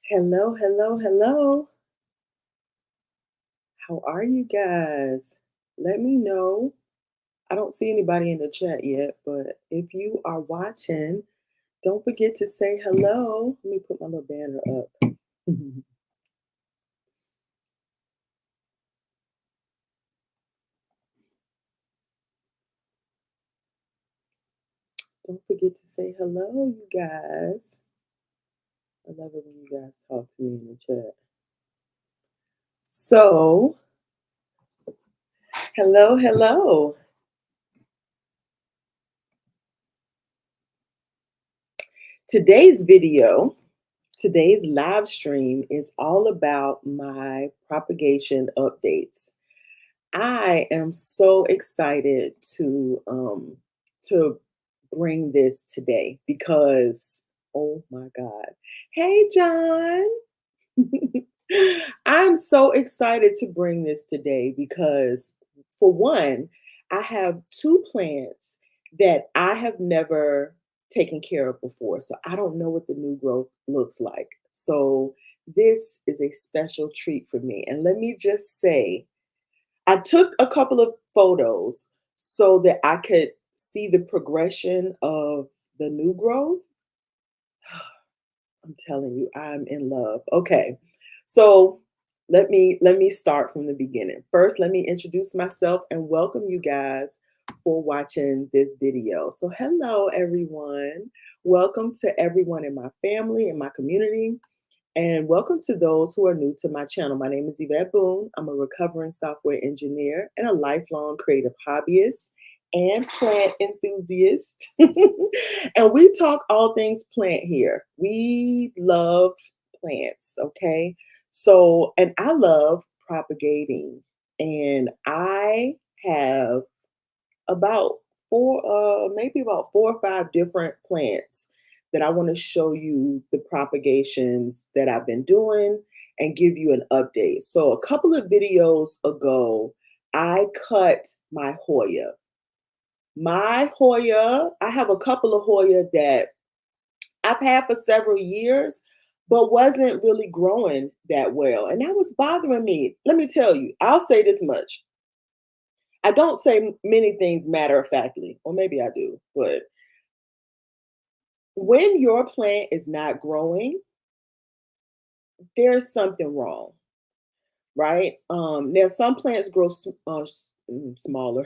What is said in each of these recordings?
Hello, hello, hello. How are you guys? Let me know. I don't see anybody in the chat yet, but if you are watching, don't forget to say hello. Let me put my little banner up. Don't forget to say hello, you guys. I love it when you guys talk to me in the chat. So, hello, hello. Today's video, today's live stream is all about my propagation updates. I am so excited to bring this today because oh my God. Hey John. I'm so excited to bring this today because for one, I have two plants that I have never taken care of before. So I don't know what the new growth looks like. So this is a special treat for me. And let me just say, I took a couple of photos so that I could see the progression of the new growth. I'm telling you, I'm in love. Okay. So let me start from the beginning. First, let me introduce myself and welcome you guys for watching this video. So hello everyone. Welcome to everyone in my family and my community. And welcome to those who are new to my channel. My name is Yvette Boone. I'm a recovering software engineer and a lifelong creative hobbyist and plant enthusiast. And we talk all things plant here. We love plants, okay? So, and I love propagating. And I have about maybe about 4 or 5 different plants that I want to show you the propagations that I've been doing and give you an update. So a couple of videos ago, I cut my Hoya. My Hoya, I have a couple of Hoya that I've had for several years, but wasn't really growing that well. And that was bothering me. Let me tell you, I'll say this much. I don't say many things matter of factly, or maybe I do, but when your plant is not growing, there's something wrong, right? Now, some plants grow smaller.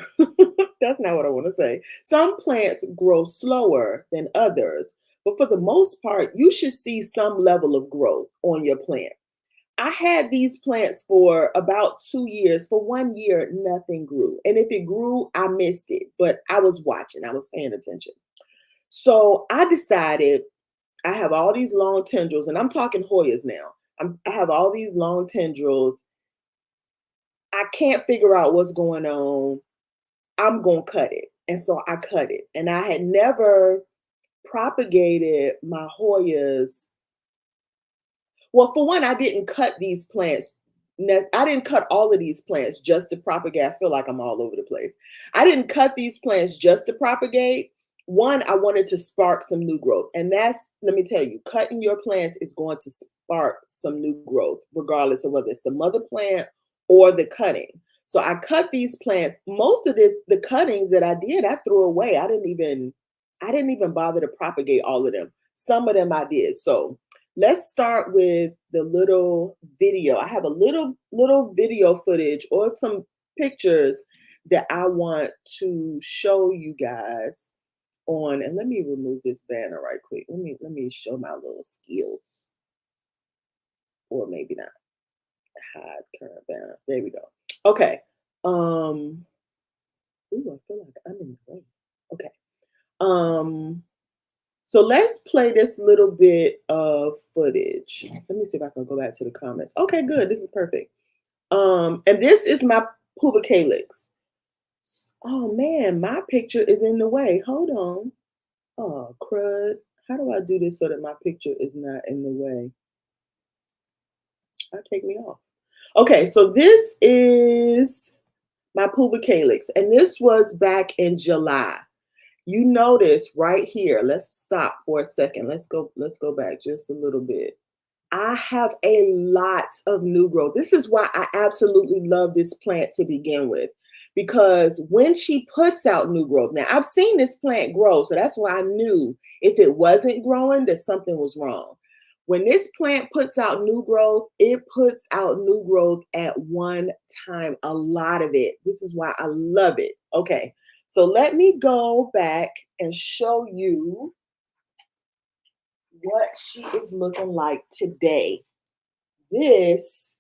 That's not what I want to say. Some plants grow slower than others, but for the most part, you should see some level of growth on your plant. I had these plants for about 2 years. For 1 year, nothing grew. And if it grew, I missed it, but I was watching, I was paying attention. So I decided I have all these long tendrils, and I'm talking Hoyas now. I have all these long tendrils. I can't figure out what's going on. I'm going to cut it. And so I cut it. And I had never propagated my Hoyas. Well, for one, I didn't cut these plants. I didn't cut all of these plants just to propagate. I feel like I'm all over the place. I didn't cut these plants just to propagate. One, I wanted to spark some new growth. And that's, let me tell you, cutting your plants is going to spark some new growth, regardless of whether it's the mother plant or the cutting. So I cut these plants. Most of the cuttings that I did, I threw away. I didn't even bother to propagate all of them. Some of them I did. So let's start with the little video. I have a little video footage or some pictures that I want to show you guys on. And let me remove this banner right quick. Let me show my little skills, or maybe not. Hide current banner. There we go. Okay. Ooh, I feel like I'm in the way. Okay. Um, So let's play this little bit of footage. Let me see if I can go back to the comments. Okay, good. This is perfect. And this is my puba calyx. Oh man, my picture is in the way. Hold on. Oh crud. How do I do this so that my picture is not in the way? Take me off. Okay, so this is my puba calyx, and this was back in July. You notice right here. Let's stop for a second. Let's go back just a little bit. I have a lot of new growth. This is why I absolutely love this plant to begin with, because when she puts out new growth, now I've seen this plant grow, so that's why I knew if it wasn't growing, that something was wrong. When this plant puts out new growth, it puts out new growth at one time, a lot of it. This is why I love it. Okay, so let me go back and show you what she is looking like today. This,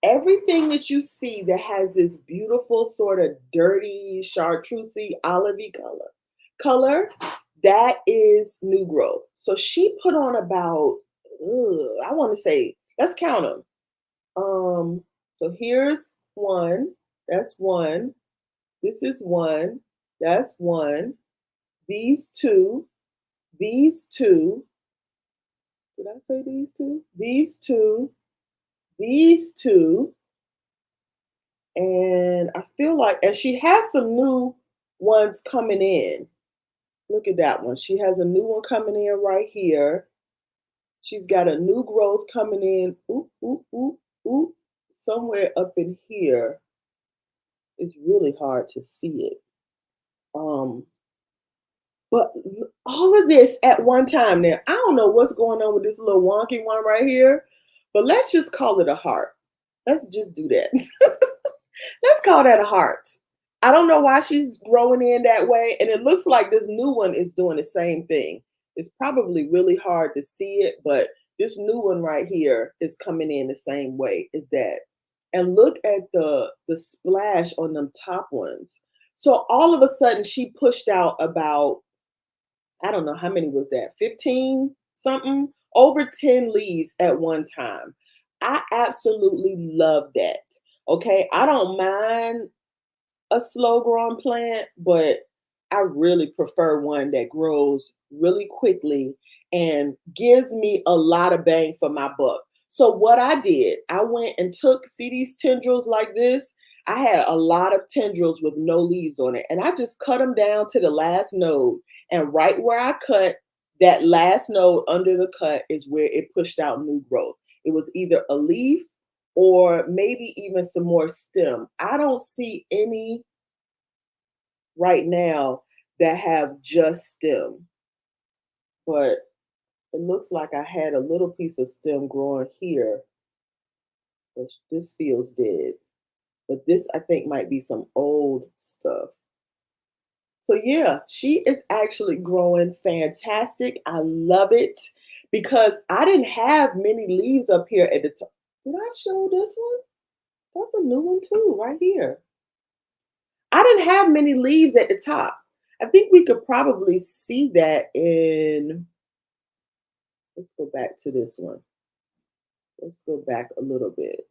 everything that you see that has this beautiful sort of dirty, chartreusey, olivey color, that is new growth. So she put on about, I want to say, let's count them. So here's one, that's one. This is one, that's one. These two, these two. Did I say these two? These two, these two, and I feel like, and she has some new ones coming in. Look at that one. She has a new one coming in right here. She's got a new growth coming in. Oop, oop, oop, oop. Somewhere up in here. It's really hard to see it. Um, but all of this at one time. Now, I don't know what's going on with this little wonky one right here, but let's just call it a heart. Let's just do that. Let's call that a heart. I don't know why she's growing in that way. And it looks like this new one is doing the same thing. It's probably really hard to see it, but this new one right here is coming in the same way as that. And look at the splash on them top ones. So all of a sudden she pushed out about, I don't know how many was that, 15 something, over 10 leaves at one time. I absolutely love that. Okay, I don't mind a slow growing plant, but I really prefer one that grows really quickly and gives me a lot of bang for my buck. So what I did, I went and took, see these tendrils like this? I had a lot of tendrils with no leaves on it, and I just cut them down to the last node. And right where I cut, that last node under the cut is where it pushed out new growth. It was either a leaf or maybe even some more stem. I don't see any right now that have just stem, but it looks like I had a little piece of stem growing here, which this feels dead. But this I think might be some old stuff. So yeah, she is actually growing fantastic. I love it because I didn't have many leaves up here at the top. Did I show this one? That's a new one too, right here. I didn't have many leaves at the top. I think we could probably see that in, let's go back to this one. Let's go back a little bit.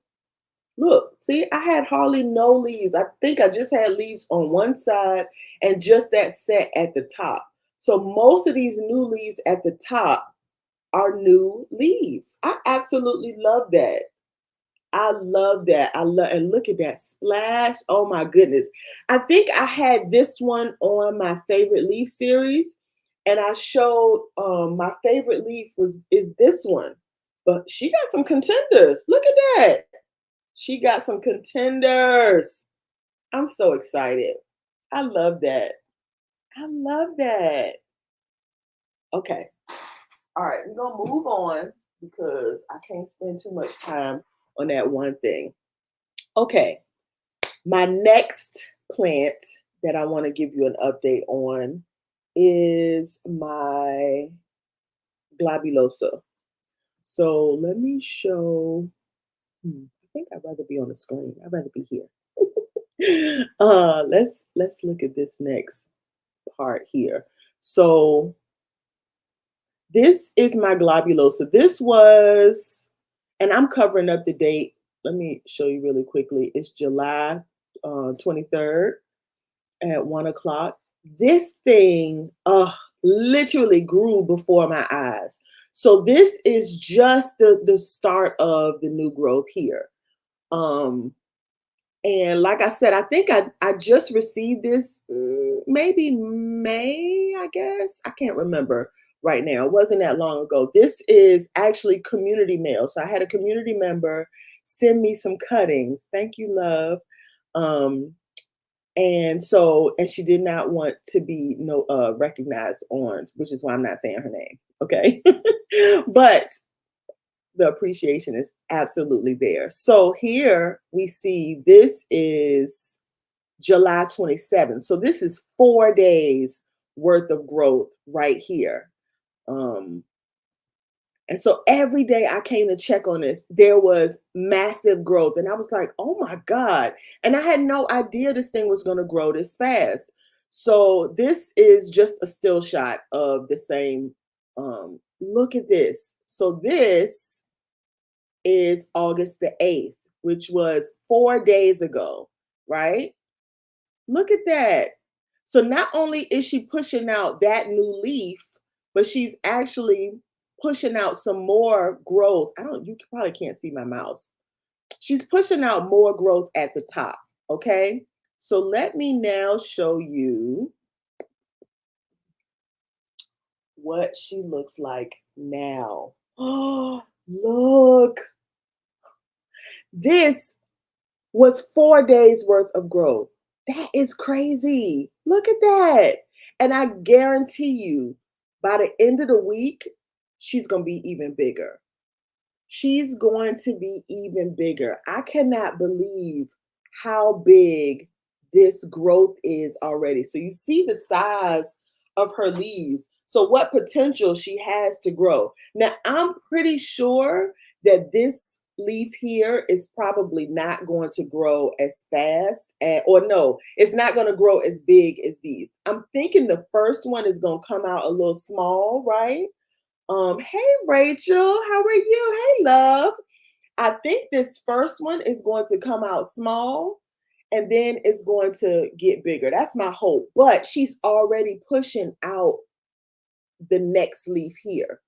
Look, see, I had hardly no leaves. I think I just had leaves on one side and just that set at the top. So most of these new leaves at the top are new leaves. I absolutely love that. I love that. I love, and look at that splash. Oh my goodness. I think I had this one on my favorite leaf series, and I showed my favorite leaf is this one. But she got some contenders. Look at that. She got some contenders. I'm so excited. I love that. I love that. Okay. All right, we're gonna move on because I can't spend too much time on that one thing. Okay. My next plant that I want to give you an update on is my globulosa. So let me show. I think I'd rather be on the screen. I'd rather be here. Let's look at this next part here. So this is my globulosa. This was, and I'm covering up the date. Let me show you really quickly. It's July 23rd. At 1 o'clock. This thing literally grew before my eyes. So this is just the start of the new growth here. And like I said, I think I just received this maybe May, I guess. I can't remember. right now. It wasn't that long ago. This is actually community mail. So I had a community member send me some cuttings. Thank you, love. Um, and she did not want to be recognized on, which is why I'm not saying her name. Okay. But the appreciation is absolutely there. So here we see this is July 27th. So this is 4 days worth of growth right here. Um, and so every day I came to check on this, there was massive growth. And I was like, oh my God. And I had no idea this thing was going to grow this fast. So this is just a still shot of the same. Look at this. So this is August the 8th, which was 4 days ago, right? Look at that. So not only is she pushing out that new leaf, but she's actually pushing out some more growth. You probably can't see my mouse. She's pushing out more growth at the top. Okay. So let me now show you what she looks like now. Oh, look. This was 4 days worth of growth. That is crazy. Look at that. And I guarantee you, by the end of the week, she's going to be even bigger. She's going to be even bigger. I cannot believe how big this growth is already. So you see the size of her leaves. So what potential she has to grow. Now, I'm pretty sure that this leaf here is probably not going to grow as fast, or no, it's not going to grow as big as these. I'm thinking the first one is going to come out a little small, right? Hey Rachel, how are you? Hey love. I think this first one is going to come out small and then it's going to get bigger. That's my hope. But she's already pushing out the next leaf here.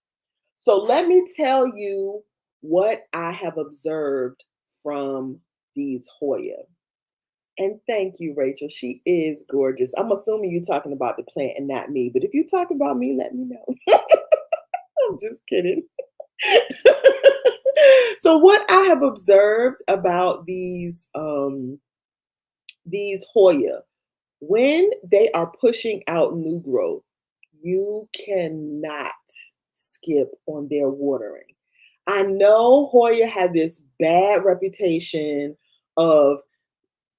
So let me tell you what I have observed from these Hoya. And thank you, Rachel. She is gorgeous. I'm assuming you're talking about the plant and not me. But if you're talking about me, let me know. I'm just kidding. So what I have observed about these Hoya, when they are pushing out new growth, you cannot skip on their watering. I know Hoya have this bad reputation of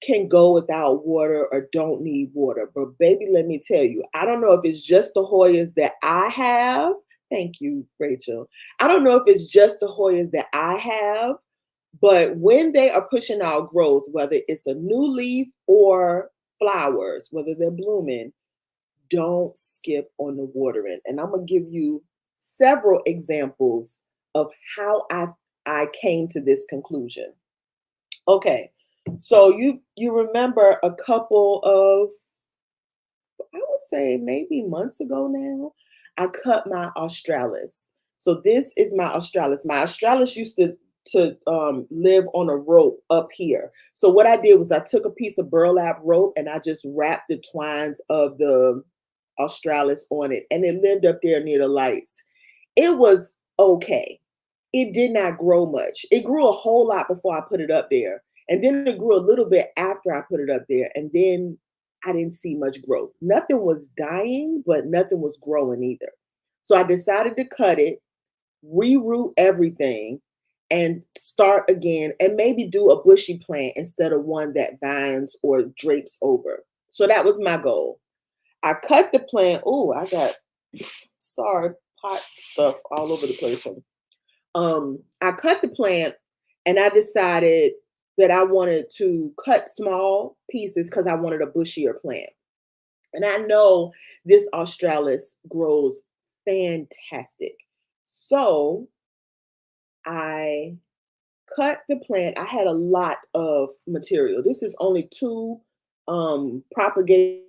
can go without water or don't need water. But baby, let me tell you, I don't know if it's just the Hoyas that I have. Thank you, Rachel. I don't know if it's just the Hoyas that I have, but when they are pushing out growth, whether it's a new leaf or flowers, whether they're blooming, don't skip on the watering. And I'm going to give you several examples of how I came to this conclusion. Okay. So you remember a couple of, I would say maybe months ago now, I cut my Australis. So this is my Australis. My Australis used to live on a rope up here. So what I did was I took a piece of burlap rope and I just wrapped the twines of the Australis on it, and it lived up there near the lights. It was okay. It did not grow much. It grew a whole lot before I put it up there. And then it grew a little bit after I put it up there. And then I didn't see much growth. Nothing was dying, but nothing was growing either. So I decided to cut it, reroot everything, and start again, and maybe do a bushy plant instead of one that vines or drapes over. So that was my goal. I cut the plant. Oh, I got, sorry, pot stuff all over the place. I cut the plant and I decided that I wanted to cut small pieces because I wanted a bushier plant. And I know this Australis grows fantastic. So I cut the plant. I had a lot of material. This is only two propagations,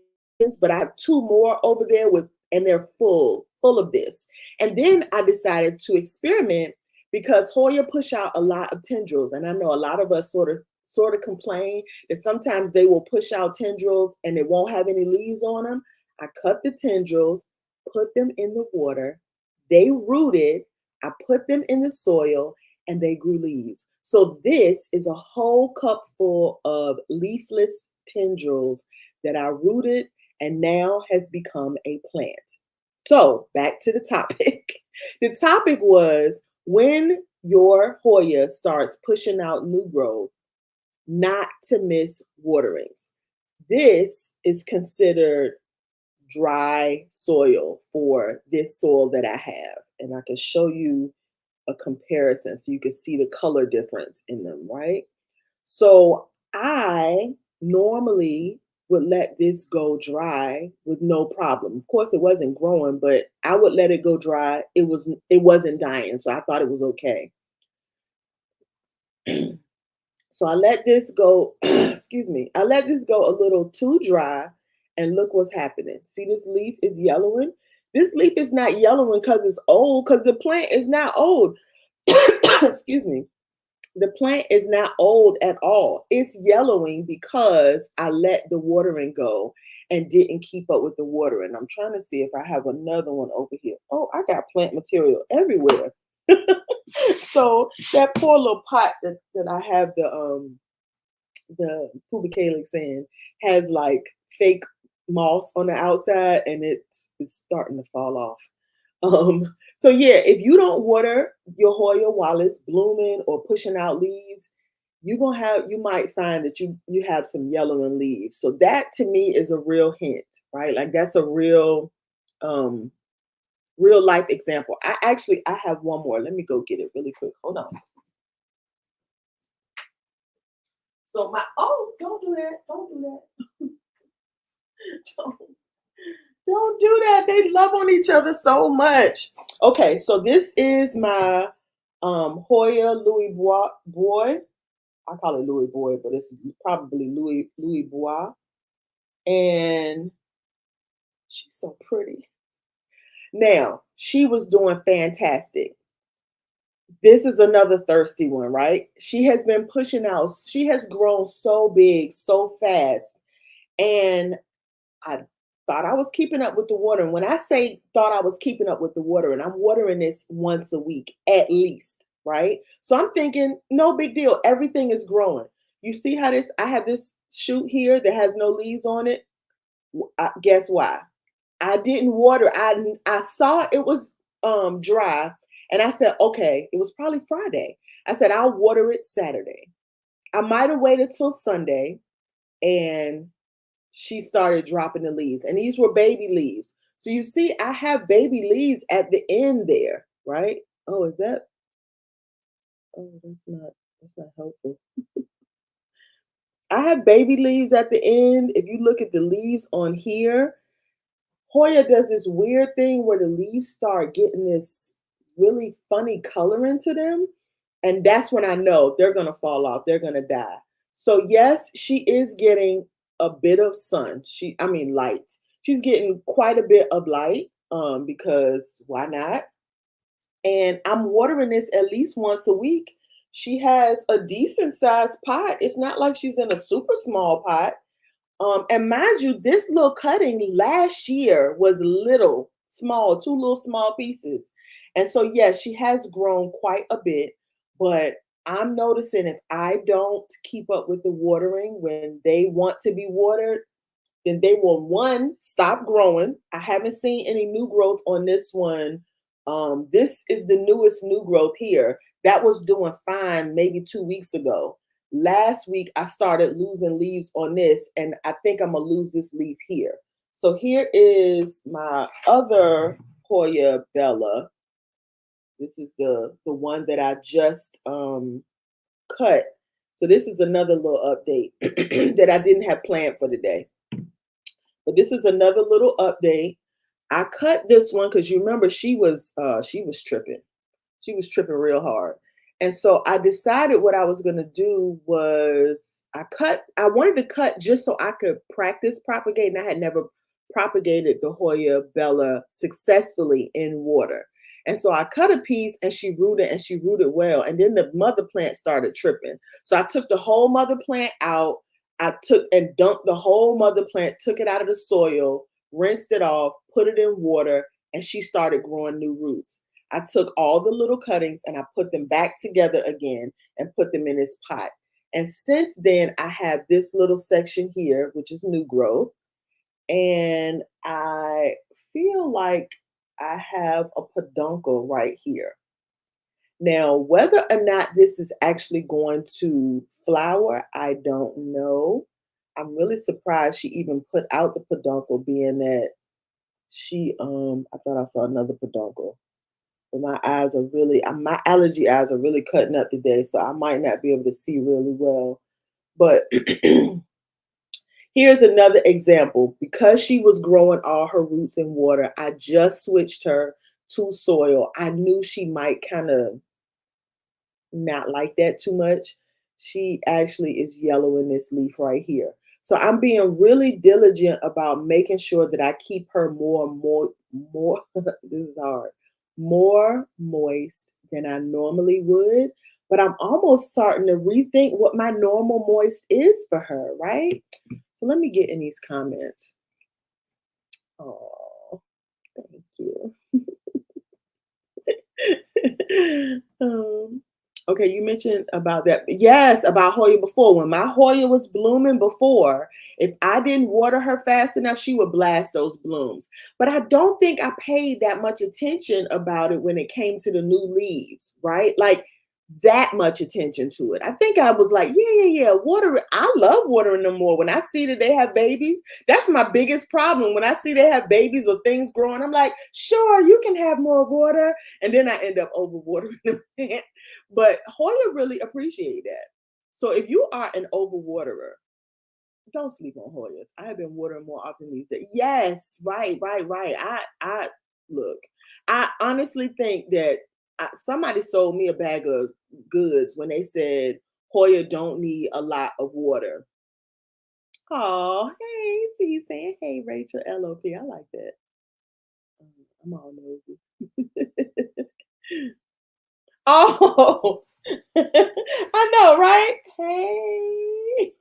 but I have two more over there and they're full of this. And then I decided to experiment because Hoya push out a lot of tendrils. And I know a lot of us sort of complain that sometimes they will push out tendrils and they won't have any leaves on them. I cut the tendrils, put them in the water, They rooted, I put them in the soil, and they grew leaves. So this is a whole cup full of leafless tendrils that I rooted and now has become a plant. So back to the topic. The topic was when your Hoya starts pushing out new growth, not to miss waterings. This is considered dry soil for this soil that I have. And I can show you a comparison so you can see the color difference in them, right? So I normally would let this go dry with no problem. Of course, it wasn't growing, but I would let it go dry. It wasn't dying, so I thought it was okay. So I let this go, excuse me, I let this go a little too dry, and look what's happening. See, this leaf is yellowing. This leaf is not yellowing because it's old, because the plant is not old. Excuse me. The plant is not old at all. It's yellowing because I let the watering go and didn't keep up with the watering. I'm trying to see if I have another one over here. Oh, I got plant material everywhere. So that poor little pot that I have the Propagations in has like fake moss on the outside, and it's starting to fall off. So yeah, if you don't water your Hoya while it's blooming or pushing out leaves, you might find that you have some yellowing leaves. So that to me is a real hint, right? Like that's a um real life example. I have one more. Let me go get it really quick. Hold on. So don't do that. Don't do that. Don't, don't do that. They love on each other so much. Okay, so this is my Hoya Louis Bois. I call it Louis Boy, but it's probably Louis Bois. And she's so pretty. Now, she was doing fantastic. This is another thirsty one, right? She has been pushing out. She has grown so big, so fast. And I thought I was keeping up with the water. And when I say thought I was keeping up with the water, and I'm watering this once a week at least, right? So I'm thinking, no big deal. Everything is growing. You see how I have this shoot here that has no leaves on it. Guess why? I didn't water. I saw it was dry, and I said, okay, it was probably Friday. I said I'll water it Saturday. I might have waited till Sunday, and she started dropping the leaves, and these were baby leaves. So you see, I have baby leaves at the end there, right? Oh, is that? Oh, that's not helpful. I have baby leaves at the end. If you look at the leaves on here, Hoya does this weird thing where the leaves start getting this really funny color into them. And that's when I know they're going to fall off. They're going to die. So, yes, she is getting a bit of sun. I mean, light. She's getting quite a bit of light because why not? And I'm watering this at least once a week. She has a decent sized pot. It's not like she's in a super small pot. And mind you, this little cutting last year was little, small, two little small pieces. And so, yes, she has grown quite a bit, but I'm noticing if I don't keep up with the watering when they want to be watered, then they will one stop growing. I haven't seen any new growth on this one. This is the newest new growth here. That was doing fine maybe 2 weeks ago. Last week I started losing leaves on this, and I think I'm gonna lose this leaf here. So here is my other Hoya Bella. This is the one that I just cut. So this is another little update that I didn't have planned for today. But this is another little update. I cut this one because you remember she was tripping. She was tripping real hard. And so I decided what I was gonna do was I wanted to cut just so I could practice propagating. I had never propagated the Hoya Bella successfully in water. And so I cut a piece and she rooted well. And then the mother plant started tripping. So I took the whole mother plant out. I took and dumped the whole mother plant, took it out of the soil, rinsed it off, put it in water, and she started growing new roots. I took all the little cuttings and I put them back together again and put them in this pot. And since then, I have this little section here, which is new growth. And I feel like I have a peduncle right here. Now, whether or not this is actually going to flower, I don't know. I'm really surprised she even put out the peduncle, being that I thought I saw another peduncle. But my eyes are really my allergy eyes are really cutting up today, so I might not be able to see really well. But here's another example. Because she was growing all her roots in water, I just switched her to soil. I knew she might kind of not like that too much. She actually is yellow in this leaf right here. So I'm being really diligent about making sure that I keep her more, this is hard, more moist than I normally would. But I'm almost starting to rethink what my normal moist is for her, right? So let me get in these comments. Oh, thank you. um, okay, you mentioned about that. Yes, about Hoya before. When my Hoya was blooming before, if I didn't water her fast enough, she would blast those blooms. But I don't think I paid that much attention about it when it came to the new leaves, right? Like that much attention to it. I think I was like, yeah, water it. I love watering them more. When I see that they have babies, that's my biggest problem. When I see they have babies or things growing, I'm like, sure, you can have more water. And then I end up overwatering the plant. But Hoya really appreciate that. So if you are an overwaterer, don't sleep on Hoyas. I have been watering more often these days. Yes, right. I look. I honestly think that somebody sold me a bag of goods when they said Hoya don't need a lot of water. Oh, hey, see you saying hey, Rachel LOP. I like that. I'm all nosy. Oh, I know, right? Hey.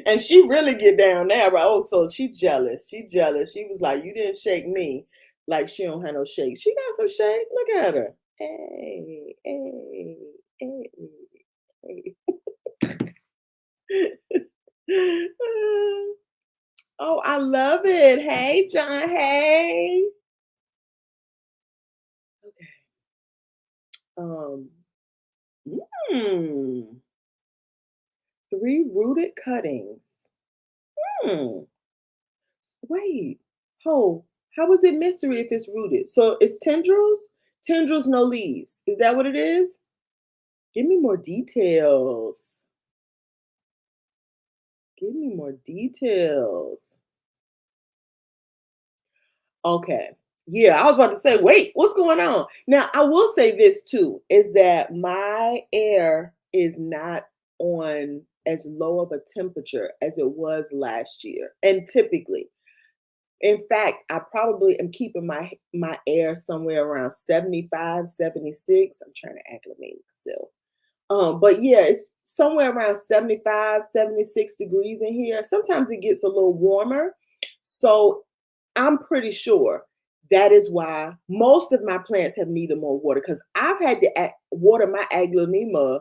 And she really get down there, right? Oh, so she jealous. She jealous. She was like, you didn't shake me. Like she don't have no shake. She got some shake. Look at her. Hey, hey, hey, hey. Oh, I love it. Hey, John. Hey. Okay. Um, mm, three rooted cuttings. Hmm. Wait. Oh, how is it mystery if it's rooted? So it's tendrils? Tendrils, no leaves. Is that what it is? Give me more details. Give me more details. Okay. Yeah, I was about to say, wait, what's going on? Now, I will say this too, is that my air is not on as low of a temperature as it was last year. And typically, in fact, I probably am keeping my air somewhere around 75, 76. I'm trying to acclimate myself. But yeah, it's somewhere around 75, 76 degrees in here. Sometimes it gets a little warmer. So I'm pretty sure that is why most of my plants have needed more water because I've had to water my aglaonema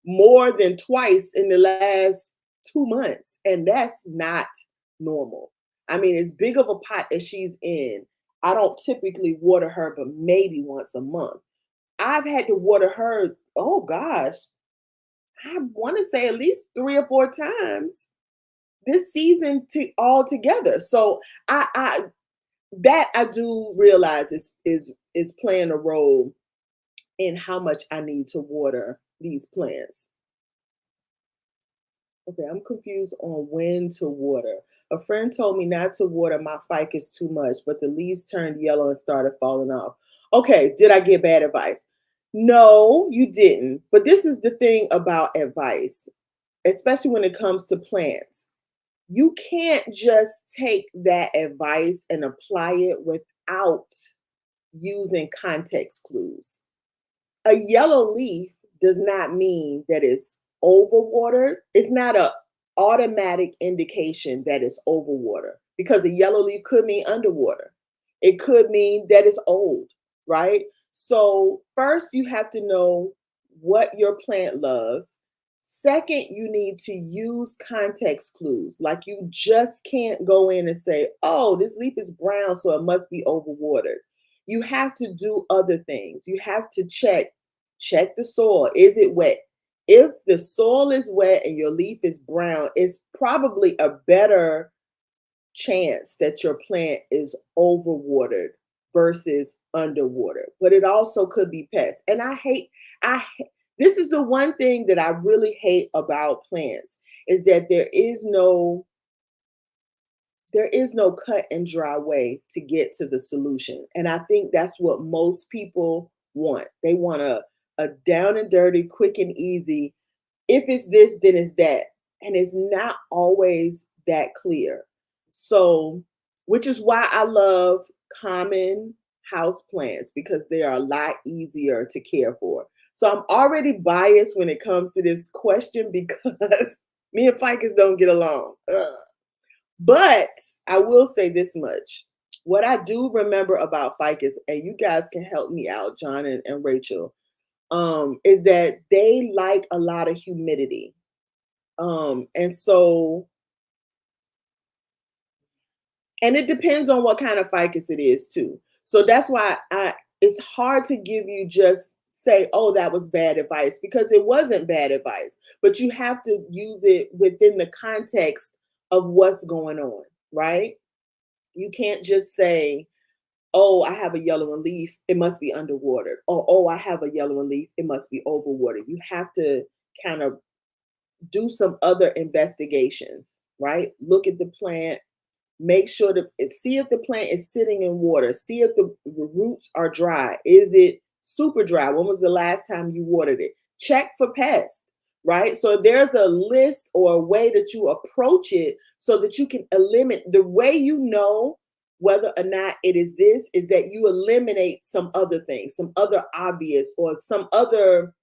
more than twice in the last 2 months, and that's not normal. I mean, as big of a pot as she's in, I don't typically water her, but maybe once a month. I've had to water her, oh gosh, I want to say at least 3 or 4 times this season to all together. So I that I do realize is playing a role in how much I need to water these plants. Okay, I'm confused on when to water. A friend told me not to water my ficus too much, but the leaves turned yellow and started falling off. Okay, did I get bad advice? No, you didn't. But this is the thing about advice, especially when it comes to plants. You can't just take that advice and apply it without using context clues. A yellow leaf does not mean that it's overwatered. It's not a automatic indication that it's overwater. because a yellow leaf could mean underwater. It could mean that it's old, right? So, first, you have to know what your plant loves. Second, you need to use context clues. Like you just can't go in and say, oh, this leaf is brown, so it must be overwatered. You have to do other things. You have to check the soil. Is it wet? If the soil is wet and your leaf is brown, it's probably a better chance that your plant is overwatered versus underwater. But it also could be pests. And this is the one thing that I really hate about plants is that there is no cut and dry way to get to the solution. And I think that's what most people want. They want a down and dirty, quick and easy. If it's this, then it's that. And it's not always that clear. So, which is why I love common house plants because they are a lot easier to care for. So I'm already biased when it comes to this question because me and ficus don't get along. Ugh. But I will say this much. What I do remember about ficus, and you guys can help me out, John and Rachel, is that they like a lot of humidity. And so, and it depends on what kind of ficus it is too. So that's why it's hard to give you just say, oh, that was bad advice because it wasn't bad advice, but you have to use it within the context of what's going on, right? You can't just say, oh, I have a yellow leaf, it must be underwater. Or, oh, I have a yellow leaf, it must be overwatered. You have to kind of do some other investigations, right? Look at the plant, make sure to see if the plant is sitting in water, see if the roots are dry. Is it super dry? When was the last time you watered it? Check for pests, right? So there's a list or a way that you approach it so that you can eliminate. The way you know whether or not it is this is that you eliminate some other things, some other obvious or some other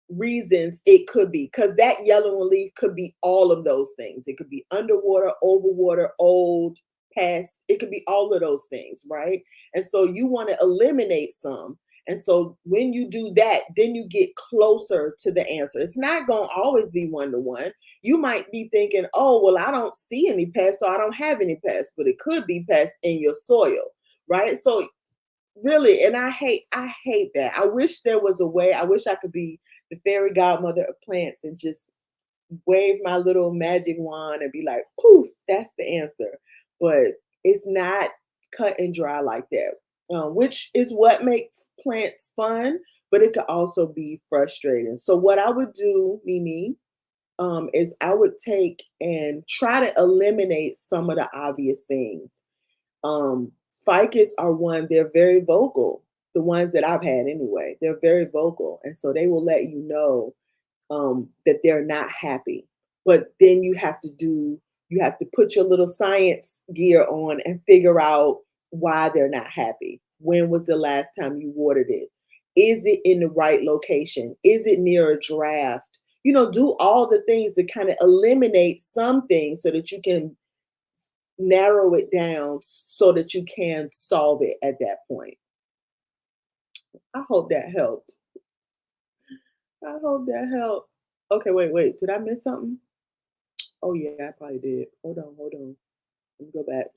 reasons it could be, because that yellow leaf could be all of those things. It could be underwater, overwater, old, past. It could be all of those things, right? And so you want to eliminate some. And so when you do that, then you get closer to the answer. It's not going to always be one to one. You might be thinking, oh, well, I don't see any pests, so I don't have any pests, but it could be pests in your soil, right? So really, and I hate that. I wish there was a way. I wish I could be the fairy godmother of plants and just wave my little magic wand and be like, poof, that's the answer. But it's not cut and dry like that, which is what makes plants fun, but it could also be frustrating. So what I would do, Mimi, is I would take and try to eliminate some of the obvious things. um, Ficus are one, they're very vocal. The ones that I've had anyway, they're very vocal. And so they will let you know that they're not happy. But then you have to put your little science gear on and figure out why they're not happy. When was the last time you watered it? Is it in the right location? Is it near a draft? Do all the things to kind of eliminate some things so that you can narrow it down so that you can solve it at that point. I hope that helped. I hope that helped. Okay, wait. Did I miss something? Oh yeah, I probably did. Hold on. Let me go back.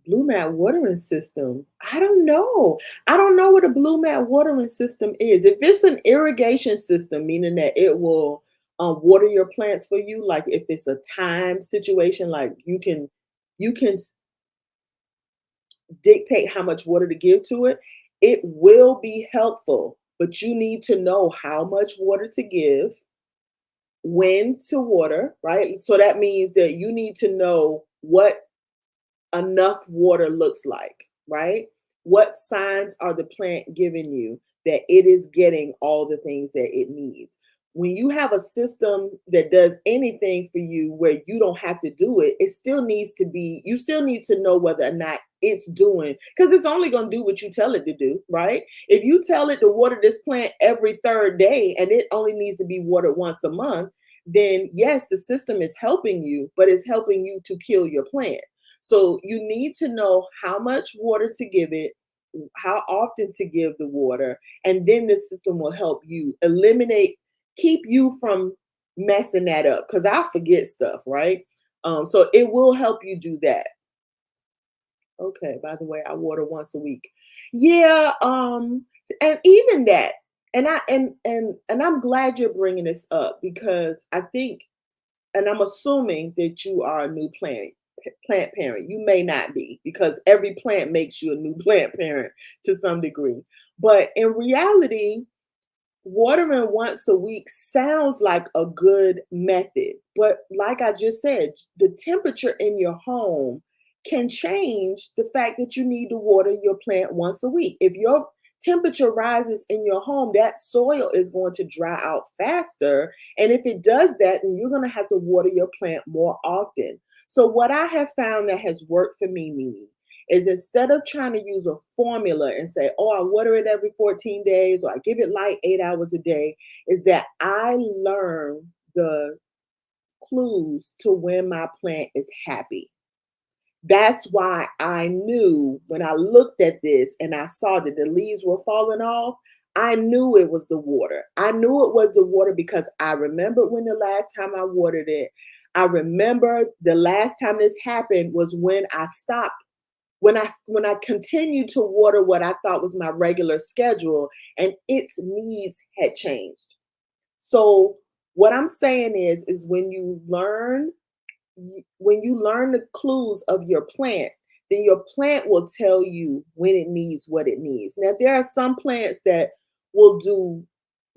Blue mat watering system. I don't know. I don't know what a blue mat watering system is. If it's an irrigation system, meaning that it will water your plants for you, like if it's a time situation, like you can dictate how much water to give to it, it will be helpful. But you need to know how much water to give, when to water, right? So that means that you need to know what enough water looks like, right? What signs are the plant giving you that it is getting all the things that it needs? When you have a system that does anything for you where you don't have to do it, you still need to know whether or not it's doing, because it's only going to do what you tell it to do, right? If you tell it to water this plant every third day and it only needs to be watered once a month, then yes, the system is helping you, but it's helping you to kill your plant. So you need to know how much water to give it, how often to give the water, and then the system will help you eliminate, keep you from messing that up. Because I forget stuff, right? So it will help you do that. Okay, by the way, I water once a week. Yeah, and even that, and I'm glad you're bringing this up because I think, and I'm assuming that you are a new plant parent. You may not be because every plant makes you a new plant parent to some degree. But in reality, watering once a week sounds like a good method, but like I just said, the temperature in your home can change the fact that you need to water your plant once a week. If your temperature rises in your home, that soil is going to dry out faster. And if it does that, then you're going to have to water your plant more often. So, what I have found that has worked for me, Mimi, is instead of trying to use a formula and say, oh, I water it every 14 days or I give it light 8 hours a day, is that I learn the clues to when my plant is happy. That's why I knew when I looked at this and I saw that the leaves were falling off, I knew it was the water. I knew it was the water because I remember when the last time I watered it. I remember the last time this happened was when I stopped when I continued to water what I thought was my regular schedule and its needs had changed. So what I'm saying is when you learn the clues of your plant, then your plant will tell you when it needs what it needs. Now there are some plants that will do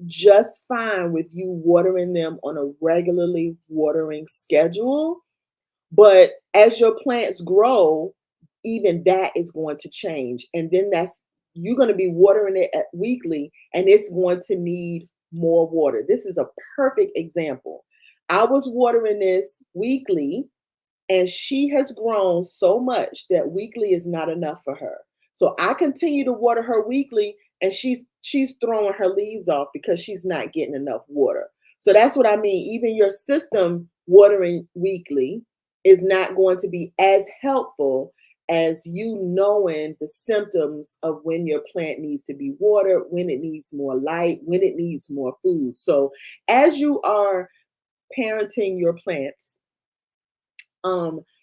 just fine with you watering them on a regularly watering schedule, but as your plants grow, even that is going to change. And then you're going to be watering it at weekly and it's going to need more water. This is a perfect example. I was watering this weekly and she has grown so much that weekly is not enough for her. So I continue to water her weekly and she's throwing her leaves off because she's not getting enough water. So that's what I mean. Even your system watering weekly is not going to be as helpful as you knowing the symptoms of when your plant needs to be watered, when it needs more light, when it needs more food. So as you are parenting your plants,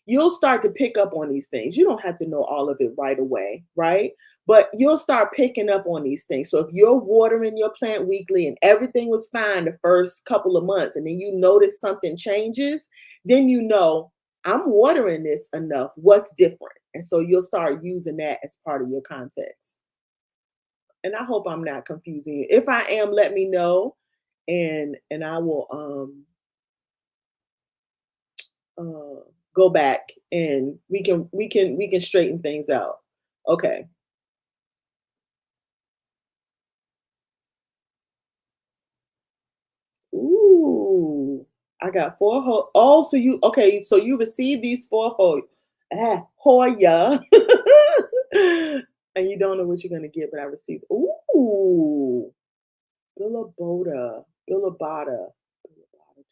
you'll start to pick up on these things. You don't have to know all of it right away, right? But you'll start picking up on these things. So if you're watering your plant weekly and everything was fine the first couple of months, and then you notice something changes, then you know I'm watering this enough. What's different? And so you'll start using that as part of your context. And I hope I'm not confusing you. If I am, let me know, and I will uh, go back and we can straighten things out. Okay. Ooh, I got oh, so you okay? So you received these Hoya, and you don't know what you're gonna get, but I received. Ooh, Billabota, Billabata.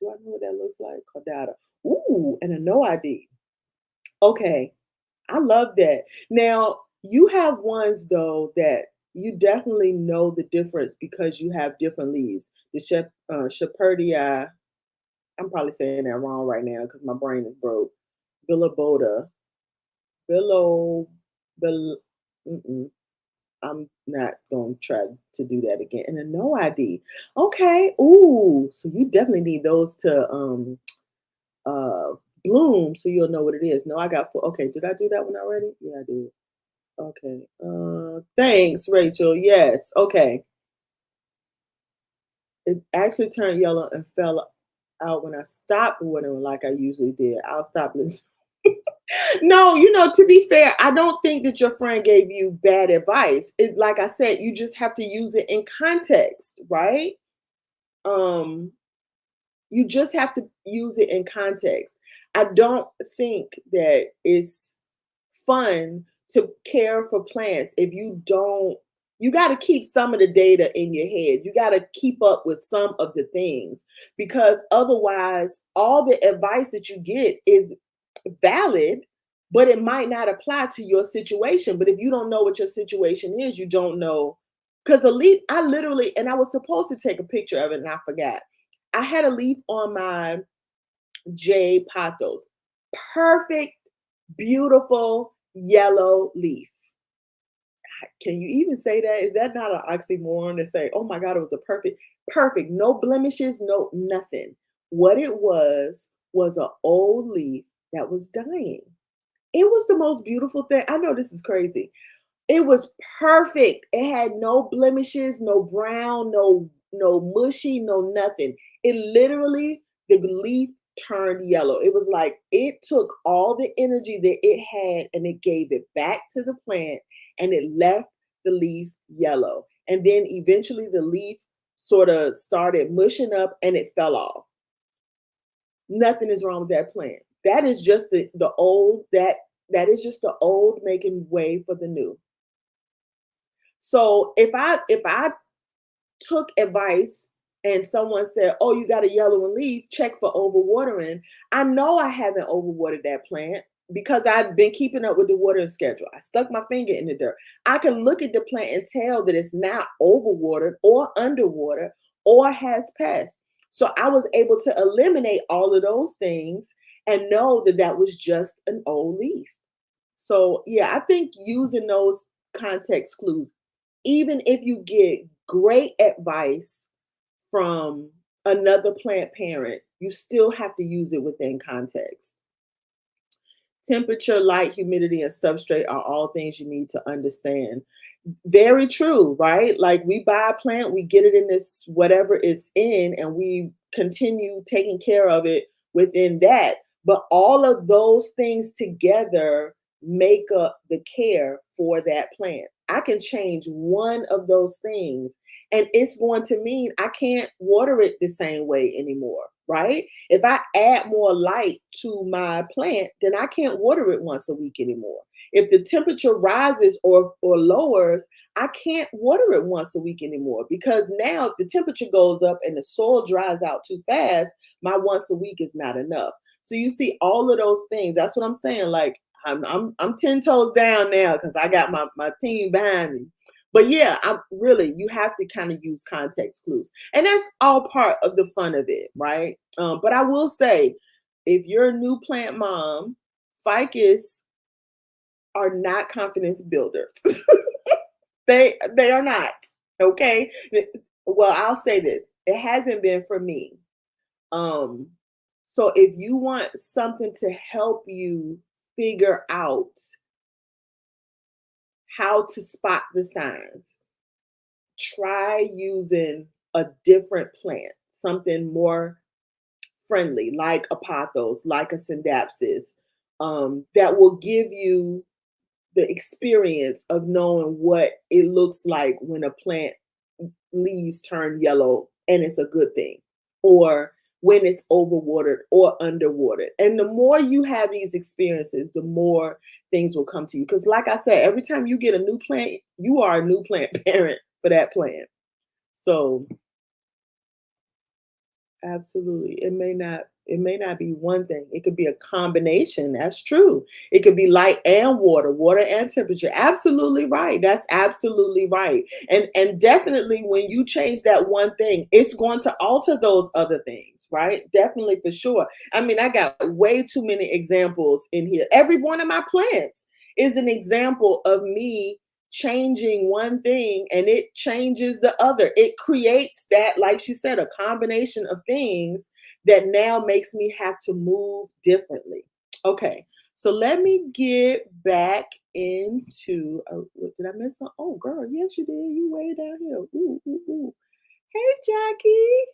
Do I know what that looks like? Cordata. Ooh, and a no ID. Okay. I love that. Now, you have ones though that you definitely know the difference because you have different leaves. The Shepherdii, I'm probably saying that wrong right now because my brain is broke. Billabota, Billow, Bill, mm-mm, I'm not going to try to do that again. And a no ID. Okay. Ooh, so you definitely need those to uh bloom so you'll know what it is. No, I got four. Okay, did I do that one already? Yeah, I did. Okay. Thanks, Rachel. Yes. Okay. It actually turned yellow and fell out when I stopped watering like I usually did. I'll stop listening. No, to be fair, I don't think that your friend gave you bad advice. It, like I said, you just have to use it in context, right? Um, you just have to use it in context. I don't think that it's fun to care for plants if you don't You got to keep some of the data in your head. You got to keep up with some of the things because otherwise, all the advice that you get is valid, but it might not apply to your situation. But if you don't know what your situation is, you don't know. Because a leaf, I literally, and I was supposed to take a picture of it and I forgot. I had a leaf on my jade pothos. Perfect, beautiful yellow leaf. Can you even say that? Is that not an oxymoron to say, oh my God, it was a perfect, no blemishes, no nothing. What it was an old leaf that was dying. It was the most beautiful thing. I know this is crazy. It was perfect. It had no blemishes, no brown, no mushy, no nothing. It literally, the leaf turned yellow. It was like it took all the energy that it had and it gave it back to the plant and it left the leaf yellow. And then eventually the leaf sort of started mushing up and it fell off. Nothing is wrong with that plant. That is just the old that is just the old making way for the new. So if I took advice and someone said, "Oh, you got a yellow leaf, check for overwatering." I know I haven't overwatered that plant because I've been keeping up with the watering schedule. I stuck my finger in the dirt. I can look at the plant and tell that it's not overwatered or underwater or has pests. So I was able to eliminate all of those things and know that that was just an old leaf. So, yeah, I think using those context clues, even if you get great advice from another plant parent, you still have to use it within context. Temperature, light, humidity, and substrate are all things you need to understand. Very true, right? Like we buy a plant, we get it in this whatever it's in, and we continue taking care of it within that. But all of those things together make up the care for that plant. I can change one of those things, and it's going to mean I can't water it the same way anymore, right? If I add more light to my plant, then I can't water it once a week anymore. If the temperature rises or lowers, I can't water it once a week anymore because now if the temperature goes up and the soil dries out too fast, my once a week is not enough. So you see all of those things. That's what I'm saying. Like I'm 10 toes down now because I got my team behind me. But yeah, I really you have to kind of use context clues. And that's all part of the fun of it, right? But I will say, if you're a new plant mom, ficus are not confidence builders. They are not. Okay. Well, I'll say this. It hasn't been for me. Um, so if you want something to help you figure out how to spot the signs, try using a different plant, something more friendly, like a pothos, like a syndapsis, that will give you the experience of knowing what it looks like when a plant leaves turn yellow and it's a good thing, or when it's overwatered or underwatered. And the more you have these experiences, the more things will come to you. Because, like I said, every time you get a new plant, you are a new plant parent for that plant. So absolutely. It may not be one thing. It could be a combination. That's true. It could be light and water and temperature. Absolutely right. That's absolutely right. And definitely when you change that one thing, it's going to alter those other things, right? Definitely for sure. I mean, I got way too many examples in here. Every one of my plants is an example of me changing one thing and it changes the other. It creates that, like she said, a combination of things that now makes me have to move differently. Okay, so let me get back into. Oh, what, did I miss something? Oh, girl, yes, you did. You way down here. Ooh, ooh, ooh. Hey, Jackie.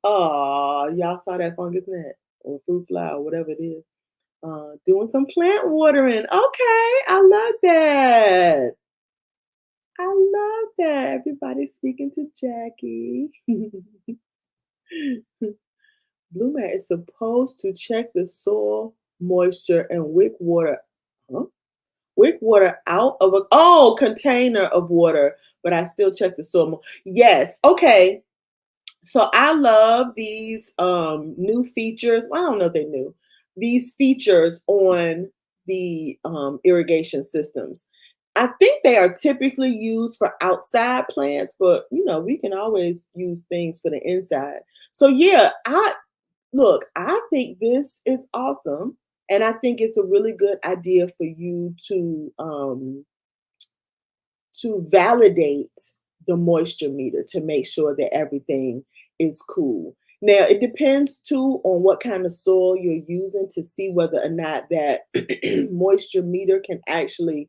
Oh, y'all saw that fungus net or fruit fly or whatever it is. Doing some plant watering. Okay, I love that. I love that. Everybody speaking to Jackie. Blue mat is supposed to check the soil moisture and wick water. Huh? quick water out of a container of water, but I still check the soil. Yes. Okay. So I love these new features. Well, I don't know if they new. These features on the irrigation systems. I think they are typically used for outside plants, but we can always use things for the inside. So yeah, I think this is awesome. And I think it's a really good idea for you to validate the moisture meter to make sure that everything is cool. Now, it depends too on what kind of soil you're using to see whether or not that moisture meter can actually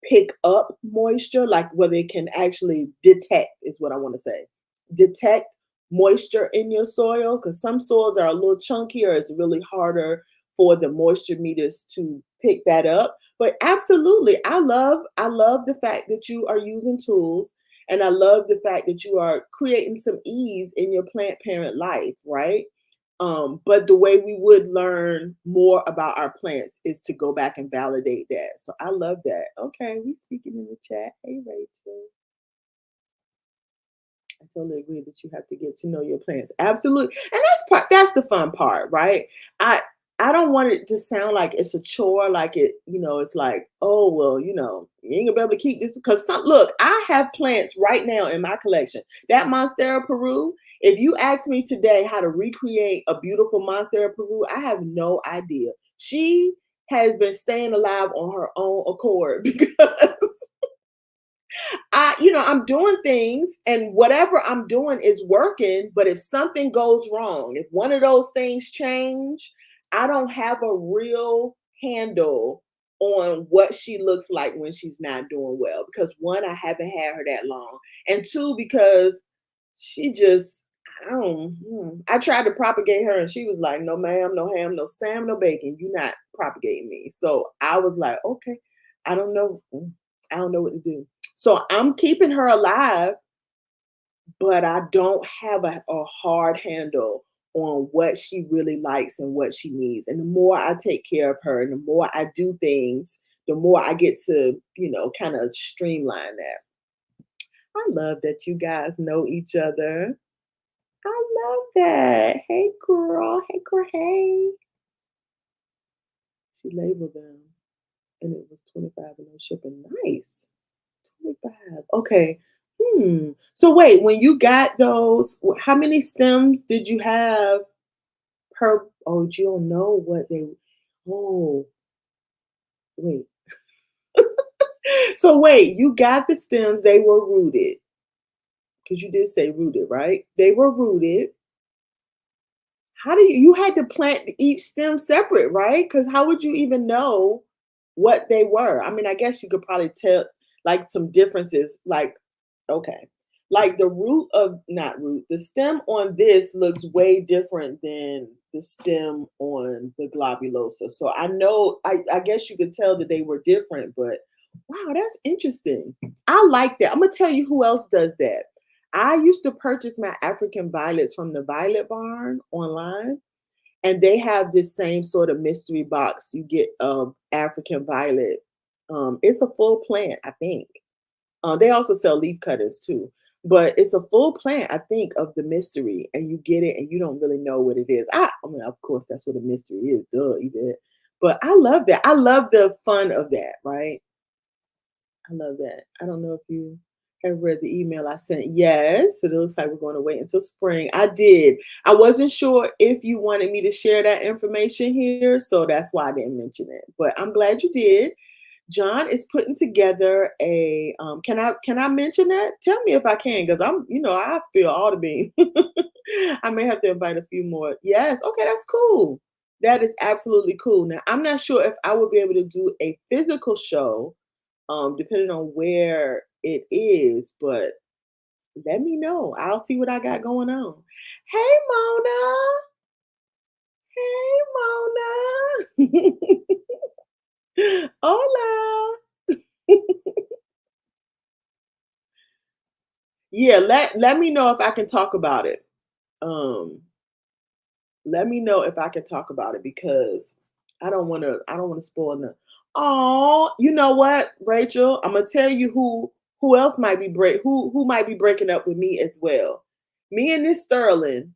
pick up moisture, like whether it can actually detect, is what I want to say. Detect moisture in your soil, because some soils are a little chunkier. It's really harder for the moisture meters to pick that up. But absolutely, I love the fact that you are using tools, and I love the fact that you are creating some ease in your plant parent life, right? But the way we would learn more about our plants is to go back and validate that. So I love that. Okay, we speaking in the chat. Hey, Rachel. I totally agree that you have to get to know your plants. Absolutely. And that's the fun part, right? I I don't want it to sound like it's a chore, like it's like, oh well, you ain't gonna be able to keep this because look, I have plants right now in my collection. That Monstera Peru, if you ask me today how to recreate a beautiful Monstera Peru, I have no idea. She has been staying alive on her own accord because I'm doing things and whatever I'm doing is working, but if something goes wrong, if one of those things change, I don't have a real handle on what she looks like when she's not doing well because one, I haven't had her that long, and two, because she just I tried to propagate her and she was like, no ma'am, no ham, no Sam, no bacon. You're not propagating me. So I was like, okay, I don't know. I don't know what to do. So I'm keeping her alive, but I don't have a hard handle on what she really likes and what she needs. And the more I take care of her and the more I do things, the more I get to, kind of streamline that. I love that you guys know each other. I love that. Hey, girl. Hey, girl. Hey. She labeled them and it was 25 and no shipping. Nice. 25. Okay. So wait, when you got those, how many stems did you have per? Oh, you don't know what they. Oh, wait. So wait, you got the stems. They were rooted because you did say rooted, right? They were rooted. How do you had to plant each stem separate, right? Because how would you even know what they were? I mean, I guess you could probably tell like some differences. Like, okay, like the root of not root, the stem on this looks way different than the stem on the globulosa. So I know, I guess you could tell that they were different, but wow, that's interesting. I like that. I'm gonna tell you who else does that. I used to purchase my African violets from the Violet Barn online, and they have this same sort of mystery box. You get African violet. It's a full plant, I think. They also sell leaf cutters too, but it's a full plant, I think, of the mystery, and you get it, and you don't really know what it is. I mean, of course, that's what a mystery is, duh, you did. But I love that. I love the fun of that, right? I love that. I don't know if you have read the email I sent. Yes, but it looks like we're going to wait until spring. I did. I wasn't sure if you wanted me to share that information here, so that's why I didn't mention it. But I'm glad you did. John is putting together a. Can I mention that? Tell me if I can, because I spill all the beans. I may have to invite a few more. Yes, okay, that's cool. That is absolutely cool. Now I'm not sure if I will be able to do a physical show depending on where it is, but let me know. I'll see what I got going on. Hey, Mona. Hey, Mona. Hola. Yeah, let me know if I can talk about it. Um, let me know if I can talk about it because I don't want to spoil nothing. Oh, you know what, Rachel? I'm gonna tell you who else might be who might be breaking up with me as well. Me and this Sterling.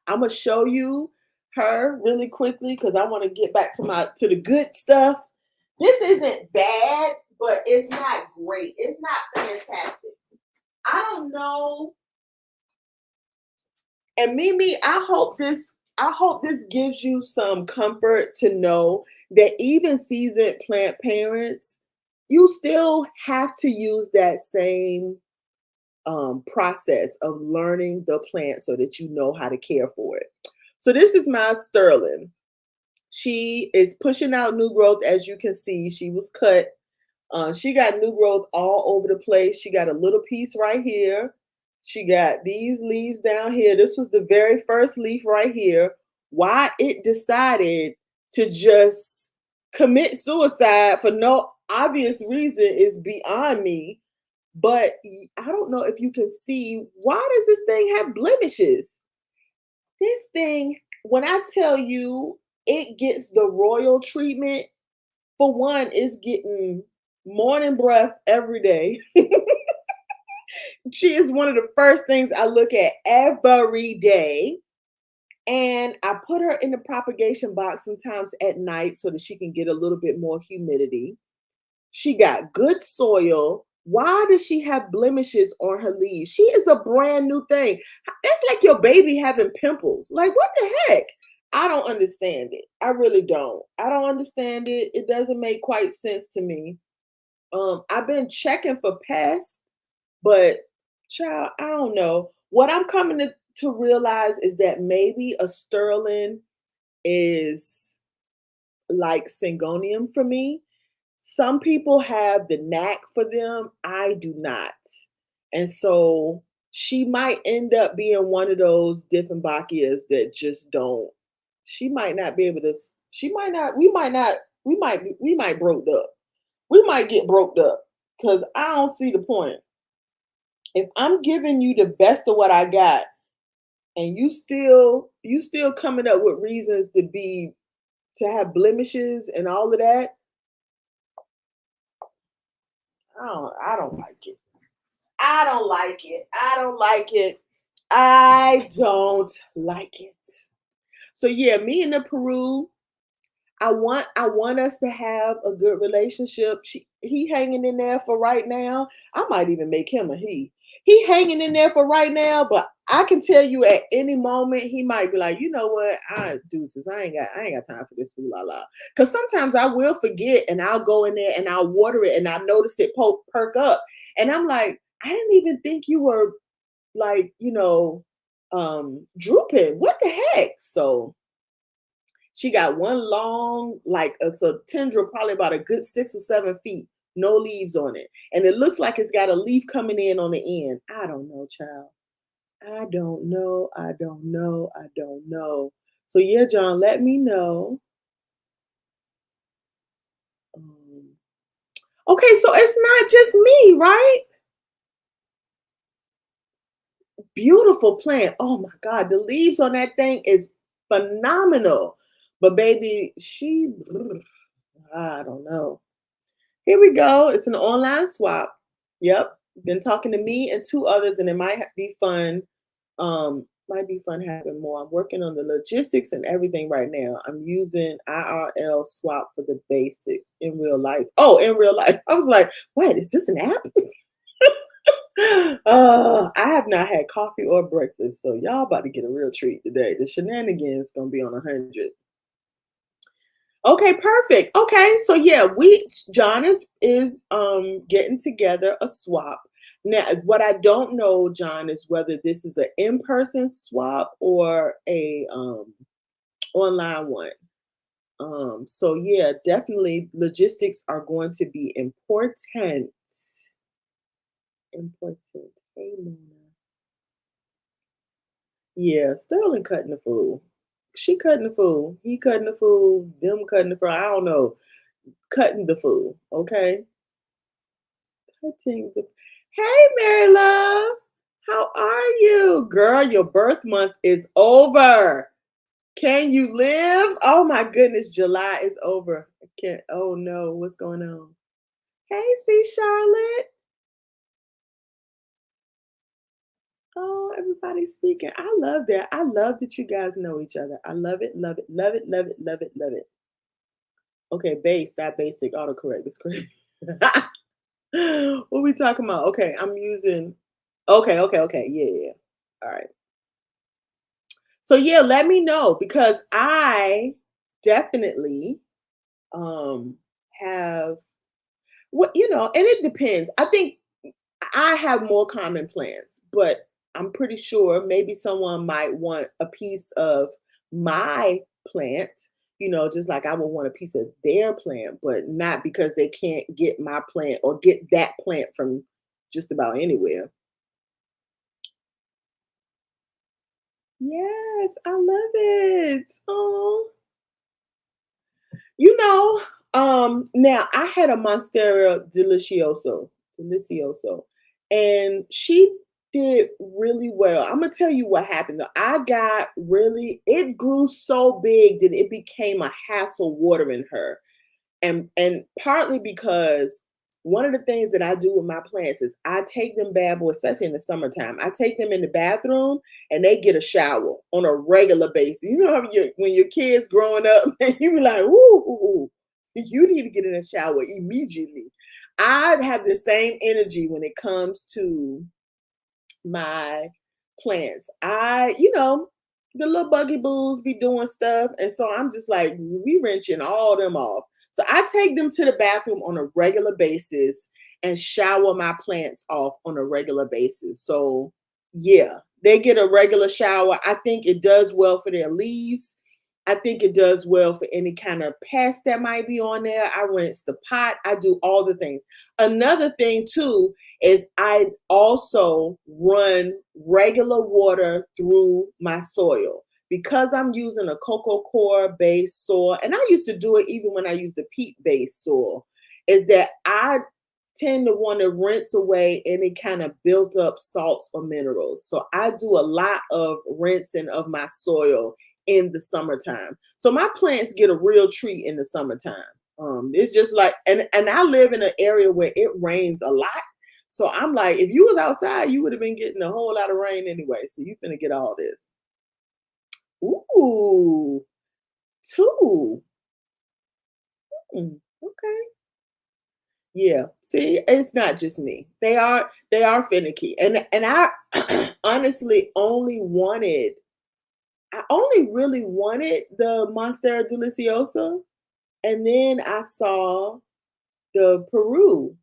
I'm gonna show you her really quickly because I want to get back to the good stuff. This isn't bad, but it's not great. It's not fantastic. I don't know. And Mimi, I hope this gives you some comfort to know that even seasoned plant parents, you still have to use that same process of learning the plant so that you know how to care for it. So this is my Sterling. She is pushing out new growth, as you can see. She was cut. She got new growth all over the place. She got a little piece right here. She got these leaves down here. This was the very first leaf right here. Why it decided to just commit suicide for no obvious reason is beyond me. But I don't know if you can see, why does this thing have blemishes? This thing, when I tell you it gets the royal treatment, for one, it's getting morning breath every day. She is one of the first things I look at every day. And I put her in the propagation box sometimes at night so that she can get a little bit more humidity. She got good soil. Why does she have blemishes on her leaves? She is a brand new thing. That's like your baby having pimples. Like, what the heck? I don't understand it. I really don't. I don't understand it. It doesn't make quite sense to me. I've been checking for pests, but child, I don't know. What I'm coming to realize is that maybe a sterling is like syngonium for me. Some people have the knack for them. I do not. And so she might end up being one of those Dieffenbachias that just don't. She might not be able to. She might not. We might not. We might broke up. We might get broke up because I don't see the point. If I'm giving you the best of what I got, and you still coming up with reasons to have blemishes and all of that, I don't like it. I don't like it. I don't like it. I don't like it. So yeah, me and the Peru, I want us to have a good relationship. He hanging in there for right now. I might even make him a he. He hanging in there for right now, but I can tell you at any moment he might be like, you know what, I deuces. I ain't got time for this fool la la. Because sometimes I will forget and I'll go in there and I'll water it and I notice it perk up. And I'm like, I didn't even think you were like, drooping. What the heck? So she got one long, like it's a tendril, probably about a good 6 or 7 feet, no leaves on it. And it looks like it's got a leaf coming in on the end. I don't know, child. I don't know. I don't know. I don't know. So yeah, John, let me know. Um, okay, so it's not just me, right? Beautiful plant. Oh my God, the leaves on that thing is phenomenal. But baby, I don't know. Here we go. It's an online swap. Yep. Been talking to me and two others, and it might be fun. Might be fun having more. I'm working on the logistics and everything right now. I'm using IRL swap for the basics in real life. Oh, in real life. I was like, wait, is this an app? I have not had coffee or breakfast, so y'all about to get a real treat today. The shenanigans gonna be on 100. Okay, perfect. Okay, so yeah, we John is getting together a swap. Now, what I don't know, John, is whether this is an in-person swap or a online one. So yeah, definitely logistics are going to be important. Important. Hey, Mona. Yeah, Sterling cutting the fool. She cutting the fool. He cutting the fool. Them cutting the fool. I don't know. Cutting the fool. Okay. Cutting the. Hey, Mary Love. How are you? Girl, your birth month is over. Can you live? Oh my goodness, July is over. I can't. Oh no, what's going on? Hey, see Charlotte. Oh, everybody's speaking. I love that. I love that you guys know each other. I love it, love it, love it, love it, love it, love it. Okay, base, that basic autocorrect is crazy. What we talking about? Okay, I'm using. Okay, okay, okay. Yeah, yeah, yeah. All right. So yeah, let me know because I definitely um have what and it depends. I think I have more common plants, but I'm pretty sure maybe someone might want a piece of my plant, just like I would want a piece of their plant, but not because they can't get my plant or get that plant from just about anywhere. Yes, I love it. Oh, now I had a Monstera delicioso, and she did really well. I'm gonna tell you what happened though. It grew so big that it became a hassle watering her. And partly because one of the things that I do with my plants is I take them bad boys, especially in the summertime. I take them in the bathroom and they get a shower on a regular basis. You know how when your kids growing up and you be like, "Ooh, you need to get in a shower immediately." I have the same energy when it comes to my plants. The little buggy boos be doing stuff, and so I'm just like, we wrenching all them off. So I take them to the bathroom on a regular basis and shower my plants off on a regular basis. So yeah, they get a regular shower. I think it does well for their leaves. I think it does well for any kind of pest that might be on there. I rinse the pot. I do all the things. Another thing too is I also run regular water through my soil because I'm using a cocoa core based soil, and I used to do it even when I used a peat based soil. Is that I tend to want to rinse away any kind of built up salts or minerals. So I do a lot of rinsing of my soil in the summertime. So my plants get a real treat in the summertime. It's just like, and I live in an area where it rains a lot. So I'm like, if you was outside, you would have been getting a whole lot of rain anyway. So you finna get all this. Ooh, two. Okay. Yeah. See, it's not just me. They are finicky. And I honestly only really wanted the Monstera Deliciosa. And then I saw the Peru.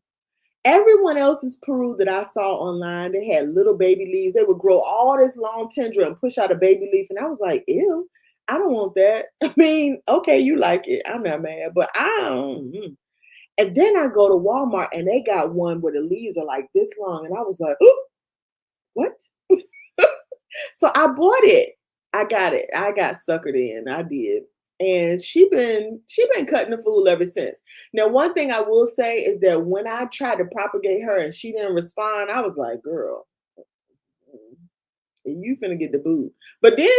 Everyone else's Peru that I saw online, they had little baby leaves. They would grow all this long tendril and push out a baby leaf. And I was like, ew, I don't want that. I mean, okay, you like it. I'm not mad, but I don't. And then I go to Walmart and they got one where the leaves are like this long. And I was like, oh, what? So I bought it. I got it. I got suckered in. I did. And she been cutting the fool ever since. Now, one thing I will say is that when I tried to propagate her and she didn't respond, I was like, girl, you finna get the boot. But then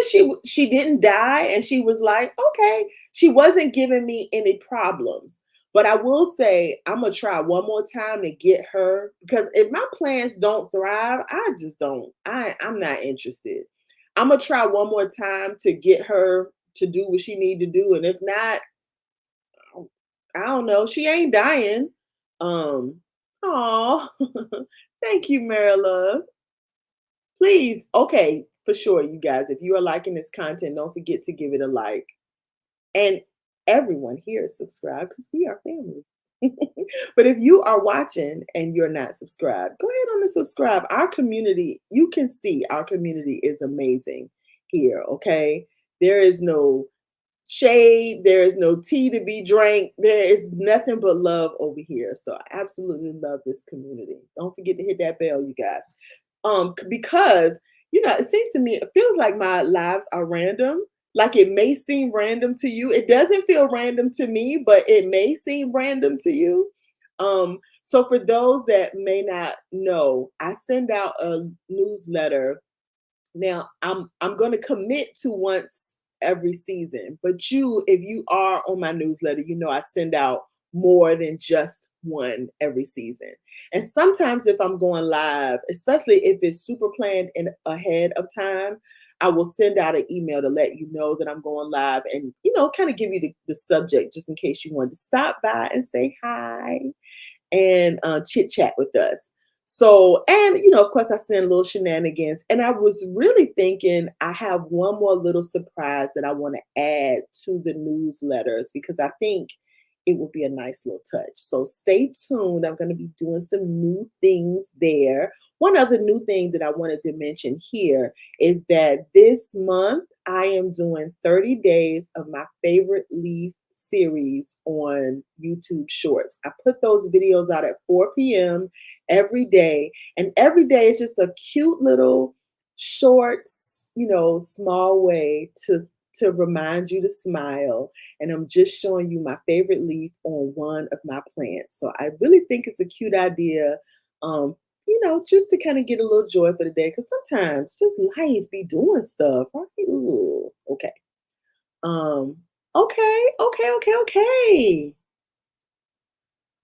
she didn't die and she was like, okay, she wasn't giving me any problems. But I will say I'm gonna try one more time to get her because if my plants don't thrive, I just don't. I'm not interested. I'm gonna try one more time to get her to do what she need to do, and if not, I don't know. She ain't dying. Oh, thank you, Mary Love. Please, okay, for sure, you guys. If you are liking this content, don't forget to give it a like. And everyone here is subscribed because we are family. But if you are watching and you're not subscribed, go ahead on and subscribe. Our community, you can see our community is amazing here, okay? There is no shade, there is no tea to be drank. There is nothing but love over here. So I absolutely love this community. Don't forget to hit that bell, you guys. Because it seems to me, it feels like my lives are random. Like it may seem random to you. It doesn't feel random to me, but it may seem random to you. So for those that may not know, I send out a newsletter. Now I'm going to commit to once every season. But if you are on my newsletter, you know I send out more than just one every season. And sometimes if I'm going live, especially if it's super planned in ahead of time, I will send out an email to let you know that I'm going live and, kind of give you the subject just in case you wanted to stop by and say hi and chit chat with us. So, and of course, I send little shenanigans. And I was really thinking I have one more little surprise that I want to add to the newsletters because I think it will be a nice little touch. So stay tuned. I'm going to be doing some new things there. One other new thing that I wanted to mention here is that this month I am doing 30 days of my favorite leaf series on YouTube Shorts. I put those videos out at 4 p.m. every day, and every day is just a cute little shorts, small way to remind you to smile. And I'm just showing you my favorite leaf on one of my plants. So I really think it's a cute idea, just to kind of get a little joy for the day. Because sometimes just life be doing stuff. Right? Ugh. Okay. Um, okay.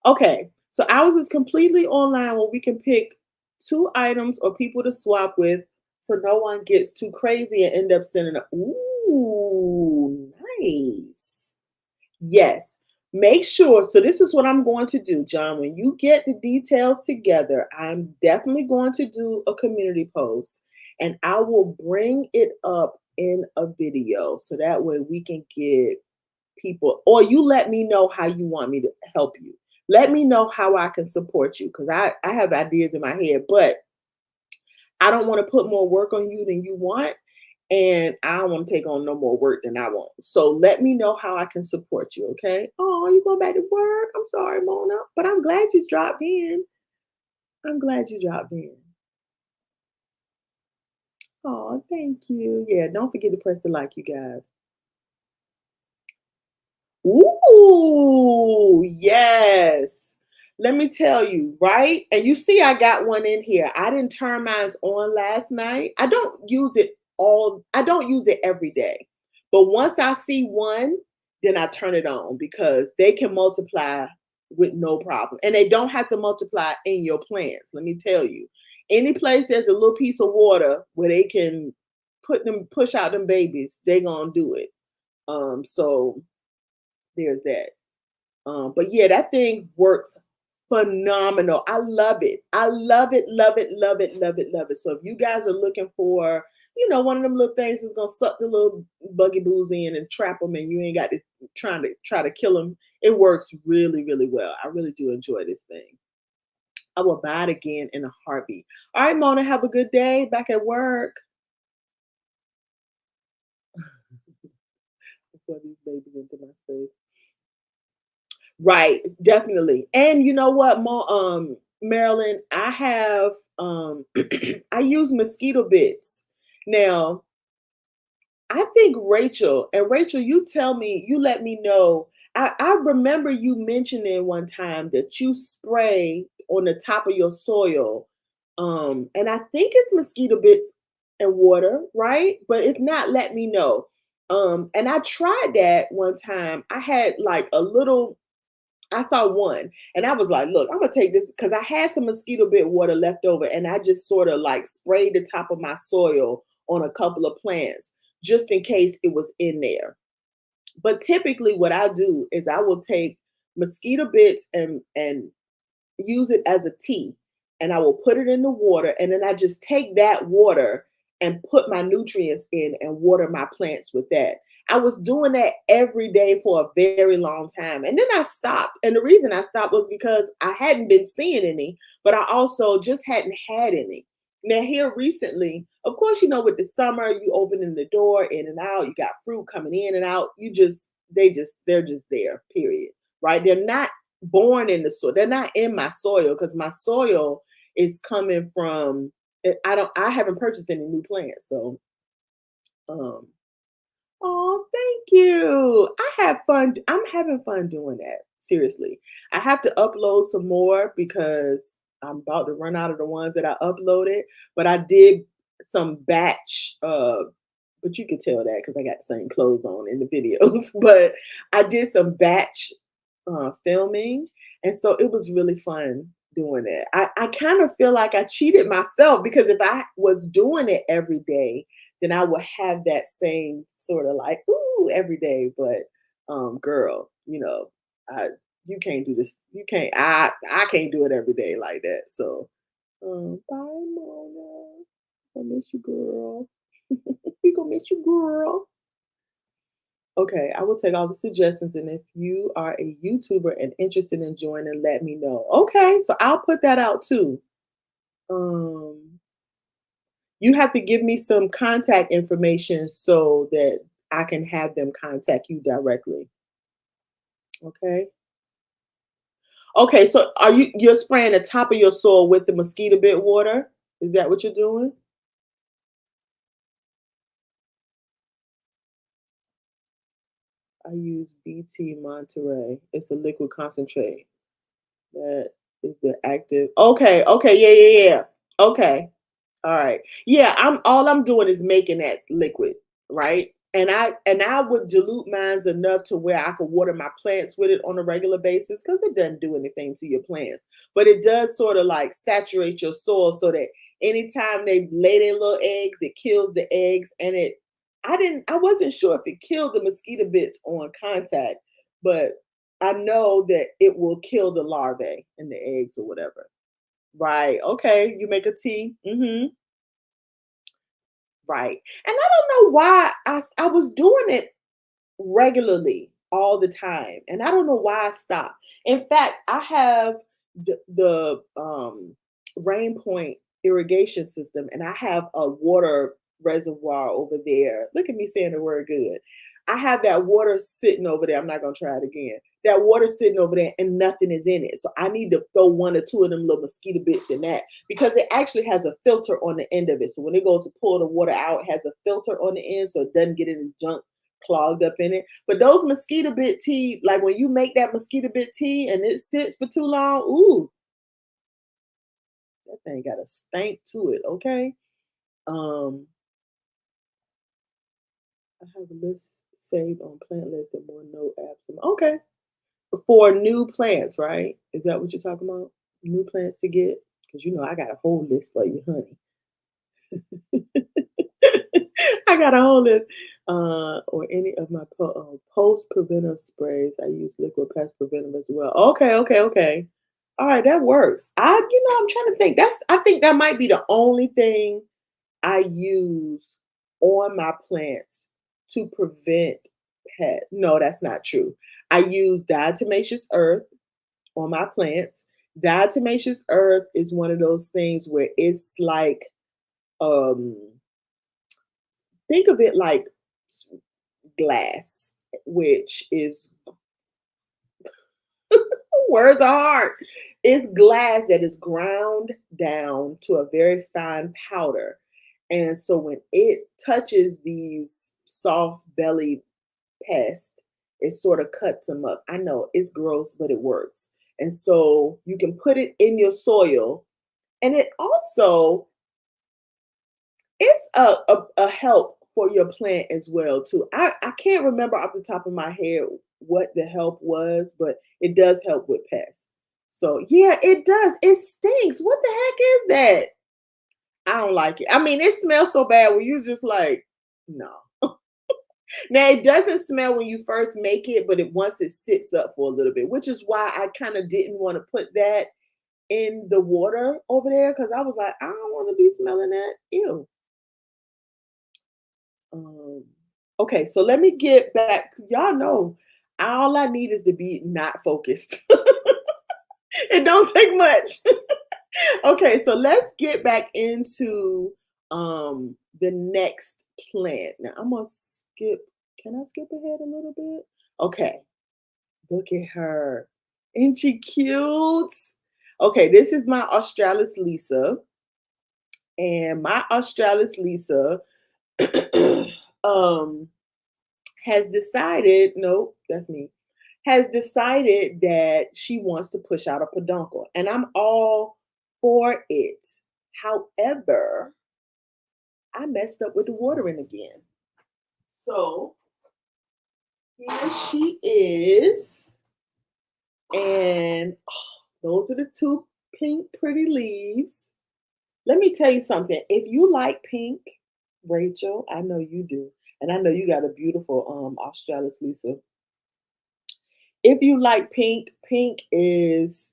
Okay. So ours is completely online where we can pick two items or people to swap with so no one gets too crazy and end up sending a ooh, nice. Yes. Make sure. So this is what I'm going to do, John. When you get the details together, I'm definitely going to do a community post and I will bring it up in a video so that way we can get people, or you let me know how you want me to help you. Let me know how I can support you because I have ideas in my head, but I don't want to put more work on you than you want. And I don't want to take on no more work than I want. So let me know how I can support you, okay? Oh, you going back to work? I'm sorry, Mona, but I'm glad you dropped in. I'm glad you dropped in. Oh, thank you. Yeah, don't forget to press the like, you guys. Ooh, yes. Let me tell you, right? And you see, I got one in here. I didn't turn mine on last night. I don't use it every day. But once I see one, then I turn it on because they can multiply with no problem. And they don't have to multiply in your plants. Let me tell you. Any place there's a little piece of water where they can push out them babies, they gonna do it. So there's that. But yeah, that thing works phenomenal. I love it. I love it, love it, love it, love it, love it. So if you guys are looking for, one of them little things that's gonna suck the little buggy boos in and trap them, and you ain't got to try to kill them, it works really, really well. I really do enjoy this thing. I will buy it again in a heartbeat. All right, Mona, have a good day. Back at work. Before these babies into my space. Right, definitely. And you know what, Marilyn, I have I use mosquito bits. Now, I think Rachel, you tell me, you let me know. I remember you mentioning one time that you spray on the top of your soil. And I think it's mosquito bits and water, right? But if not, let me know. And I tried that one time. I had like a little I saw one and I was like, look, I'm gonna take this because I had some mosquito bit water left over and I just sort of like sprayed the top of my soil on a couple of plants just in case it was in there. But typically what I do is I will take mosquito bits and use it as a tea and I will put it in the water and then I just take that water and put my nutrients in and water my plants with that. I was doing that every day for a very long time. And then I stopped. And the reason I stopped was because I hadn't been seeing any, but I also just hadn't had any. Now, here recently, of course, with the summer, you opening the door in and out, you got fruit coming in and out. They're just there, period. Right? They're not born in the soil. They're not in my soil because my soil is coming from I haven't purchased any new plants. So um oh, thank you. I have fun. I'm having fun doing that. Seriously. I have to upload some more because I'm about to run out of the ones that I uploaded, but I did some batch but you could tell that because I got the same clothes on in the videos. But I did some batch filming, and so it was really fun doing it. I kind of feel like I cheated myself because if I was doing it every day, then I would have that same sort of like ooh every day. But girl, I you can't do this. You can't. I can't do it every day like that. So bye, Mona. I miss you, girl. We gonna miss you, girl. Okay, I will take all the suggestions, and if you are a YouTuber and interested in joining, let me know. Okay, so I'll put that out too. Um, you have to give me some contact information so that I can have them contact you directly. Okay. Okay, so you're spraying the top of your soil with the mosquito bit water? Is that what you're doing? I use BT Monterey. It's a liquid concentrate. That is the active. Okay, okay, yeah, yeah, yeah. Okay. All right. Yeah, I'm doing is making that liquid, right? And I would dilute mines enough to where I could water my plants with it on a regular basis because it doesn't do anything to your plants. But it does sort of like saturate your soil so that anytime they lay their little eggs, it kills the eggs. And I wasn't sure if it killed the mosquito bits on contact, but I know that it will kill the larvae and the eggs or whatever. Right. Okay. You make a tea. Right. And I don't know why I was doing it regularly all the time. And I don't know why I stopped. In fact, I have the rain point irrigation system and I have a water reservoir over there. Look at me saying the word good. I have that water sitting over there. I'm not gonna try it again. That water sitting over there and nothing is in it. So I need to throw one or two of them little mosquito bits in that because it actually has a filter on the end of it. So when it goes to pull the water out, it has a filter on the end so it doesn't get any junk clogged up in it. But those mosquito bit tea, like when you make that mosquito bit tea and it sits for too long, ooh, that thing got a stank to it. Okay. Um, I have a list saved on plant list and more no apps. Okay. For new plants, right? Is that what you're talking about? New plants to get? Because I got a whole list for you, honey. I got a whole list. Or any of my post preventive sprays. I use liquid pest preventive as well. Okay, okay, okay. All right, that works. I'm trying to think. I think that might be the only thing I use on my plants to prevent pest. No, that's not true. I use diatomaceous earth on my plants. Diatomaceous earth is one of those things where it's like um think of it like glass, which is words are hard. It's glass that is ground down to a very fine powder. And so when it touches these soft bellied pests, it sort of cuts them up. I know it's gross, but it works. And so you can put it in your soil. And it also it's a help for your plant as well too. I can't remember off the top of my head what the help was, but it does help with pests. So yeah, it does. It stinks. What the heck is that? I don't like it. I mean, it smells so bad when you just like, no. Now it doesn't smell when you first make it, but once it sits up for a little bit, which is why I kind of didn't want to put that in the water over there because I was like, I don't want to be smelling that. Ew. Um, okay, so let me get back. Y'all know all I need is to be not focused. It don't take much. Okay, so let's get back into the next plant. Now I'm gonna skip. Can I skip ahead a little bit? Okay, look at her. Ain't she cute? Okay, this is my Australis Lisa. And my Australis Lisa um has decided, nope, that's me, has decided that she wants to push out a peduncle. And I'm all for it. However, I messed up with the watering again. So here she is. And those are the two pink pretty leaves. Let me tell you something. If you like pink, Rachel, I know you do. And I know you got a beautiful Australis Lisa. If you like pink, pink is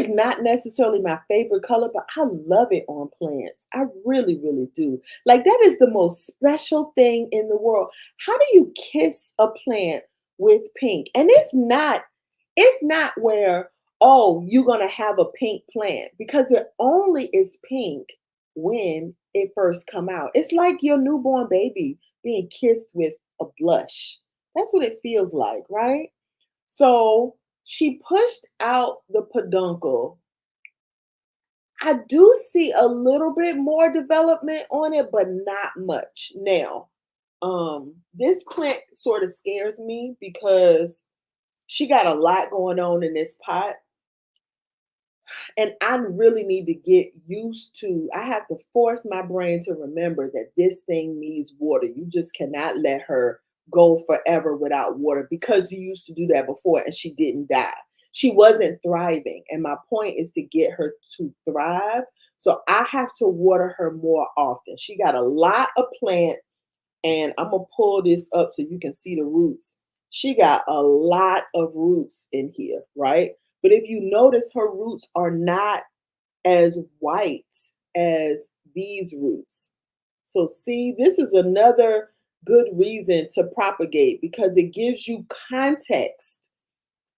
not necessarily my favorite color, but I love it on plants. I really, really do. Like that is the most special thing in the world. How do you kiss a plant with pink? And it's not where, oh, you're gonna have a pink plant because it only is pink when it first come out. It's like your newborn baby being kissed with a blush. That's what it feels like, right? So she pushed out the peduncle. I do see a little bit more development on it, but not much. Now, this plant sort of scares me because she got a lot going on in this pot. And I really need to get used to, I have to force my brain to remember that this thing needs water. You just cannot let her go forever without water because you used to do that before and she didn't die. She wasn't thriving. And my point is to get her to thrive. So I have to water her more often. She got a lot of plant, and I'm going to pull this up so you can see the roots. She got a lot of roots in here, right? But if you notice, her roots are not as white as these roots. So see, this is another good reason to propagate because it gives you context.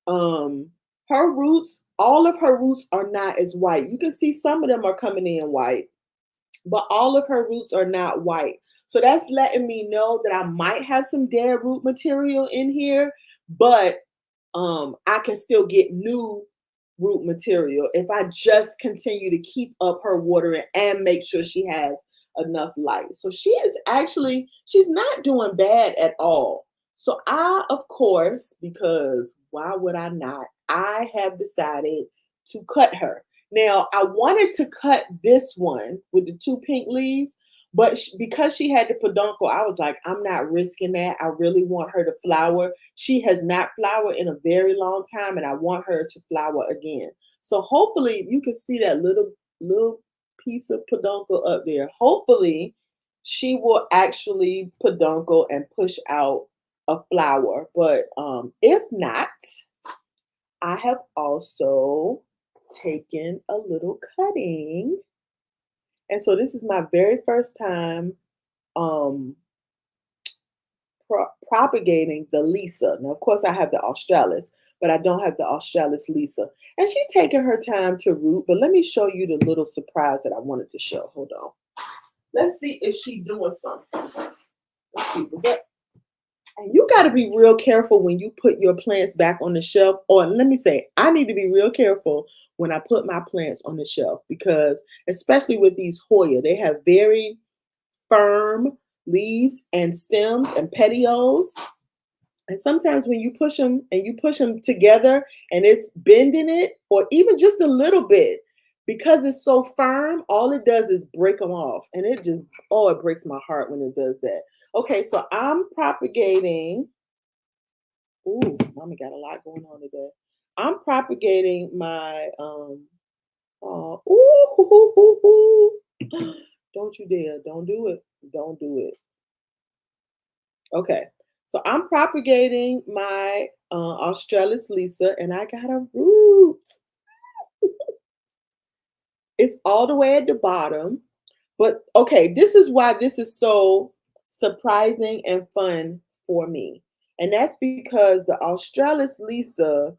Um, her roots, all of her roots are not as white. You can see some of them are coming in white, but all of her roots are not white. So that's letting me know that I might have some dead root material in here, but I can still get new root material if I just continue to keep up her watering and make sure she has enough light. So she's not doing bad at all. So I, of course, because why would I not? I have decided to cut her. Now, I wanted to cut this one with the two pink leaves, but because she had the peduncle, I was like, I'm not risking that. I really want her to flower. She has not flowered in a very long time, and I want her to flower again. So hopefully you can see that little piece of peduncle up there. Hopefully she will actually peduncle and push out a flower. But if not, I have also taken a little cutting. And so this is my very first time um, propagating the Lisa. Now, of course, I have the Australis, but I don't have the Australis Lisa. And she's taking her time to root, but let me show you the little surprise that I wanted to show. Hold on. Let's see if she's doing something. Let's see. And you got to be real careful when you put your plants back on the shelf. Or let me say, I need to be real careful when I put my plants on the shelf because, especially with these Hoya, they have very firm leaves and stems and petioles. And sometimes when you push them together and it's bending it, or even just a little bit, because it's so firm, all it does is break them off. And it breaks my heart when it does that. Okay, so I'm propagating. Ooh, mommy got a lot going on today. I'm propagating my don't you dare. Don't do it. Don't do it. Okay. So I'm propagating my Australis Lisa, and I got a root. It's all the way at the bottom. But okay, this is why this is so surprising and fun for me. And that's because the Australis Lisa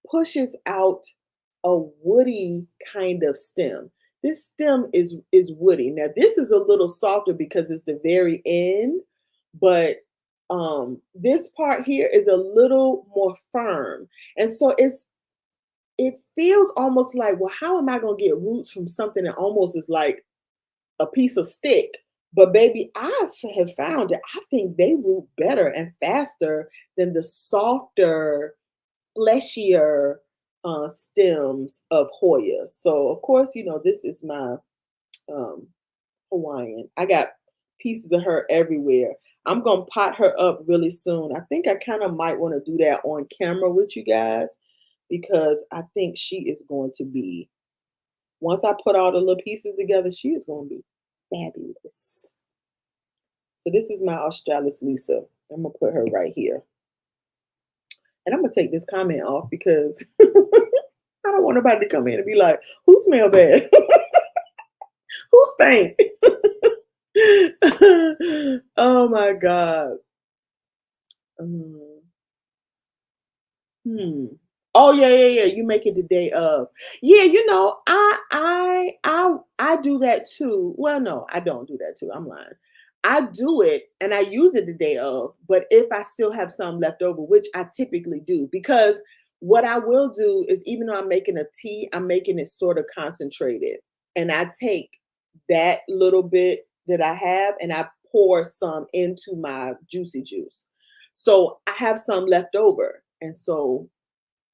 pushes out a woody kind of stem. This stem is woody. Now this is a little softer because it's the very end, but this part here is a little more firm. And so it feels almost like, well, how am I going to get roots from something that almost is like a piece of stick? But baby, I have found that I think they root better and faster than the softer, fleshier stems of Hoya. So of course, this is my um, Hawaiian. I got pieces of her everywhere. I'm gonna pot her up really soon. I think I kind of might want to do that on camera with you guys because I think she is going to be, once I put all the little pieces together, she is going to be fabulous. So this is my Australis Lisa. I'm gonna put her right here. And I'm gonna take this comment off because I don't want nobody to come in and be like, who smell bad? Who stink? Oh my God. Um, Hmm. Oh yeah, yeah, yeah. You make it the day of. Yeah, I do that too. Well, no, I don't do that too. I'm lying. I do it and I use it the day of, but if I still have some left over, which I typically do, because what I will do is even though I'm making a tea, I'm making it sort of concentrated. And I take that little bit that I have and I pour some into my juicy juice. So I have some left over. And so,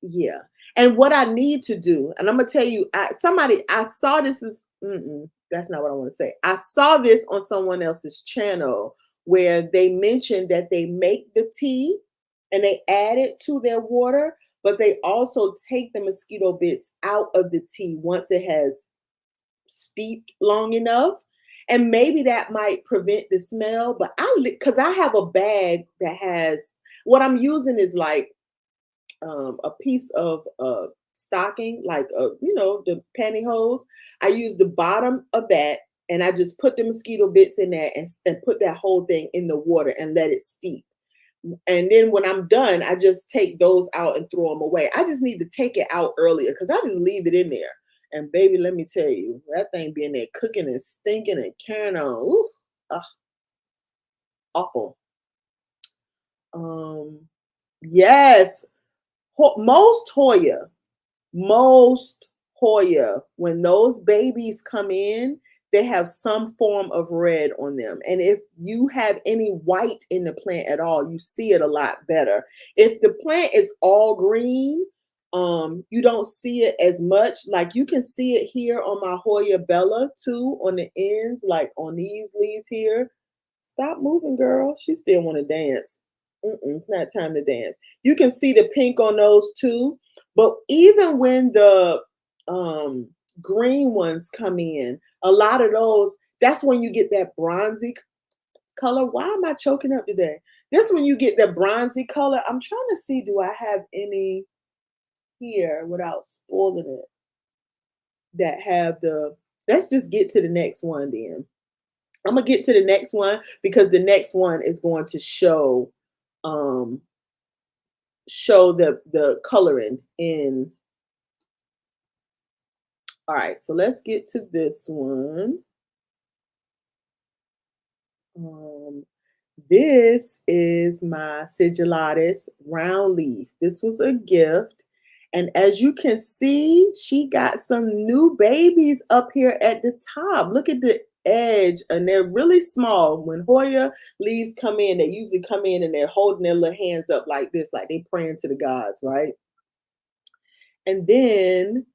yeah. And what I need to do, and I'm gonna tell you, I saw this is that's not what I want to say. I saw this on someone else's channel where they mentioned that they make the tea and they add it to their water, but they also take the mosquito bits out of the tea once it has steeped long enough. And maybe that might prevent the smell, but because I have a bag that has what I'm using is like a piece of stocking, like the pantyhose. I use the bottom of that, and I just put the mosquito bits in there and put that whole thing in the water and let it steep. And then when I'm done, I just take those out and throw them away. I just need to take it out earlier because I just leave it in there. And baby, let me tell you, that thing be in there cooking and stinking and carrying on. Oof, ugh, awful. Um, yes, most most Hoya, when those babies come in, they have some form of red on them. And if you have any white in the plant at all, you see it a lot better. If the plant is all green, you don't see it as much. Like you can see it here on my Hoya Bella too, on the ends, like on these leaves here. Stop moving, girl. She still want to dance. It's not time to dance. You can see the pink on those too. But even when the green ones come in, a lot of those, that's when you get that bronzy color. Why am I choking up today? That's when you get that bronzy color. I'm trying to see, do I have any here without spoiling it that have the, let's just get to the next one then. I'm gonna get to the next one because the next one is going to um show the coloring in. All right, so let's get to this one. Um, this is my Sigillatus round leaf. This was a gift. And as you can see, she got some new babies up here at the top. Look at the edge, and they're really small. When Hoya leaves come in, they usually come in and they're holding their little hands up like this, like they praying to the gods, right? And then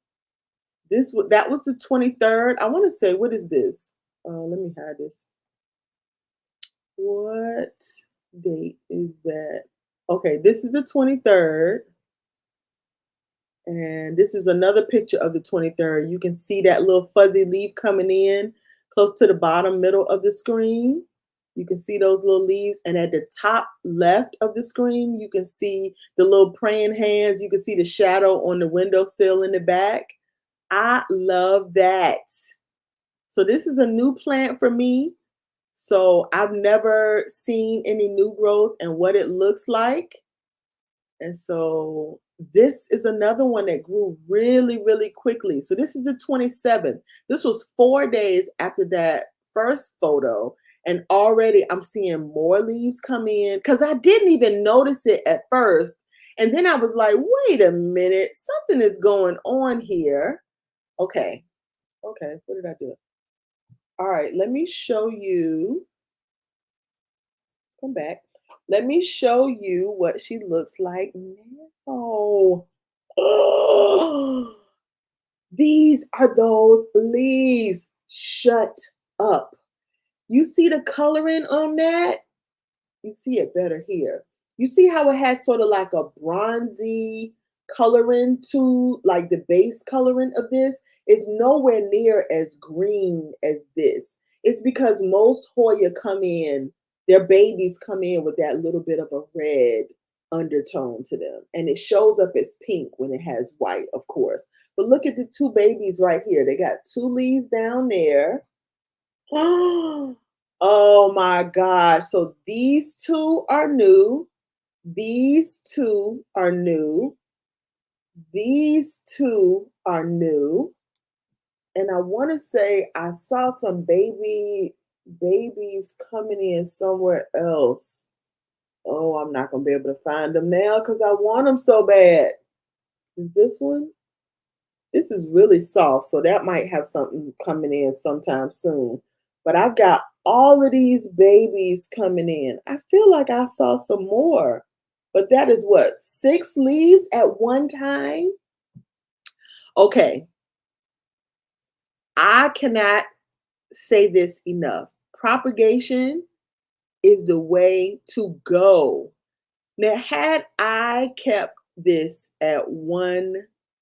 that was the 23rd. I want to say, what is this? Let me hide this. What date is that? Okay, this is the 23rd. And this is another picture of the 23rd. You can see that little fuzzy leaf coming in close to the bottom middle of the screen. You can see those little leaves. And at the top left of the screen, you can see the little praying hands. You can see the shadow on the windowsill in the back. I love that. So this is a new plant for me. So I've never seen any new growth and what it looks like. And so this is another one that grew really, really quickly. So this is the 27th. This was 4 days after that first photo. And already I'm seeing more leaves come in because I didn't even notice it at first. And then I was like, wait a minute, something is going on here. Okay. Okay. What did I do? All right. Let me show you. Come back. Let me show you what she looks like now. Oh, these are those leaves. Shut up. You see the coloring on that? You see it better here. You see how it has sort of like a bronzy coloring to like the base coloring of this is nowhere near as green as this. It's because most Hoya come in, their babies come in with that little bit of a red undertone to them. And it shows up as pink when it has white, of course. But look at the two babies right here. They got two leaves down there. Oh my gosh. So these two are new. These two are new. These two are new. And I want to say I saw some babies coming in somewhere else. Oh, I'm not going to be able to find them now because I want them so bad. Is this one? This is really soft, so that might have something coming in sometime soon. But I've got all of these babies coming in. I feel like I saw some more, but that is what, 6 leaves at one time? Okay, I cannot say this enough. Propagation is the way to go. Now, had I kept this at one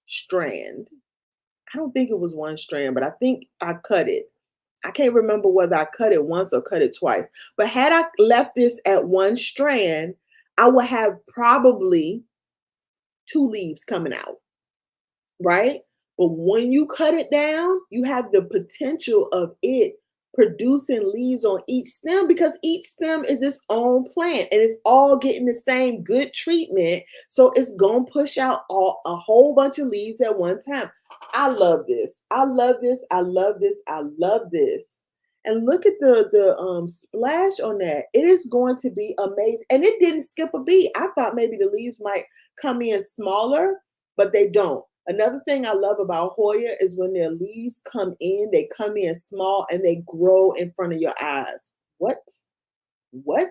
strand, I don't think it was one strand, but I think I cut it. I can't remember whether I cut it once or cut it twice. But had I left this at one strand, I would have probably 2 leaves coming out, right? But when you cut it down, you have the potential of it producing leaves on each stem because each stem is its own plant and it's all getting the same good treatment. So it's going to push out a whole bunch of leaves at one time. I love this. I love this. I love this. I love this. And look at the splash on that. It is going to be amazing. And it didn't skip a beat. I thought maybe the leaves might come in smaller, but they don't. Another thing I love about Hoya is when their leaves come in, they come in small and they grow in front of your eyes. What? What?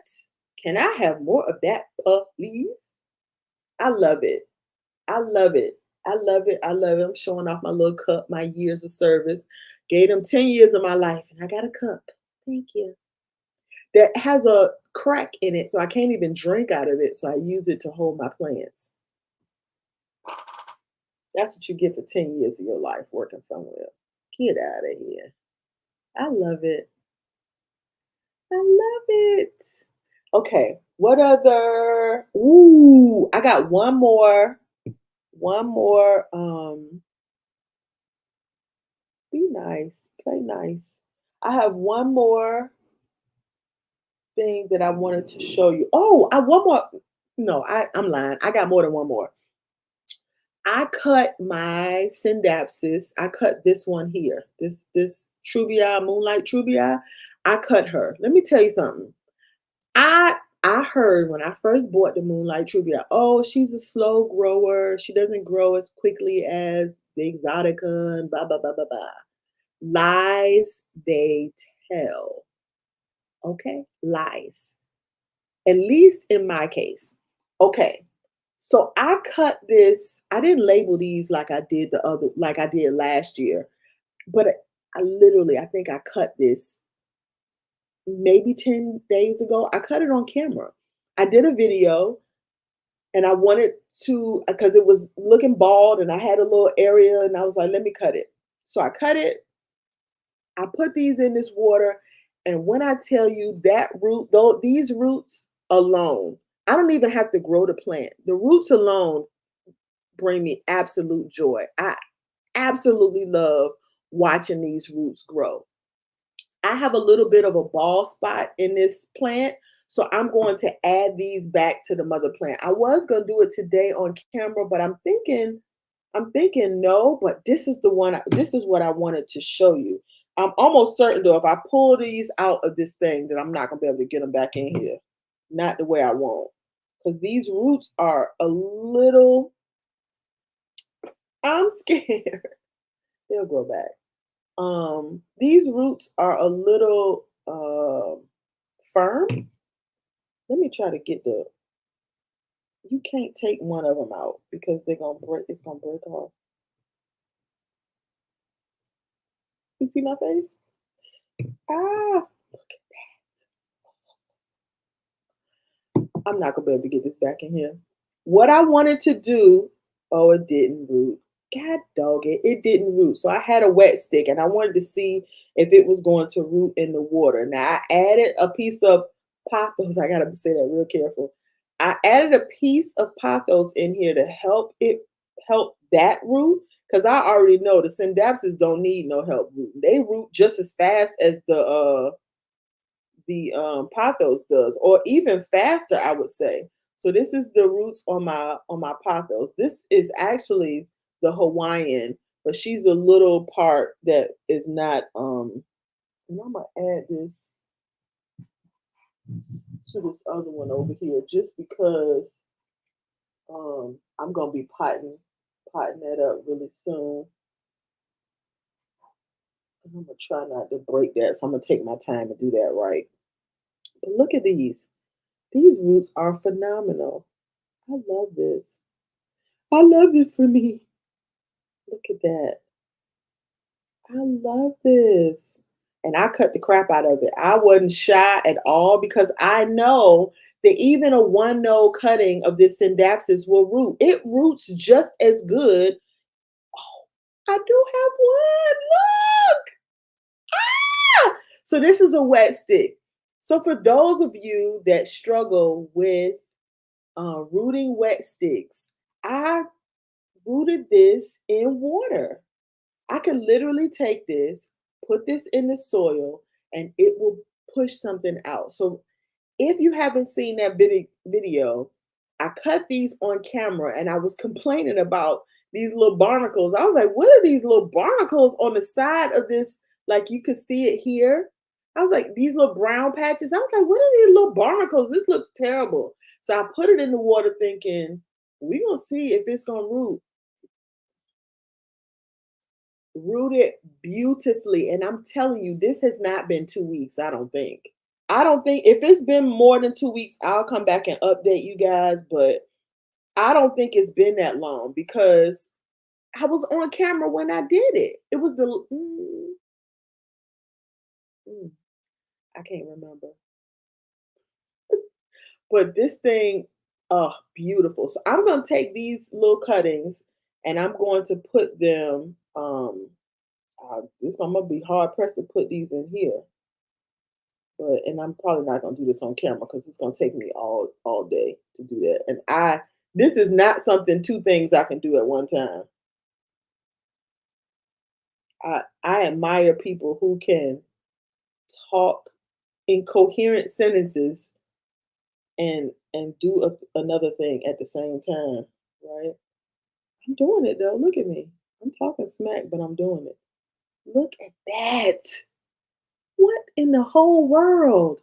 Can I have more of that, please? I love it. I love it. I love it. I love it. I'm showing off my little cup, my years of service. Gave them 10 years of my life, and I got a cup. Thank you. That has a crack in it, so I can't even drink out of it. So I use it to hold my plants. That's what you get for 10 years of your life working somewhere. Get out of here. I love it. I love it. Okay. What other? Ooh, I got one more. One more. Be nice. Play nice. I have one more thing that I wanted to show you. Oh, I one more. No, I'm lying. I got more than one more. I cut my Syndapsis. I cut this one here. This Trubia, Moonlight Trubia. I cut her. Let me tell you something. I heard when I first bought the Moonlight Trubia, oh, she's a slow grower. She doesn't grow as quickly as the Exotica and blah blah blah blah blah. Lies they tell. Okay? Lies. At least in my case. Okay. So I cut this. I didn't label these like I did like I did last year, but I think I cut this maybe 10 days ago. I cut it on camera. I did a video and I wanted to, because it was looking bald and I had a little area and I was like, let me cut it. So I cut it. I put these in this water. And when I tell you that root, though, these roots alone, I don't even have to grow the plant. The roots alone bring me absolute joy. I absolutely love watching these roots grow. I have a little bit of a bald spot in this plant, so I'm going to add these back to the mother plant. I was going to do it today on camera, but I'm thinking no, but this is the one, this is what I wanted to show you. I'm almost certain though, if I pull these out of this thing, that I'm not going to be able to get them back in here. Not the way I want. Because these roots are a little, I'm scared. They'll grow back. These roots are a little firm. Let me try to get you can't take one of them out because they're gonna break, it's gonna break off. You see my face? Ah, look at that. I'm not gonna be able to get this back in here. What I wanted to do, oh, it didn't root. God dog it, it didn't root. So I had a wet stick and I wanted to see if it was going to root in the water. Now I added a piece of pothos. I gotta say that real careful. I added a piece of pothos in here to help that root because I already know the syndapses don't need no help rooting. They root just as fast as the pothos does, or even faster, I would say. So this is the roots on my pothos. This is actually the Hawaiian, but she's a little part that is not. And I'm gonna add this to this other one over here, just because I'm gonna be potting that up really soon. And I'm gonna try not to break that, so I'm gonna take my time to do that right. But look at these. These roots are phenomenal. I love this. I love this for me. Look at that. I love this. And I cut the crap out of it. I wasn't shy at all because I know that even a one node cutting of this syndapsis will root. It roots just as good. Oh, I do have one. Look. Ah! So this is a wet stick. So for those of you that struggle with rooting wet sticks, I rooted this in water. I can literally take this, put this in the soil, and it will push something out. So if you haven't seen that video, I cut these on camera and I was complaining about these little barnacles. I was like, what are these little barnacles on the side of this? Like you could see it here. I was like, these little brown patches. I was like, what are these little barnacles? This looks terrible. So I put it in the water thinking, we're going to see if it's going to root it beautifully. And I'm telling you, this has not been 2 weeks, I don't think. I don't think if it's been more than 2 weeks, I'll come back and update you guys. But I don't think it's been that long because I was on camera when I did it. It was mm, I can't remember, but this thing, oh, beautiful. So I'm gonna take these little cuttings and I'm going to put them. This gonna be hard pressed to put these in here, but and I'm probably not gonna do this on camera because it's gonna take me all day to do that. And this is not something two things I can do at one time. I admire people who can talk in coherent sentences and do another thing at the same time, right? I'm doing it though. Look at me. I'm talking smack, but I'm doing it. Look at that. What in the whole world,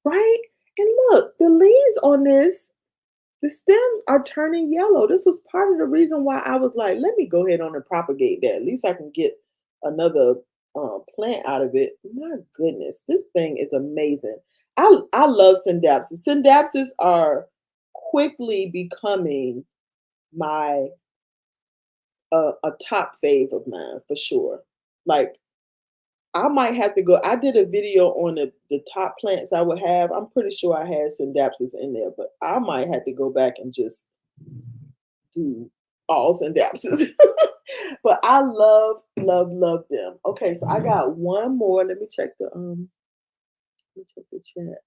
right? And look, the leaves on this, the stems are turning yellow. This was part of the reason why I was like, let me go ahead on and propagate that. At least I can get another plant out of it. My goodness, this thing is amazing. I love syndapses. Syndapses are quickly becoming my a top fave of mine for sure. Like I might have to go. I did a video on the top plants I would have. I'm pretty sure I had syndapses in there, but I might have to go back and just do alls and dapses. But I love them. Okay, so I got one more. Let me check the chat.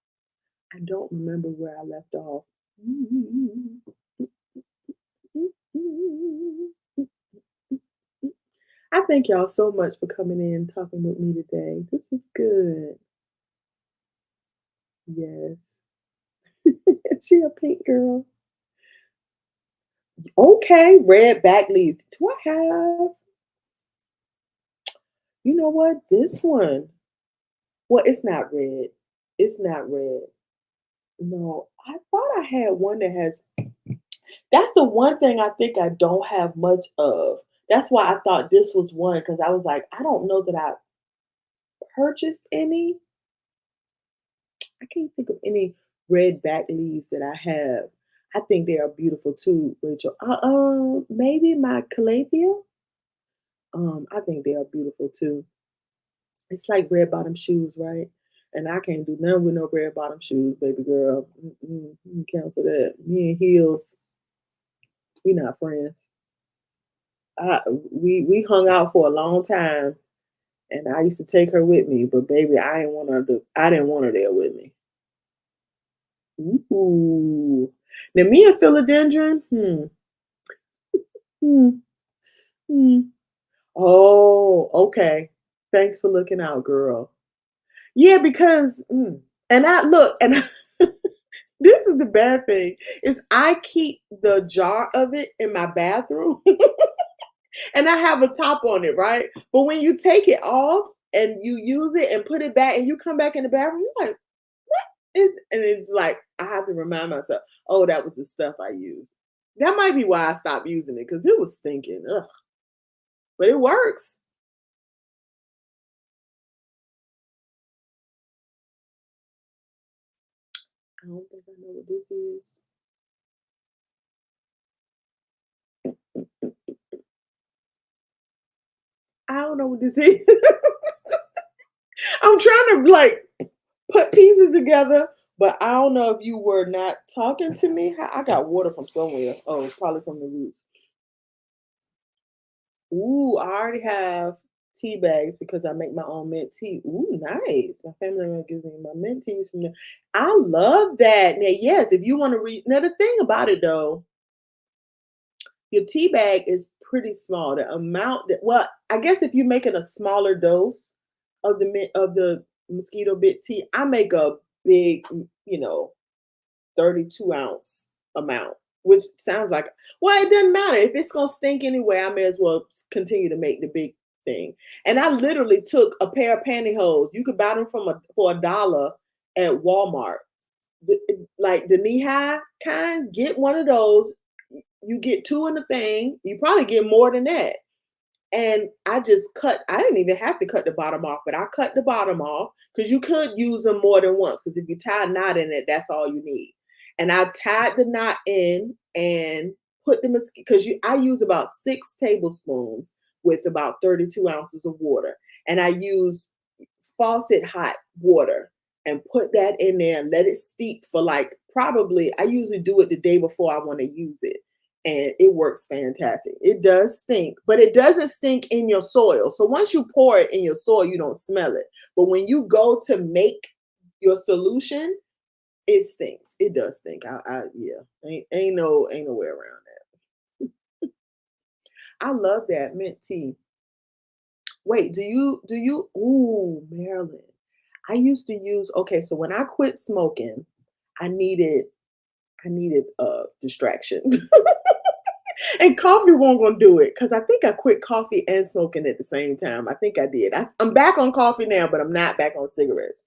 I don't remember where I left off. I thank y'all so much for coming in and talking with me today. This was good. Yes. She a pink girl. Okay, red back leaves. Do I have? You know what? This one. Well, it's not red. It's not red. No, I thought I had one that has. That's the one thing I think I don't have much of. That's why I thought this was one because I was like, I don't know that I purchased any. I can't think of any red back leaves that I have. I think they are beautiful too, Rachel. Maybe my calathea. I think they are beautiful too. It's like red bottom shoes, right? And I can't do nothing with no red bottom shoes, baby girl. Mm-mm, you cancel that. Me and heels, we not friends. I, we hung out for a long time, and I used to take her with me, but baby, I didn't want her there with me. Ooh. Now me and philodendron, hmm, hmm. Oh, okay. Thanks for looking out, girl. Yeah, because and I look and this is the bad thing is I keep the jar of it in my bathroom and I have a top on it, right? But when you take it off and you use it and put it back and you come back in the bathroom, you're like, and it's like I have to remind myself, oh, that was the stuff I used. That might be why I stopped using it because it was stinking. Ugh. But it works. I don't think I know what this is. I don't know what this is. I'm trying to like put pieces together, but I don't know if you were not talking to me. I got water from somewhere. Oh, probably from the roots. Ooh, I already have tea bags because I make my own mint tea. Ooh, nice. My family member gives me my mint teas from there. I love that. Now, yes, if you want to read, now the thing about it though, your tea bag is pretty small. The amount that, well, I guess if you're making a smaller dose of the mosquito bit tea, I make a big, 32-ounce amount, which sounds like, well, it doesn't matter. If it's going to stink anyway, I may as well continue to make the big thing. And I literally took a pair of pantyhose. You could buy them for $1 at Walmart. Like the knee high kind, get one of those. You get two in the thing. You probably get more than that. And I just I didn't even have to cut the bottom off, but I cut the bottom off because you could use them more than once. Because if you tie a knot in it, that's all you need. And I tied the knot in and put the mosquito, because I use about 6 tablespoons with about 32 ounces of water. And I use faucet hot water and put that in there and let it steep for like probably, I usually do it the day before I want to use it. And it works fantastic. It does stink, but it doesn't stink in your soil. So once you pour it in your soil, you don't smell it. But when you go to make your solution, it stinks. It does stink. Yeah, ain't no way around that. I love that mint tea. Wait, ooh, Marilyn. I used to use, okay, so when I quit smoking, I needed I needed a distraction. And coffee won't gonna do it because I think I quit coffee and smoking at the same time. I think I did. I'm back on coffee now, but I'm not back on cigarettes.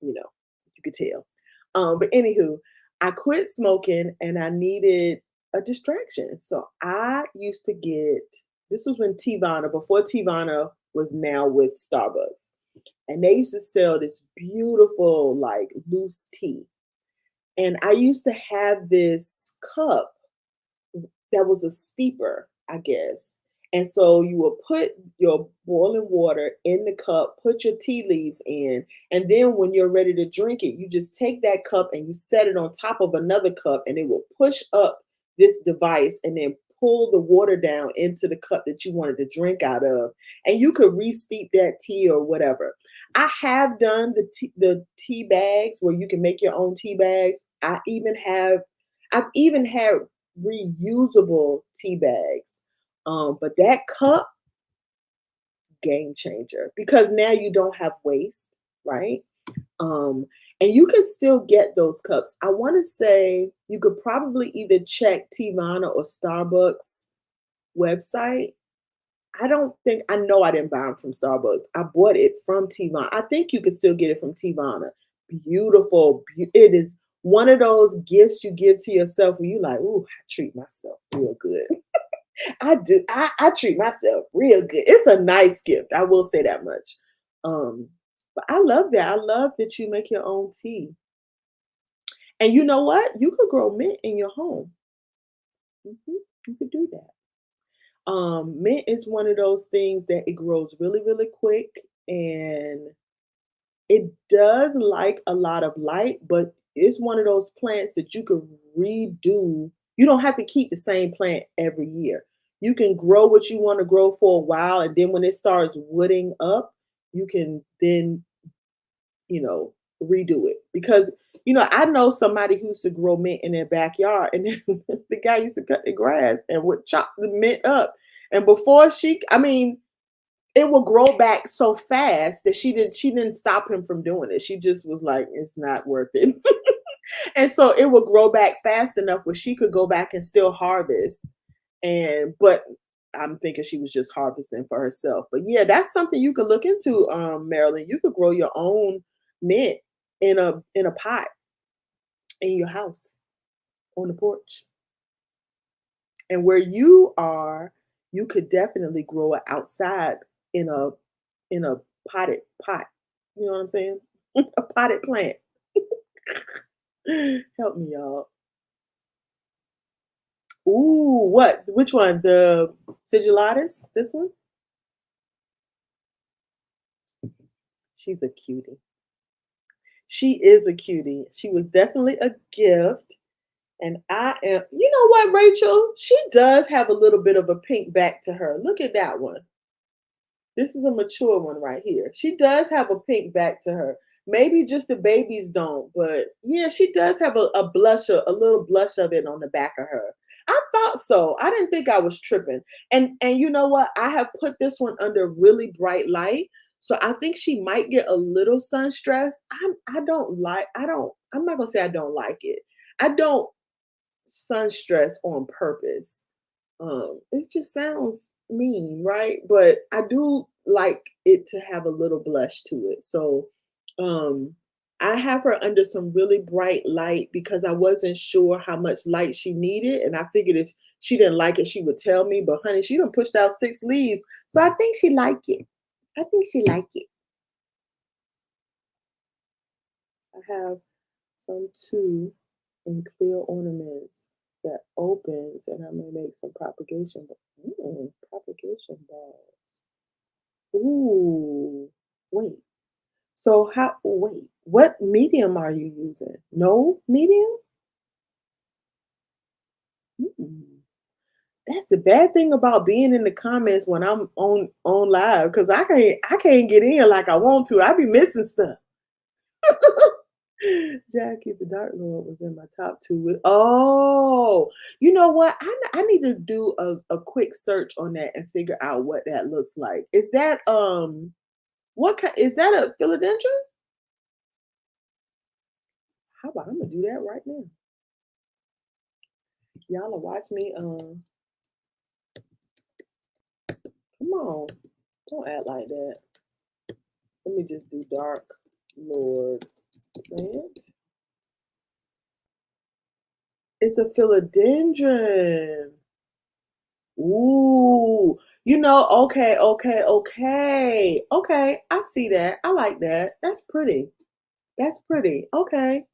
You know, you could tell. But anywho, I quit smoking and I needed a distraction. So I used to get, this was when Tivana, before Tivana was now with Starbucks. And they used to sell this beautiful, like loose tea. And I used to have this cup that was a steeper, I guess. And so you will put your boiling water in the cup, put your tea leaves in, and then when you're ready to drink it, you just take that cup and you set it on top of another cup, and it will push up this device and then pull the water down into the cup that you wanted to drink out of. And you could re-steep that tea or whatever. I have done the tea bags where you can make your own tea bags. I've even had reusable tea bags. But that cup, game changer because now you don't have waste, right? Um, and you can still get those cups. I want to say you could probably either check Tivana or Starbucks website. I don't think I know I didn't buy them from Starbucks. I bought it from Tivana. I think you could still get it from Tivana. Beautiful. It is one of those gifts you give to yourself where you like, ooh, I treat myself real good. I do. I treat myself real good. It's a nice gift. I will say that much. Um, but I love that. I love that you make your own tea. And you know what? You could grow mint in your home. You could do that. Mint is one of those things that it grows really, really quick and It does like a lot of light, but it's one of those plants that you could redo. You don't have to keep the same plant every year. You can grow what you want to grow for a while, and then when it starts wooding up, you can then, you know, redo it. Because, I know somebody who used to grow mint in their backyard, and then the guy used to cut the grass and would chop the mint up. And before I mean, it will grow back so fast that she didn't stop him from doing it. She just was like, it's not worth it. And so it will grow back fast enough where she could go back and still harvest. But I'm thinking she was just harvesting for herself. But yeah, that's something you could look into, Marilyn. You could grow your own mint in a pot in your house on the porch. And where you are, you could definitely grow it outside in a potted pot. You know what I'm saying? A potted plant. Help me, y'all. Ooh, what? Which one? The sigillatus? This one? She's a cutie. She is a cutie. She was definitely a gift. And I am, you know what, Rachel? She does have a little bit of a pink back to her. Look at that one. This is a mature one right here. She does have a pink back to her. Maybe just the babies don't, but yeah, she does have a blush, a little blush of it on the back of her. I thought so. I didn't think I was tripping. And you know what? I have put this one under really bright light. So I think she might get a little sun stress. I'm not gonna say I don't like it. I don't sun stress on purpose. It just sounds mean, right? But I do like it to have a little blush to it. So um I have her under some really bright light because I wasn't sure how much light she needed. And I figured if she didn't like it, she would tell me. But honey, she done pushed out 6 leaves. So I think she like it. I think she like it. I have some too in clear ornaments that opens, and I may make some propagation balls. Ooh, wait. Wait, what medium are you using? No medium? Mm. That's the bad thing about being in the comments when I'm on live, because I can't get in like I want to. I be missing stuff. Jackie the Dark Lord was in my top two. Oh, you know what? I need to do a quick search on that and figure out what that looks like. Is that what kind? Is that a philodendron? How about I'm gonna do that right now? Y'all will watch me. Come on, don't act like that. Let me just do Dark Lord plant. It's a philodendron. Ooh, okay. I see that. I like that. That's pretty. That's pretty. Okay.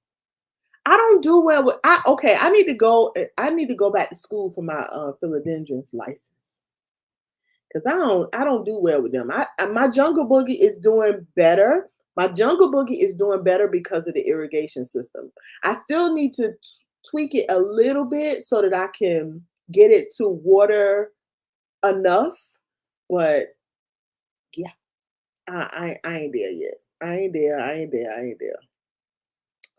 I don't do well with I need to go back to school for my philodendrons license. Because I don't do well with them. My jungle boogie is doing better. My jungle boogie is doing better because of the irrigation system. I still need to tweak it a little bit so that I can get it to water enough. But yeah, I ain't there yet. I ain't there.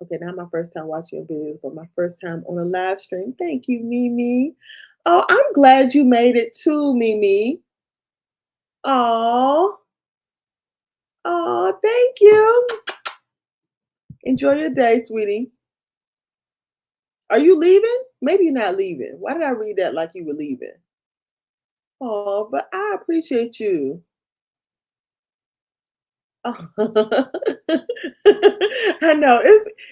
Okay, not my first time watching your videos, but my first time on a live stream. Thank you, Mimi. Oh, I'm glad you made it too, Mimi. Oh, thank you. Enjoy your day, sweetie. Are you leaving? Maybe you're not leaving. Why did I read that like you were leaving? Oh, but I appreciate you. Oh. I know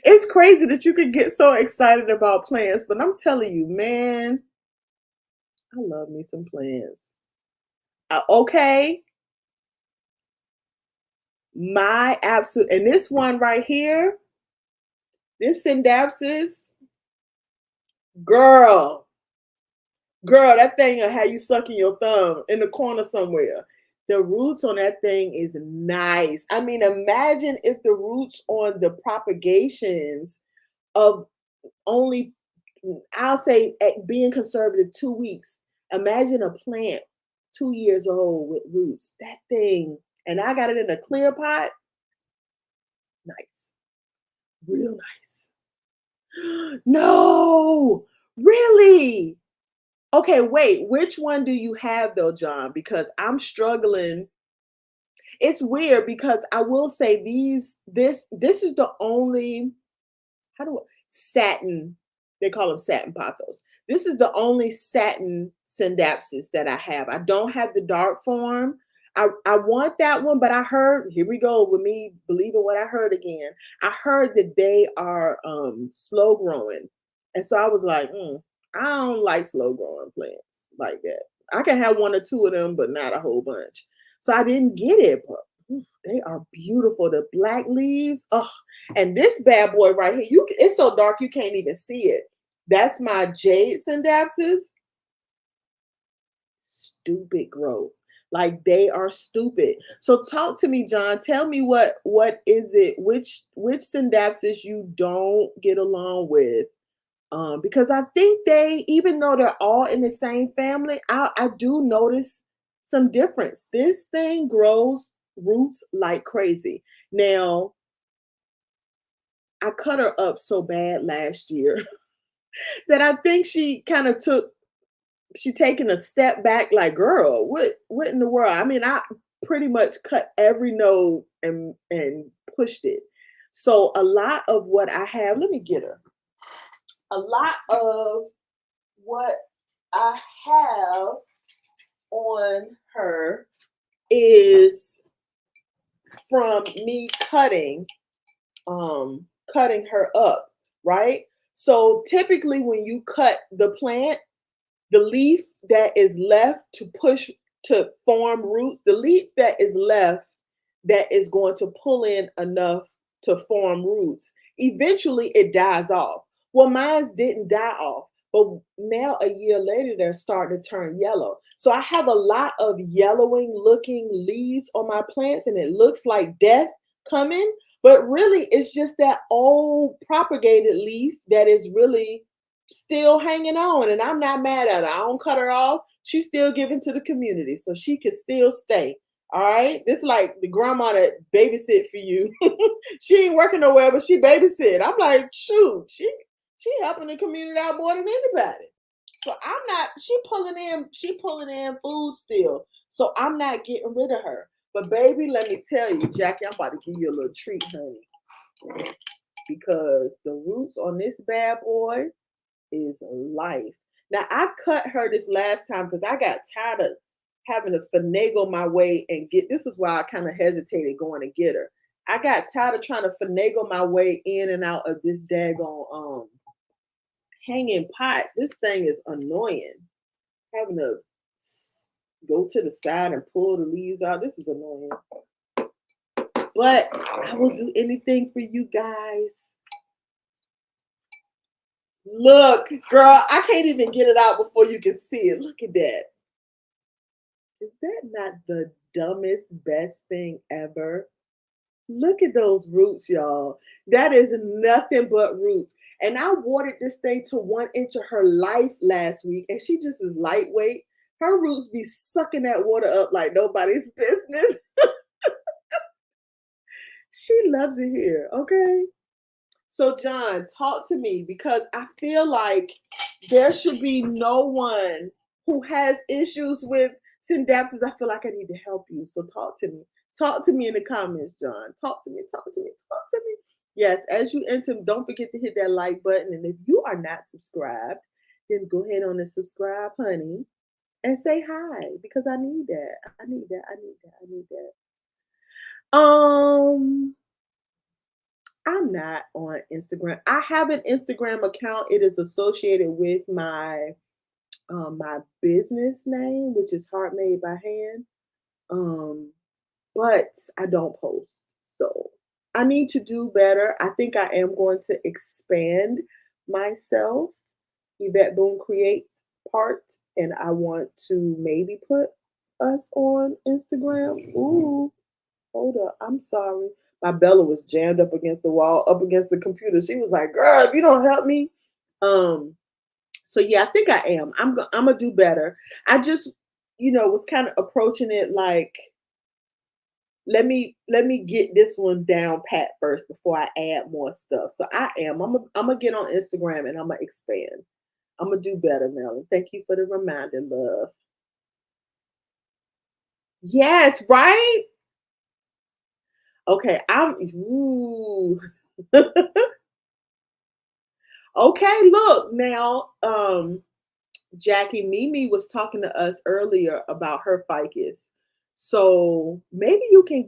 it's crazy that you could get so excited about plants, but I'm telling you, man, I love me some plants. Okay, my absolute, and this one right here, this syndapsis, girl, that thing will have you sucking your thumb in the corner somewhere. The roots on that thing is nice. I mean, imagine if the roots on the propagations of only, I'll say, being conservative, 2 weeks. Imagine a plant 2 years old with roots. That thing, and I got it in a clear pot. Nice, real nice. No, really? Okay, wait. Which one do you have though, John? Because I'm struggling. It's weird because I will say this is the only, how do I, satin, they call them satin pothos. This is the only satin synapses that I have. I don't have the dark form. I want that one, but I heard, here we go with me believing what I heard again. I heard that they are slow growing. And so I was like, I don't like slow growing plants like that. I can have one or two of them, but not a whole bunch. So I didn't get it, but they are beautiful. The black leaves. Oh, and this bad boy right here, it's so dark you can't even see it. That's my jade syndapsis. Stupid growth. Like they are stupid. So talk to me, John. Tell me what is it? Which syndapsis you don't get along with? Because I think they, even though they're all in the same family, I do notice some difference. This thing grows roots like crazy. Now, I cut her up so bad last year that I think she kind of she taken a step back, like, girl, what in the world? I mean, I pretty much cut every node and pushed it. So a lot of what I have, let me get her. A lot of what I have on her is from me cutting her up, right? So typically when you cut the plant, the leaf that is left to push to form roots, the leaf that is left that is going to pull in enough to form roots, eventually it dies off. Well, mine didn't die off, but now a year later, they're starting to turn yellow. So I have a lot of yellowing looking leaves on my plants, and it looks like death coming, but really it's just that old propagated leaf that is really still hanging on, and I'm not mad at her. I don't cut her off. She's still giving to the community, so she can still stay. All right. This is like the grandma that babysit for you. She ain't working nowhere, but she babysit. I'm like, shoot, she helping the community out more than anybody. So I'm not, she pulling in food still. So I'm not getting rid of her. But baby, let me tell you, Jackie, I'm about to give you a little treat, honey. Because the roots on this bad boy is life. Now I cut her this last time because I got tired of having to finagle my way and get. This is why I kind of hesitated going to get her. I got tired of trying to finagle my way in and out of this daggone hanging pot. This thing is annoying. Having to go to the side and pull the leaves out. This is annoying. But I will do anything for you guys. Look, girl, I can't even get it out before you can see it. Look at that. Is that not the dumbest, best thing ever? Look at those roots, y'all. That is nothing but roots. And I watered this thing to 1 inch of her life last week, and she just is lightweight. Her roots be sucking that water up like nobody's business. She loves it here, okay? So, John, talk to me because I feel like there should be no one who has issues with synapses. I feel like I need to help you. So, talk to me. Talk to me in the comments, John. Talk to me, talk to me, talk to me. Yes, as you enter, don't forget to hit that like button. And if you are not subscribed, then go ahead on and subscribe, honey, and say hi because I need that. I need that. I need that. I need that. I'm not on Instagram. I have an Instagram account. It is associated with my business name, which is Heart Made by Hand. Um, but I don't post. So I need to do better. I think I am going to expand myself, Yvette Boone Creates part, and I want to maybe put us on Instagram? Ooh, hold up. I'm sorry. My Bella was jammed up against the wall, up against the computer. She was like, "Girl, if you don't help me." Um, so yeah, I think I am. I'm gonna do better. I just, was kind of approaching it like, let me get this one down pat first before I add more stuff. So I am. I'm gonna get on Instagram and I'm gonna expand. I'm gonna do better, Melon. Thank you for the reminder, love. Yes, right? Okay, ooh. Okay, look now. Jackie Mimi was talking to us earlier about her ficus. So maybe you can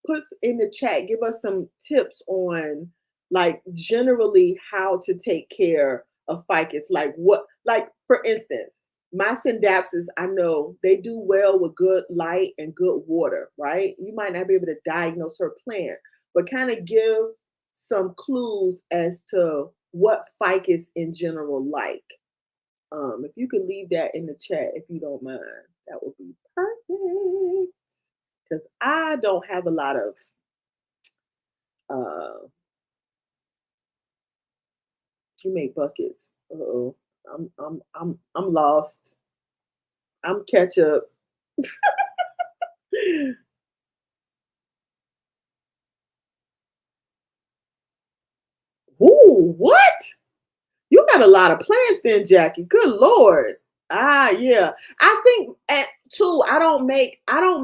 put in the chat, give us some tips on like generally how to take care of ficus. Like like for instance, my syndapsis, I know they do well with good light and good water, right? You might not be able to diagnose her plant, but kind of give some clues as to what ficus in general like. If you could leave that in the chat, if you don't mind, that would be perfect. Because I don't have a lot of uh you make buckets. Uh-oh. I'm lost. I'm catch up. Ooh, what? You got a lot of plans then, Jackie. Good Lord. Ah, yeah. I think at two, I don't make, how do I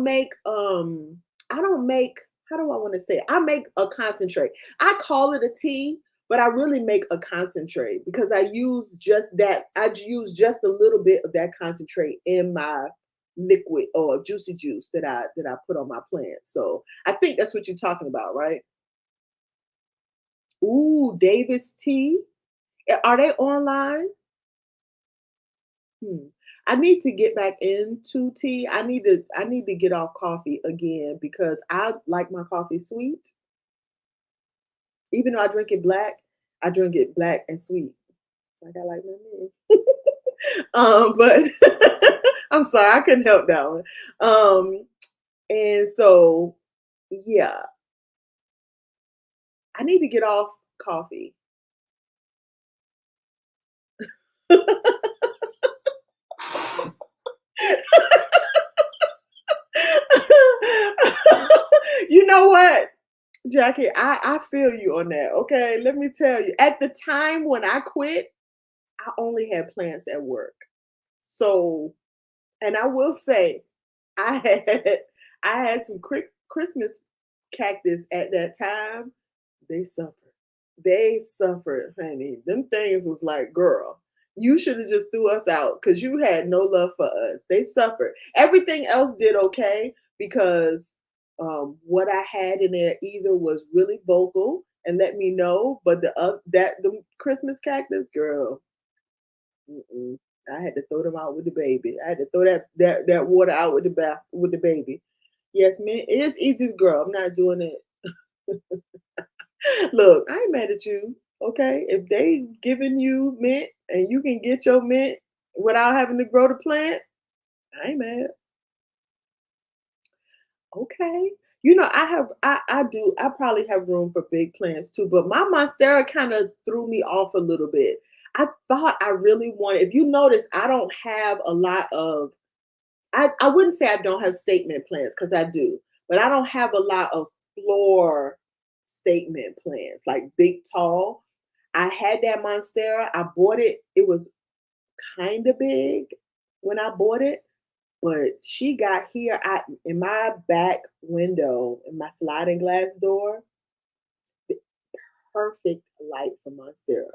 want to say it? I make a concentrate. I call it a tea, but I really make a concentrate because I use just a little bit of that concentrate in my liquid or juicy juice that I put on my plants. So I think that's what you're talking about, right? Ooh, Davis tea. Are they online? Hmm. I need to get back into tea. I need to get off coffee again because I like my coffee sweet. Even though I drink it black and sweet. Like I like my man. But I'm sorry, I couldn't help that one. And so yeah, I need to get off coffee. You know what? Jackie, I feel you on that. Okay, let me tell you. At the time when I quit, I only had plants at work. So, and I will say, I had I had some Christmas cactus at that time. They suffered. They suffered, honey. Them things was like, girl, you should have just threw us out because you had no love for us. They suffered. Everything else did okay because what I had in there either was really vocal and let me know, but the Christmas cactus, girl, mm-mm. I had to throw them out with the baby. I had to throw that water out with the baby. Yes, man, it is easy to grow. I'm not doing it. Look, I ain't mad at you. Okay, if they giving you mint and you can get your mint without having to grow the plant, I ain't mad. Okay. I probably have room for big plants too, but my monstera kind of threw me off a little bit. I thought I really wanted, if you notice, I don't have a lot of, I wouldn't say I don't have statement plants because I do, but I don't have a lot of floor statement plants, like big, tall. I had that monstera. I bought it. It was kind of big when I bought it, but she got here in my back window, in my sliding glass door, the perfect light for monstera.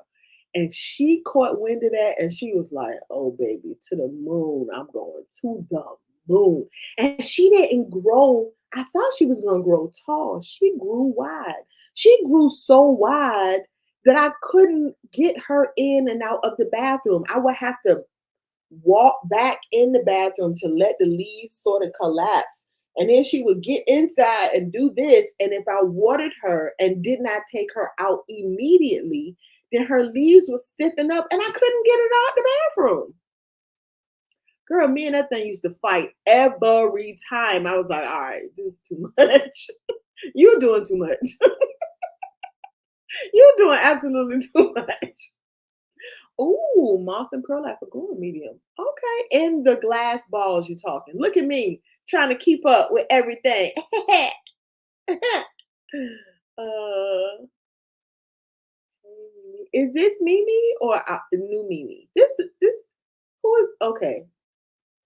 And she caught wind of that and she was like, oh, baby, to the moon. I'm going to the moon. And she didn't grow. I thought she was going to grow tall. She grew wide. She grew so wide that I couldn't get her in and out of the bathroom. I would have to walk back in the bathroom to let the leaves sort of collapse. And then she would get inside and do this. And if I watered her and did not take her out immediately, then her leaves would stiffen up and I couldn't get her out the bathroom. Girl, me and that thing used to fight every time. I was like, all right, this is too much. You're doing too much. You're doing absolutely too much. Ooh, moss and perlite for growing medium. Okay, in the glass balls you're talking. Look at me trying to keep up with everything. uh, is this Mimi or new Mimi? This who is okay?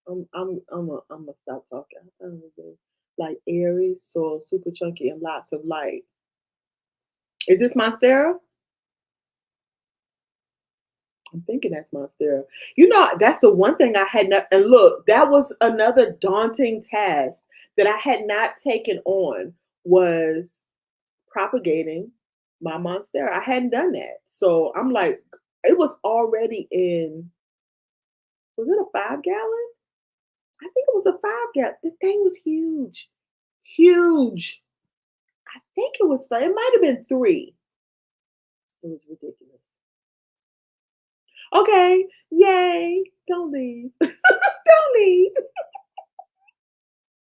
I'm gonna stop talking. I thought it was like airy, so super chunky and lots of light. Is this Monstera? I'm thinking that's Monstera. You know, that's the one thing I had not. And look, that was another daunting task that I had not taken on was propagating my Monstera. I hadn't done that, so I'm like, it was already in. Was it a 5 gallon? I think it was a 5 gallon. The thing was huge, huge. I think it was 5. It might have been 3. It was ridiculous. Okay, yay! Don't leave. Don't leave.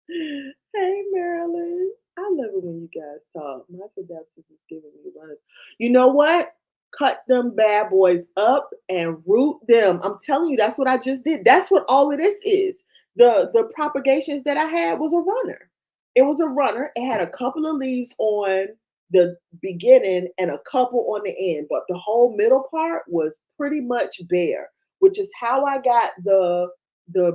Hey, Marilyn. I love it when you guys talk. My synopsis is giving me runners. You know what? Cut them bad boys up and root them. I'm telling you, that's what I just did. That's what all of this is. The propagations that I had was a runner. It was a runner. It had a couple of leaves on the beginning and a couple on the end, but the whole middle part was pretty much bare, which is how I got the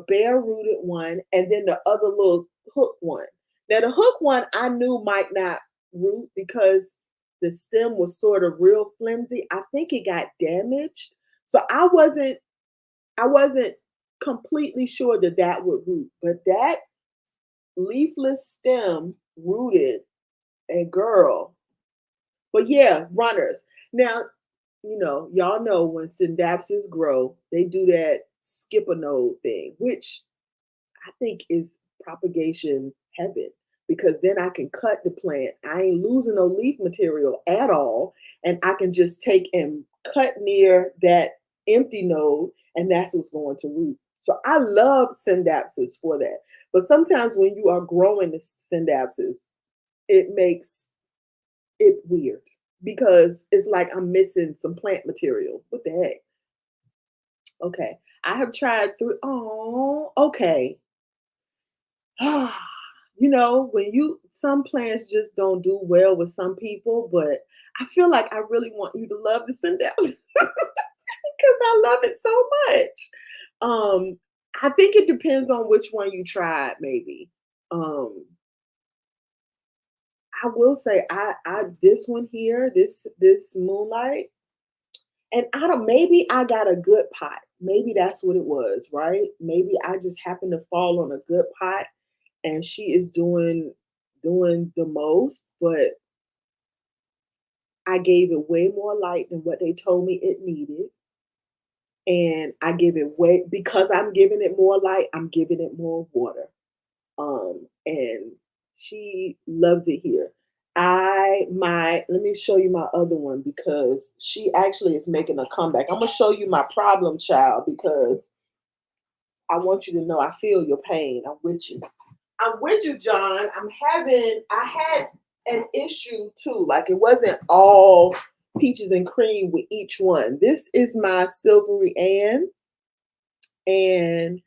bare rooted one and then the other little hook one. Now the hook one I knew might not root because the stem was sort of real flimsy. I think it got damaged. So I wasn't completely sure that that would root, but that leafless stem rooted a girl. But yeah, runners. Now, y'all know when synapses grow, they do that skip a node thing, which I think is propagation heaven because then I can cut the plant. I ain't losing no leaf material at all. And I can just take and cut near that empty node, and that's what's going to root. So I love synapses for that. But sometimes when you are growing the synapses, it makes it weird because it's like I'm missing some plant material. What the heck? Okay. I have tried through. Oh, okay. When some plants just don't do well with some people, but I feel like I really want you to love the Sindel because I love it so much. I think it depends on which one you tried, maybe. Um, I will say I this one here, this moonlight, and I don't maybe I got a good pot. Maybe that's what it was, right? Maybe I just happened to fall on a good pot and she is doing the most, but I gave it way more light than what they told me it needed. And I give it way because I'm giving it more light, I'm giving it more water. And she loves it here. Let me show you my other one because she actually is making a comeback. I'm gonna show you my problem child because I want you to know I feel your pain. I'm with you. I'm with you, John. I had an issue too. Like it wasn't all peaches and cream with each one. This is my Silvery Ann, and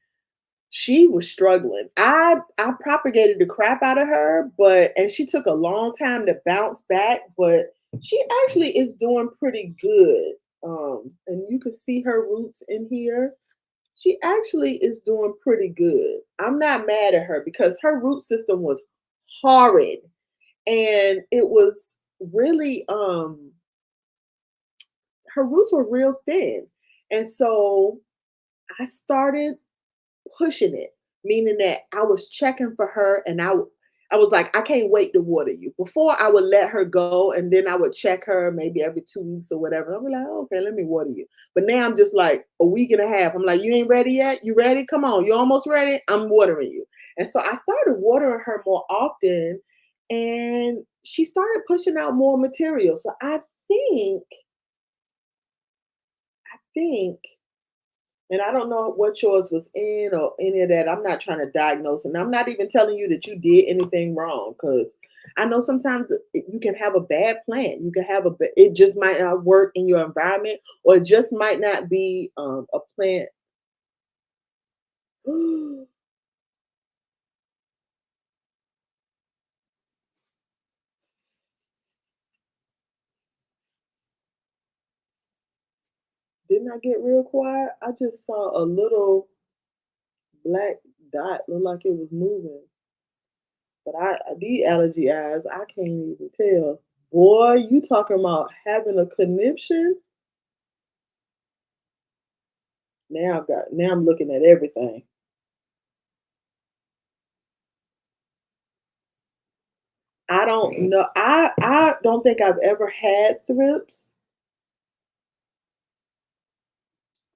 she was struggling. I propagated the crap out of her, and she took a long time to bounce back, but she actually is doing pretty good. And you can see her roots in here. She actually is doing pretty good. I'm not mad at her because her root system was horrid and it was really her roots were real thin. And so I started pushing it, meaning that I was checking for her and I was like, I can't wait to water you. Before I would let her go and then I would check her maybe every 2 weeks or whatever. I'll be like, okay, let me water you. But now I'm just like a week and a half. I'm like, you ain't ready yet? You ready? Come on, you almost ready? I'm watering you. And so I started watering her more often and she started pushing out more material. So I think And I don't know what yours was in or any of that. I'm not trying to diagnose, and I'm not even telling you that you did anything wrong because I know sometimes you can have a bad plant. You can have it just might not work in your environment, or it just might not be a plant. Didn't I get real quiet? I just saw a little black dot look like it was moving. But these allergy eyes, I can't even tell. Boy, you talking about having a conniption? Now I'm looking at everything. I don't know. I don't think I've ever had thrips,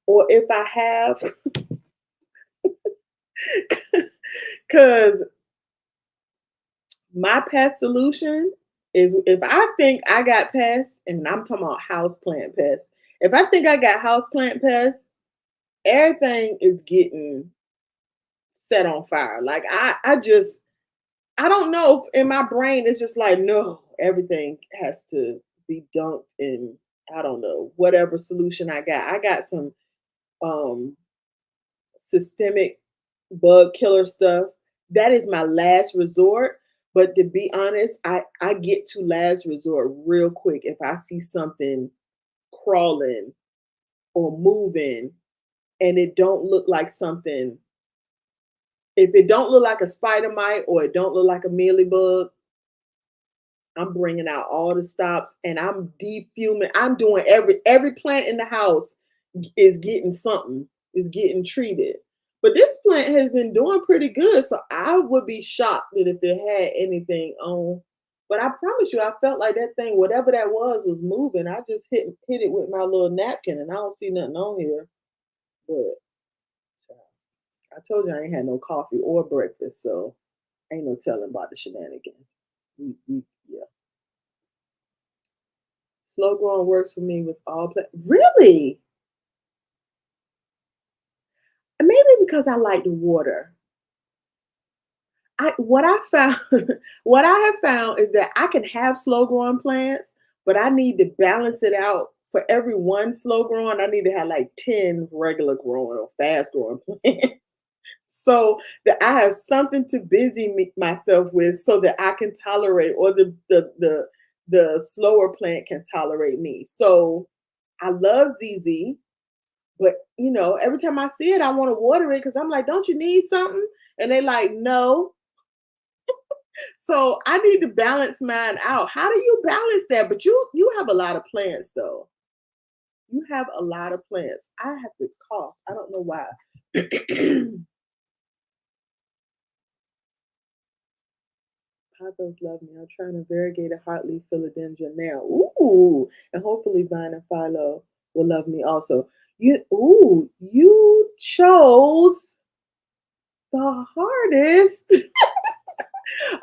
or if I have, because my pest solution is if I think I got pests, and I'm talking about house plant pests. If I think I got house plant pests, everything is getting set on fire. Like I don't know if in my brain it's just like no, everything has to be dunked in. I don't know whatever solution I got. I got some um systemic bug killer stuff. That is my last resort. But to be honest, I get to last resort real quick if I see something crawling or moving and it don't look like something. If it don't look like a spider mite or it don't look like a mealybug, I'm bringing out all the stops and I'm defuming. I'm doing every plant in the house is getting something, is getting treated. But this plant has been doing pretty good, so I would be shocked that if it had anything on. But I promise you, I felt like that thing, whatever that was moving. I just hit it with my little napkin, and I don't see nothing on here. But I told you I ain't had no coffee or breakfast, so ain't no telling about the shenanigans. Yeah, slow growing works for me with all plants. Really? Maybe because I like the water. What I found what I have found is that I can have slow growing plants, but I need to balance it out. For every one slow growing, I need to have like 10 regular growing or fast growing plants. So that I have something to busy myself with so that I can tolerate, or the slower plant can tolerate me. So I love ZZ, but every time I see it, I want to water it because I'm like, don't you need something? And they like, no. So I need to balance mine out. How do you balance that? But you have a lot of plants though. You have a lot of plants. I have to cough. I don't know why. Pothos love me. I'm trying to variegate a heartleaf philodendron now. Ooh, and hopefully Vine and Philo will love me also. You chose the hardest.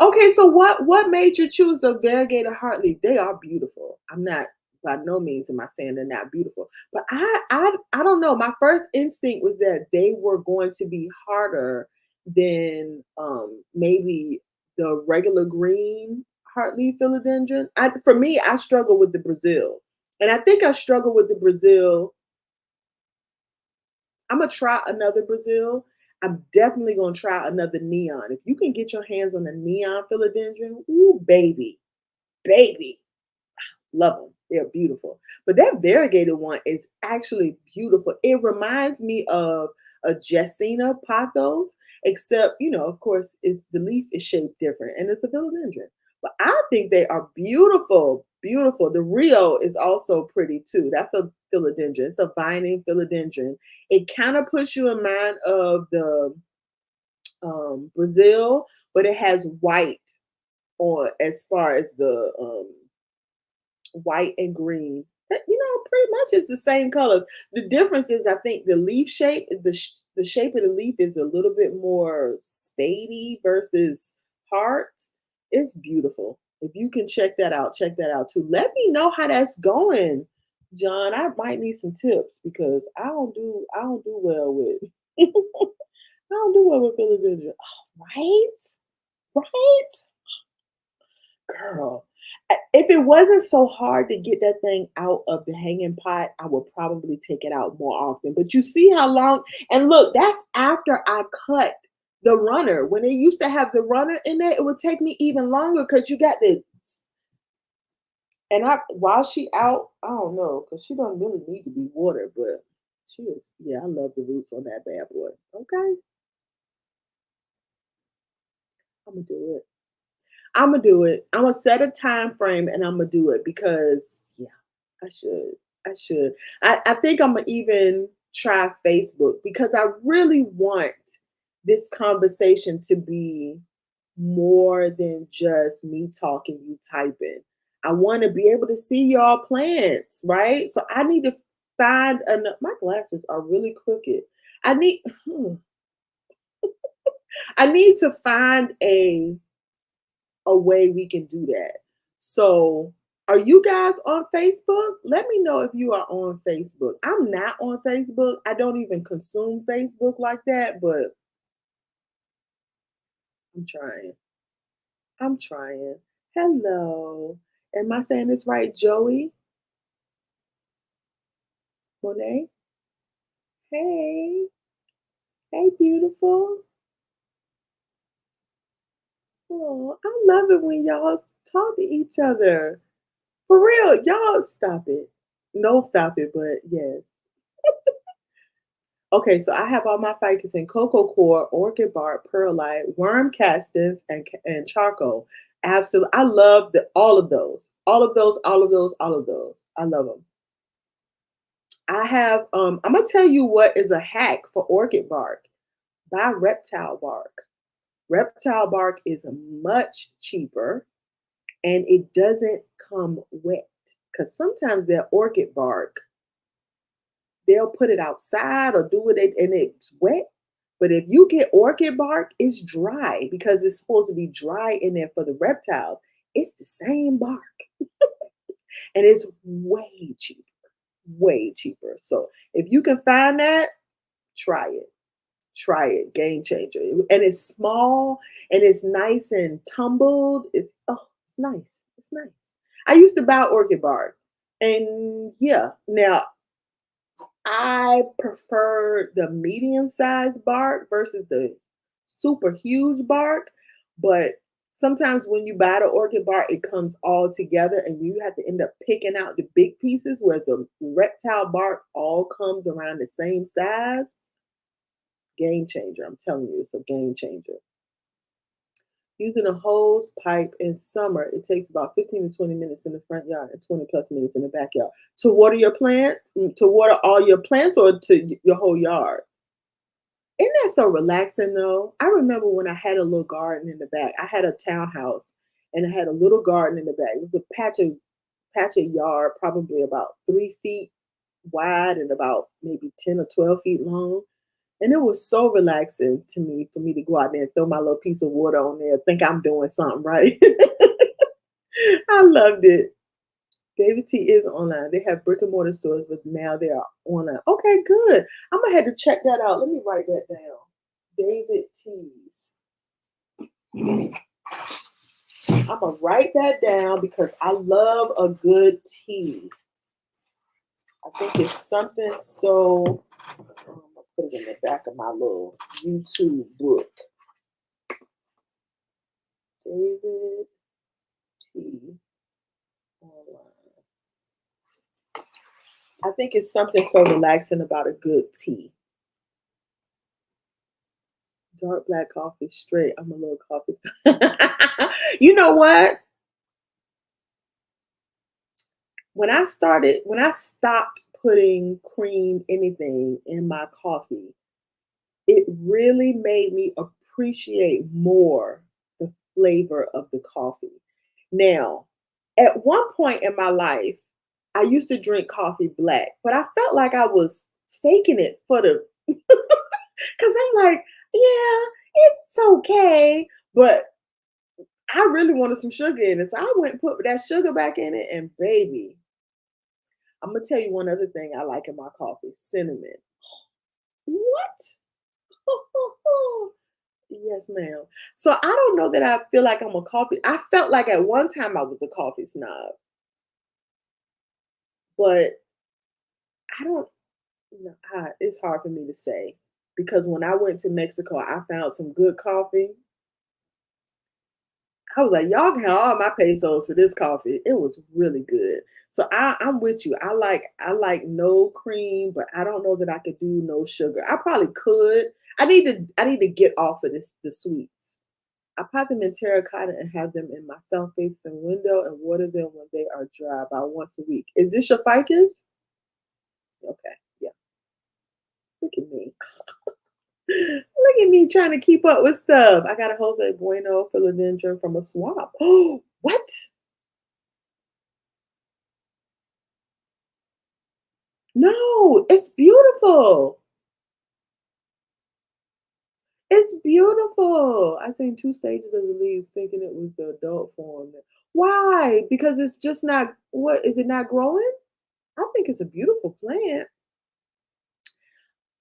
Okay, so what made you choose the variegated heartleaf? They are beautiful. I'm not, by no means am I saying they're not beautiful, but I don't know. My first instinct was that they were going to be harder than maybe the regular green heartleaf philodendron. For me, I struggle with the Brazil, and I think I struggle with the Brazil. I'm gonna try another Brazil. I'm definitely gonna try another neon. If you can get your hands on a neon philodendron, ooh, baby, love them. They're beautiful. But that variegated one is actually beautiful. It reminds me of a Jessina pothos, except of course, it's the leaf is shaped different, and it's a philodendron. But I think they are beautiful, beautiful. The Rio is also pretty too. That's a philodendron. It's a vining philodendron. It kind of puts you in mind of the Brazil, but it has white on as far as the white and green. Pretty much it's the same colors. The difference is, I think the leaf shape, the shape of the leaf is a little bit more spadey versus heart. It's beautiful. If you can check that out too. Let me know how that's going. John, I might need some tips because I don't do well with I don't do well with Philadelphia. Oh, right? Right? Girl. If it wasn't so hard to get that thing out of the hanging pot, I would probably take it out more often. But you see how long, and look, that's after I cut the runner. When they used to have the runner in there, it would take me even longer because you got the, and I while she out, I don't know, because she don't really need to be watered, but she is, yeah, I love the roots on that bad boy. Okay, I'm gonna do it. I'm gonna do it. I'm gonna set a time frame and I'm gonna do it because yeah, I should. I should. I think I'm gonna even try Facebook because I really want this conversation to be more than just me talking, you typing. I want to be able to see y'all plants, right? So I need to find enough. My glasses are really crooked. I need. I need to find a way we can do that. So, are you guys on Facebook? Let me know if you are on Facebook. I'm not on Facebook. I don't even consume Facebook like that, but I'm trying. I'm trying. Hello. Am I saying this right, Joey? Monet? Hey. Hey, beautiful. Oh, I love it when y'all talk to each other. For real, y'all stop it. No, stop it, but yes. Okay, so I have all my ficus in cocoa core, orchid bark, perlite, worm castings, and charcoal. Absolutely, I love all of those, all of those, all of those, all of those. I love them. I have. I'm gonna tell you what is a hack for orchid bark. Buy reptile bark. Reptile bark is much cheaper, and it doesn't come wet. Because sometimes that orchid bark they'll put it outside or do it and it's wet. But if you get orchid bark, it's dry because it's supposed to be dry in there for the reptiles. It's the same bark and it's way cheaper, way cheaper. So if you can find that, try it. Try it. Game changer. And it's small and it's nice and tumbled. It's nice. It's nice. I used to buy orchid bark. And yeah, now I prefer the medium-sized bark versus the super huge bark, but sometimes when you buy the orchid bark, it comes all together and you have to end up picking out the big pieces where the reptile bark all comes around the same size. Game changer. I'm telling you, it's a game changer. Using a hose pipe in summer, it takes about 15 to 20 minutes in the front yard and 20 plus minutes in the backyard. To water your plants, to water all your plants or to your whole yard. Isn't that so relaxing though? I remember when I had a little garden in the back. I had a townhouse and I had a little garden in the back. It was a patch of yard, probably about 3 feet wide and about maybe 10 or 12 feet long. And it was so relaxing to me for me to go out there and throw my little piece of water on there, think I'm doing something right. I loved it. David T is online. They have brick and mortar stores, but now they are online. Okay, good. I'm gonna have to check that out. Let me write that down. David T's. I'm gonna write that down because I love a good tea. I think it's something so. I'll put it in the back of my little YouTube book. David T. Online. I think it's something so relaxing about a good tea. Dark black coffee straight. I'm a little coffee. You know what? When I stopped putting cream, anything in my coffee, it really made me appreciate more the flavor of the coffee. Now, at one point in my life, I used to drink coffee black, but I felt like I was faking it for the because I'm like, yeah, it's okay, but I really wanted some sugar in it. So I went and put that sugar back in it, and baby, I'm gonna tell you one other thing I like in my coffee: cinnamon. What? Yes, ma'am. So I don't know that I feel like I'm a coffee. I felt like at one time I was a coffee snob, but I don't. No, it's hard for me to say because when I went to Mexico, I found some good coffee. I was like, y'all can have all my pesos for this coffee. It was really good. So I'm with you. I like no cream, but I don't know that I could do no sugar. I probably could. I need to get off of the sweets. I pot them in terracotta and have them in my south facing window and water them when they are dry about once a week. Is this your ficus? Okay. Yeah. Look at me. Look at me trying to keep up with stuff. I got a Jose Bueno philodendron from a swamp. Oh, what? No, it's beautiful. It's beautiful. I seen two stages of the leaves thinking it was the adult form. Why? Because it's just not, what is it not growing? I think it's a beautiful plant.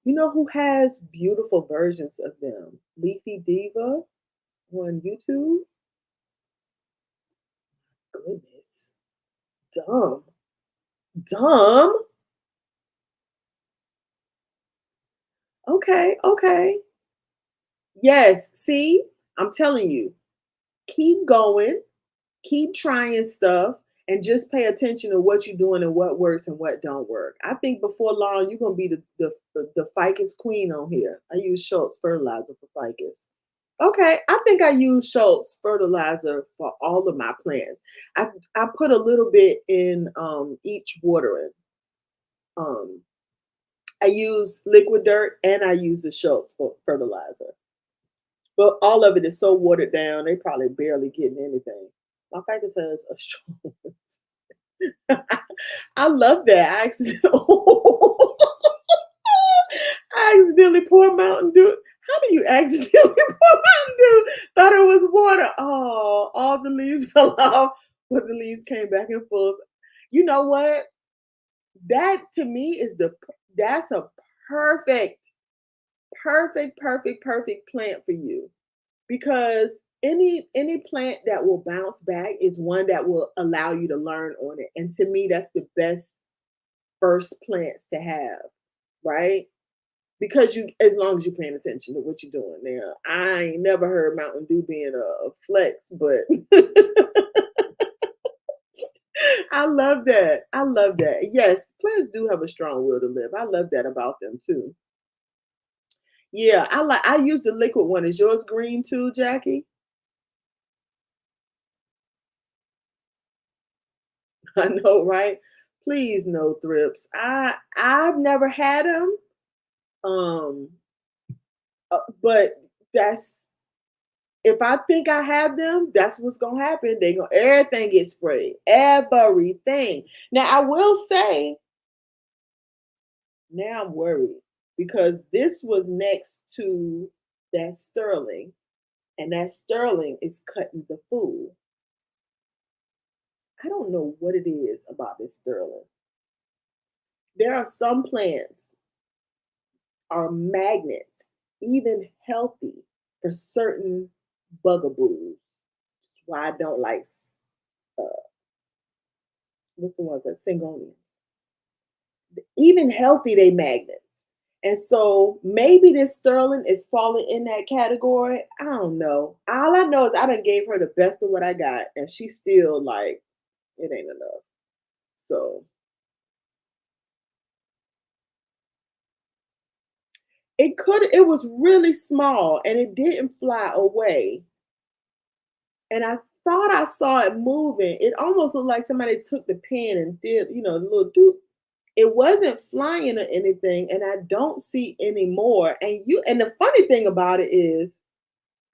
You know who has beautiful versions of them? Leafy Diva on YouTube. Goodness. Dumb. Dumb. Okay, okay. Yes, see, I'm telling you, keep going, keep trying stuff, and just pay attention to what you're doing and what works and what don't work. I think before long you're gonna be the ficus queen on here. I use Schultz fertilizer for ficus. Okay, I think I use Schultz fertilizer for all of my plants. I put a little bit in each watering. Um, I use liquid dirt and I use the Schultz for fertilizer. But all of it is so watered down, they probably barely getting anything. My ficus has a strong. I love that. I accidentally poured Mountain Dew. How do you accidentally pour Mountain Dew? Thought it was water. Oh, all the leaves fell off, but the leaves came back in full. You know what? That to me is that's a perfect, perfect plant for you because any plant that will bounce back is one that will allow you to learn on it. And to me, that's the best first plants to have, right? Because you, as long as you're paying attention to what you're doing. Now, I ain't never heard Mountain Dew being a flex, but I love that. I love that. Yes, plants do have a strong will to live. I love that about them too. Yeah, I use the liquid one. Is yours green too, Jackie? I know, right? Please no thrips. I've never had them. Um, but that's if I think I have them, that's what's gonna happen. They gonna everything get sprayed, everything. Now I will say, now I'm worried because this was next to that sterling, and that sterling is cutting the food. I don't know what it is about this sterling. There are some plants are magnets, even healthy for certain bugaboos. That's why I don't like what's the ones that Singonians. Even healthy, they magnets. And so maybe this sterling is falling in that category. I don't know. All I know is I done gave her the best of what I got, and she's still like, it ain't enough. So it was really small and it didn't fly away. And I thought I saw it moving. It almost looked like somebody took the pen and did, the little doop. It wasn't flying or anything, and I don't see any more. And the funny thing about it is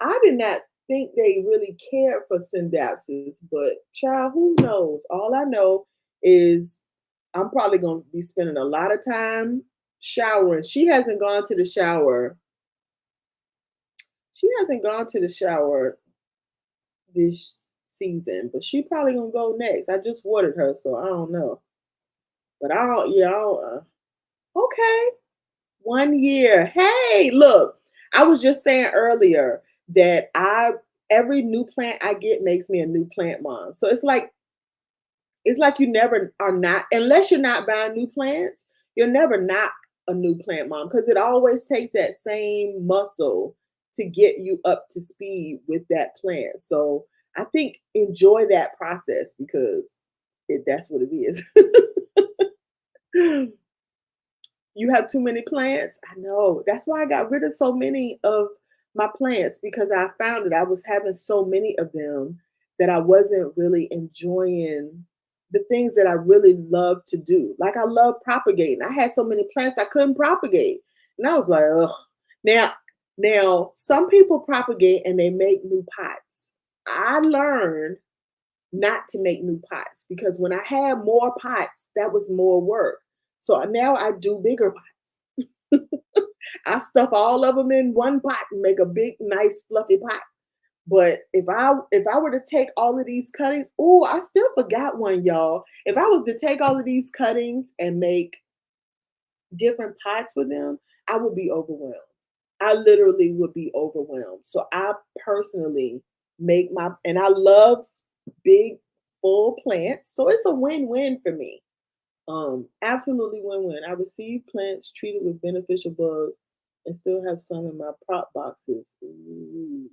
I did not think they really cared for syndapses, but child, who knows? All I know is I'm probably gonna be spending a lot of time showering. She hasn't gone to the shower. She hasn't gone to the shower this season, but she probably gonna go next. I just watered her, so I don't know. But I don't, yeah, I don't, okay. 1 year. Hey, look, I was just saying earlier that every new plant I get makes me a new plant mom. So it's like you never are not, unless you're not buying new plants, you're never not a new plant mom because it always takes that same muscle to get you up to speed with that plant. So I think enjoy that process because that's what it is. You have too many plants? I know. That's why I got rid of so many of my plants because I found that I was having so many of them that I wasn't really enjoying the things that I really love to do. Like I love propagating. I had so many plants I couldn't propagate. And I was like, ugh. Now, now some people propagate and they make new pots. I learned not to make new pots because when I had more pots, that was more work. So now I do bigger pots. I stuff all of them in one pot and make a big, nice, fluffy pot. But if I were to take all of these cuttings, oh, I still forgot one, y'all. If I was to take all of these cuttings and make different pots with them, I would be overwhelmed. I literally would be overwhelmed. So I personally make and I love big, full plants. So it's a win-win for me. Absolutely win-win. I receive plants treated with beneficial bugs and still have some in my prop boxes. Ooh.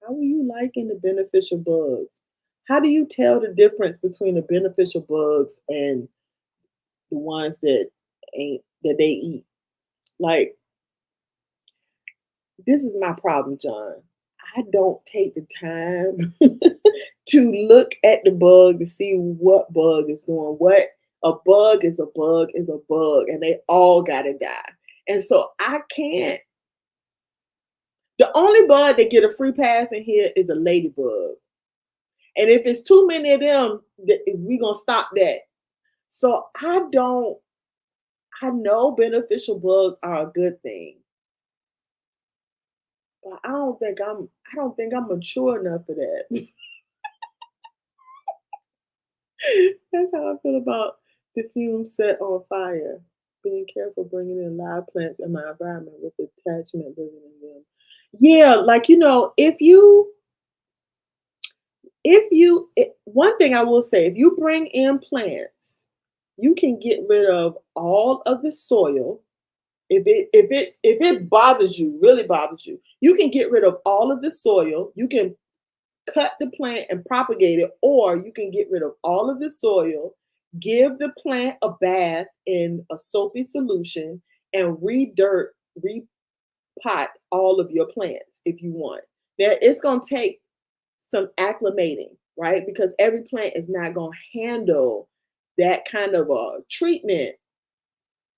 How are you liking the beneficial bugs? How do you tell the difference between the beneficial bugs and the ones that ain't that they eat? Like, this is my problem, John. I don't take the time to look at the bug to see what bug is doing what. A bug is a bug is a bug, and they all gotta die. And so I can't. The only bug that get a free pass in here is a ladybug, and if it's too many of them, we gonna stop that. So I don't. I know beneficial bugs are a good thing, but I don't think I'm. I don't think I'm mature enough for that. That's how I feel about the fumes set on fire. Being careful bringing in live plants in my environment with attachment living in them. Yeah, like one thing I will say, if you bring in plants, you can get rid of all of the soil. If it bothers you, really bothers you, you can get rid of all of the soil. You can cut the plant and propagate it, or you can get rid of all of the soil, give the plant a bath in a soapy solution, and repot all of your plants if you want. Now, it's going to take some acclimating, right? Because every plant is not going to handle that kind of a treatment.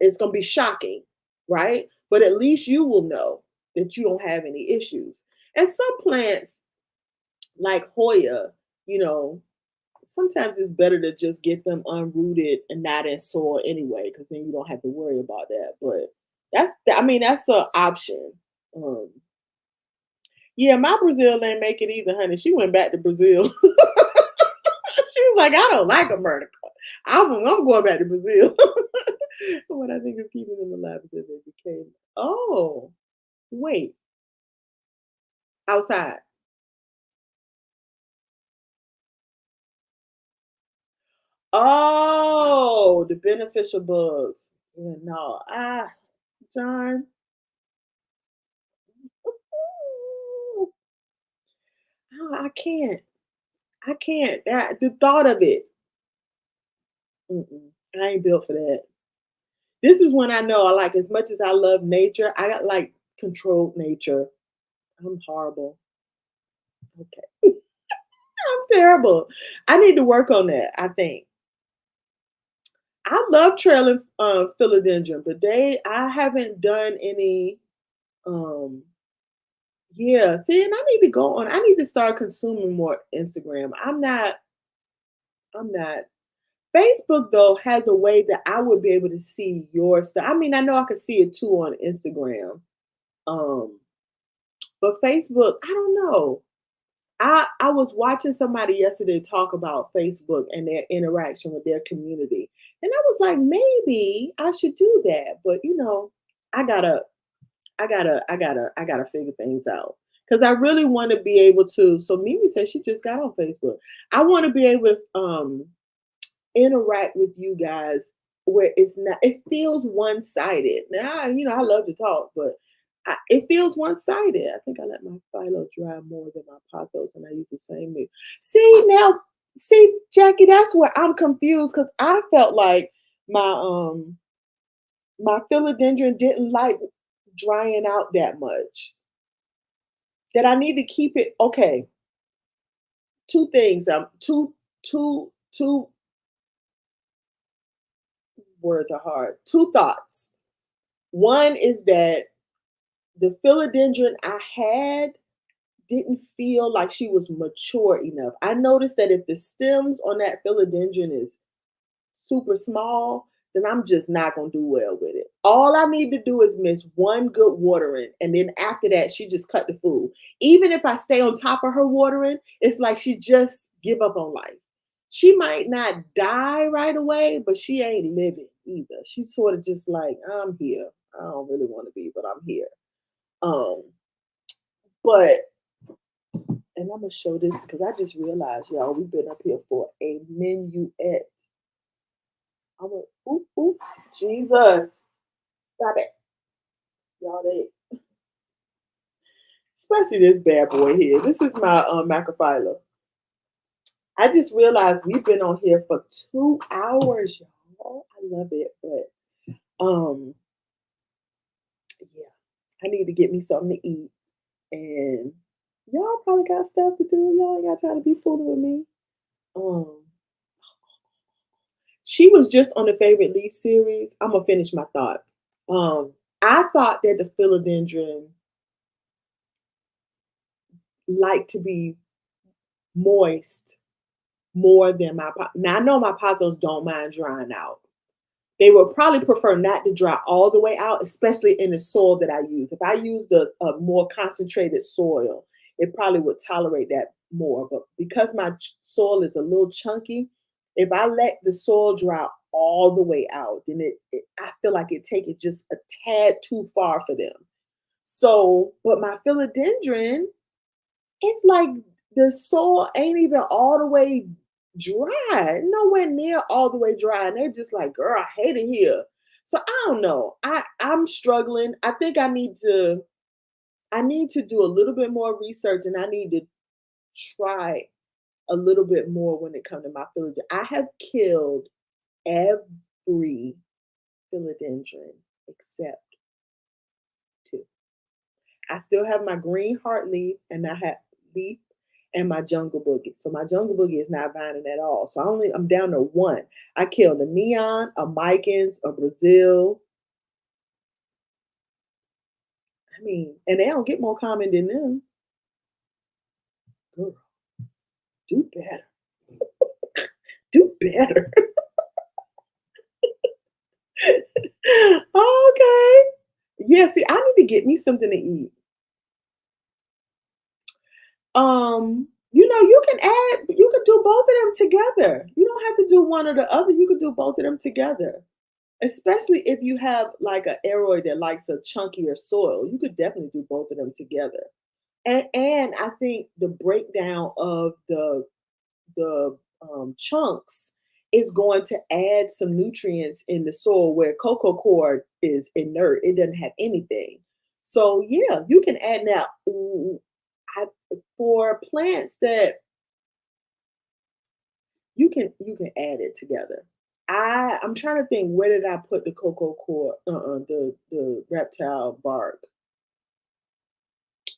It's going to be shocking, right? But at least you will know that you don't have any issues. And some plants, like Hoya, you know, sometimes it's better to just get them unrooted and not in soil anyway, because then you don't have to worry about that. But I mean, that's an option. Um, yeah, my Brazil ain't make it either, honey. She went back to Brazil. She was like, I don't like America. I'm going back to Brazil. What I think is keeping them alive is that they became. Oh, wait, outside. Oh, the beneficial bugs. Yeah, no, John. Oh, I can't. I can't. The thought of it. Mm-mm, I ain't built for that. This is when I know I like as much as I love nature. I got like controlled nature. I'm horrible. Okay, I'm terrible. I need to work on that. I think I love trailing philodendron, but I haven't done any. Um, yeah, see, and I need to go on. I need to start consuming more Instagram. I'm not. I'm not. Facebook though has a way that I would be able to see your stuff. I mean, I know I could see it too on Instagram. Um, but Facebook, I don't know. I was watching somebody yesterday talk about Facebook and their interaction with their community. And I was like, maybe I should do that. But I gotta I gotta figure things out. Cause I really want to be able to. So Mimi said she just got on Facebook. I want to be able to interact with you guys where it feels one-sided. Now, I love to talk, but it feels one-sided. I think I let my phyllo dry more than my pothos, and I use the same mix. See, Jackie, that's where I'm confused because I felt like my my philodendron didn't like drying out that much. That I need to keep it okay. Two things. Two words are hard. Two thoughts. One is that the philodendron I had didn't feel like she was mature enough. I noticed that if the stems on that philodendron is super small, then I'm just not gonna do well with it. All I need to do is miss one good watering, and then after that, she just cut the food. Even if I stay on top of her watering, it's like she just give up on life. She might not die right away, but she ain't living either. She's sort of just like, I'm here. I don't really want to be, but I'm here. Um, but and I'm gonna show this because I just realized, y'all, we've been up here for a minuet. I'm gonna, oop, oop, Jesus, stop it, y'all. Especially this bad boy here. This is my macrophylla. I just realized we've been on here for 2 hours, y'all. I love it, but yeah, I need to get me something to eat, and y'all probably got stuff to do. Y'all ain't got time to be fooling with me. Um, she was just on the favorite leaf series. I'm gonna finish my thought. I thought that the philodendron liked to be moist more than now. I know my pothos don't mind drying out. They would probably prefer not to dry all the way out, especially in the soil that I use. If I used a more concentrated soil, it probably would tolerate that more. But because my soil is a little chunky, if I let the soil dry all the way out, then I feel like it take it just a tad too far for them. So, but my philodendron, it's like the soil ain't even all the way dry, nowhere near all the way dry. And they're just like, girl, I hate it here. So I don't know. I'm struggling. I think I need to do a little bit more research, and I need to try a little bit more when it comes to my philodendron. I have killed every philodendron except two. I still have my green heartleaf and I have leaf and my jungle boogie. So my jungle boogie is not vining at all. So I'm down to one. I killed a neon, a Micans, a Brazil. I mean, and they don't get more common than them. Girl, do better. Do better. Okay. Yeah, see, I need to get me something to eat. You could do both of them together. You don't have to do one or the other. You could do both of them together. Especially if you have like an aroid that likes a chunkier soil, you could definitely do both of them together. And I think the breakdown of the chunks is going to add some nutrients in the soil where cocoa cord is inert. It doesn't have anything. So yeah, you can add now. I, for plants that you can add it together. I'm trying to think, where did I put the cocoa core? The reptile bark.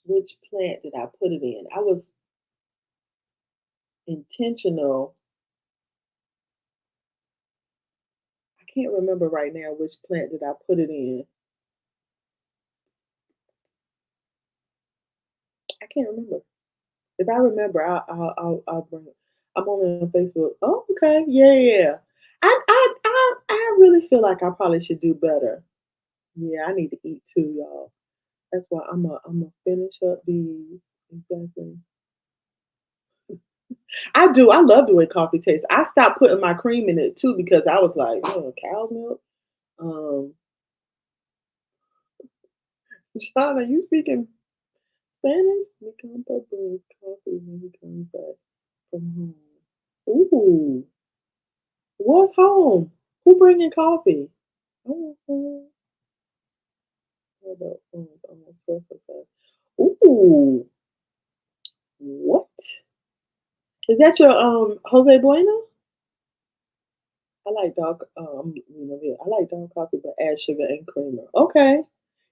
Which plant did I put it in? I was intentional. I can't remember right now which plant did I put it in. I can't remember. If I remember, I'll bring it. I'm only on Facebook. Oh, okay, yeah, yeah, yeah. I really feel like I probably should do better. Yeah, I need to eat too, y'all. That's why I'm gonna finish up these. Exactly. I do. I love the way coffee tastes. I stopped putting my cream in it too because I was like, oh, cow's milk. Um, Sean, are you speaking Spanish? Mi compa brings coffee when he comes back from home. Ooh, what's home? Who bringing coffee? Oh, hold up. Ooh, what? Is that your Jose Bueno? I like dark yeah, I like dark coffee but add sugar and creamer. Okay.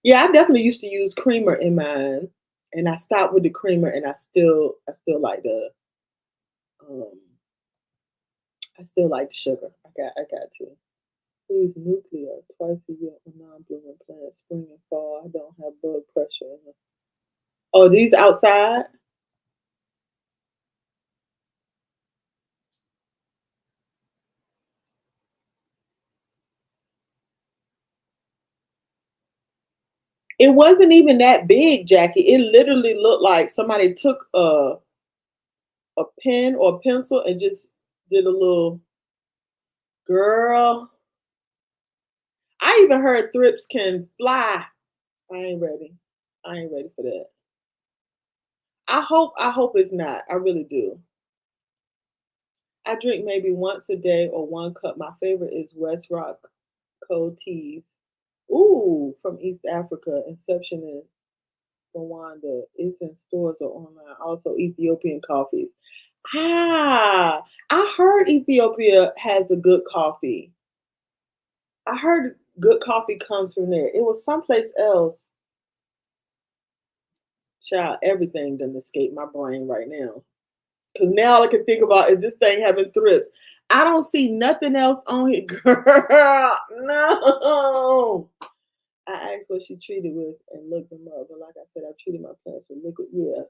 Yeah, I definitely used to use creamer in mine and I stopped with the creamer and I still like the um I still like the sugar. I got to. Use nuclear twice a year on non-blooming plants, spring and fall. I don't have blood pressure in them. Oh, these outside? It wasn't even that big, Jackie. It literally looked like somebody took a pen or pencil and just did a little girl. I even heard thrips can fly. I ain't ready. I ain't ready for that. I hope it's not. I really do. I drink maybe once a day or 1 cup. My favorite is West Rock cold teas. Ooh, from East Africa. Inception in Rwanda. It's in stores or online. Also Ethiopian coffees. Ah, I heard Ethiopia has a good coffee. I heard good coffee comes from there. It was someplace else. Child, everything done escape my brain right now. Cause now all I can think about is this thing having thrips. I don't see nothing else on here, girl. No. I asked what she treated with and looked them up. But like I said, I treated my plants with liquid. Yeah.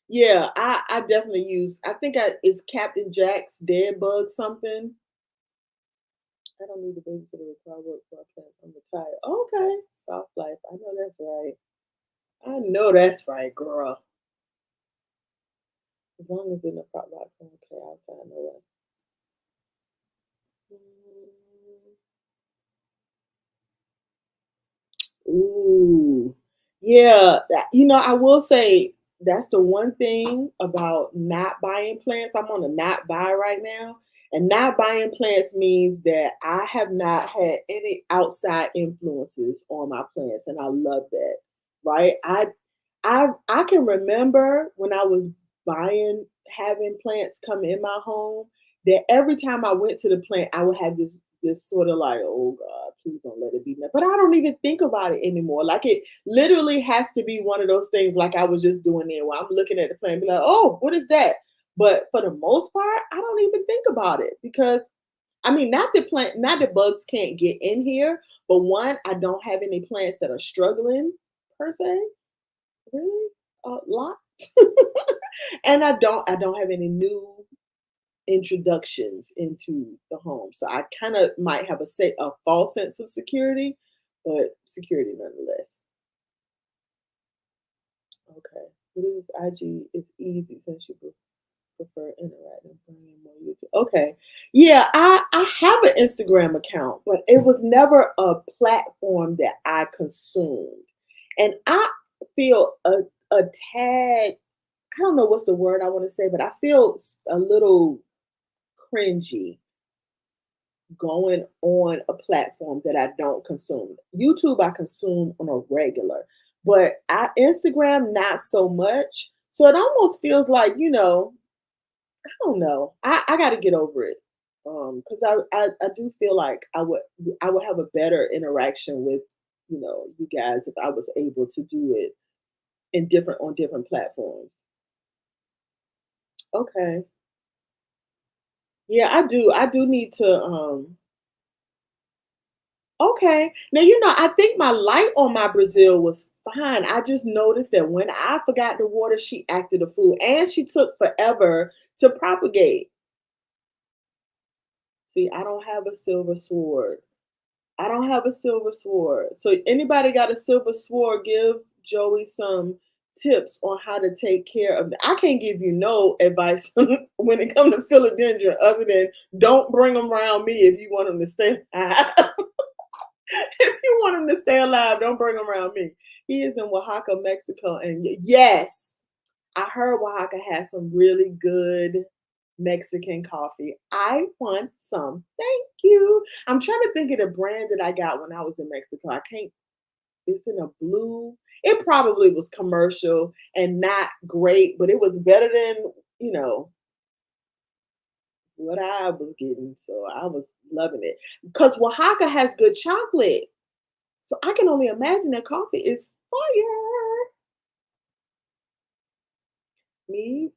Yeah, I definitely use it's Captain Jack's dead bug something. I don't need a babysitter to require work for my plants. I'm retired. Okay. Soft life. I know that's right. I know that's right, girl. As long as it's in the prop box, I'm okay outside, no way. Ooh, yeah. I will say that's the one thing about not buying plants. I'm on a not buy right now. And not buying plants means that I have not had any outside influences on my plants, and I love that. Right? I can remember when I was having plants come in my home, that every time I went to the plant, I would have this sort of like, oh God, please don't let it be that. But I don't even think about it anymore. Like it literally has to be one of those things like I was just doing there where I'm looking at the plant and be like, oh, what is that? But for the most part, I don't even think about it because I mean, not the bugs can't get in here, but one, I don't have any plants that are struggling per se. Really? A lot. And I don't have any new introductions into the home. So I kind of might have a false sense of security, but security nonetheless. Okay. What is IG? It's easy since you prefer interacting, bringing more YouTube. Okay. Yeah, I have an Instagram account, but it was never a platform that I consumed. And I feel a tad, I don't know what's the word I want to say, but I feel a little cringy going on a platform that I don't consume. YouTube I consume on a regular, but Instagram not so much. So it almost feels like, I don't know. I got to get over it. Because I do feel like I would have a better interaction with, you guys if I was able to do it on different platforms. Okay. Yeah, I do. I do need to okay. Now, I think my light on my Brazil was fine. I just noticed that when I forgot to water, she acted a fool and she took forever to propagate. See, I don't have a silver sword. I don't have a silver sword. So anybody got a silver sword, give Joey some tips on how to take care of I can't give you no advice when it comes to philodendron other than don't bring them around me if you want them to stay alive. If you want him to stay alive, don't bring him around me. He is in Oaxaca, Mexico, and yes, I heard Oaxaca has some really good Mexican coffee. I want some. Thank you. I'm trying to think of the brand that I got when I was in Mexico. I can't. It's in a blue. It probably was commercial and not great, but it was better than you know what I was getting. So I was loving it because Oaxaca has good chocolate. So I can only imagine that coffee is fire. Me,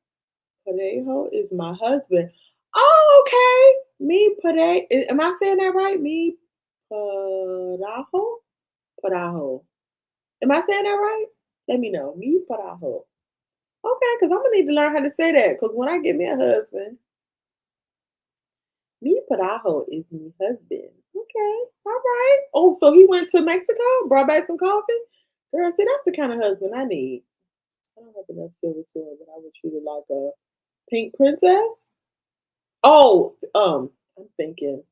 Parejo is my husband. Oh, okay. Me, Pare. Am I saying that right? Me, Parajo? Parajo. Am I saying that right? Let me know. Me, Parajo. Okay, because I'm going to need to learn how to say that. Because when I get me a husband, me, Parajo is me husband. Okay. All right. Oh, so he went to Mexico, brought back some coffee? Girl, see, that's the kind of husband I need. I don't have enough silver sword, but I would treat it like a pink princess. Oh, I'm thinking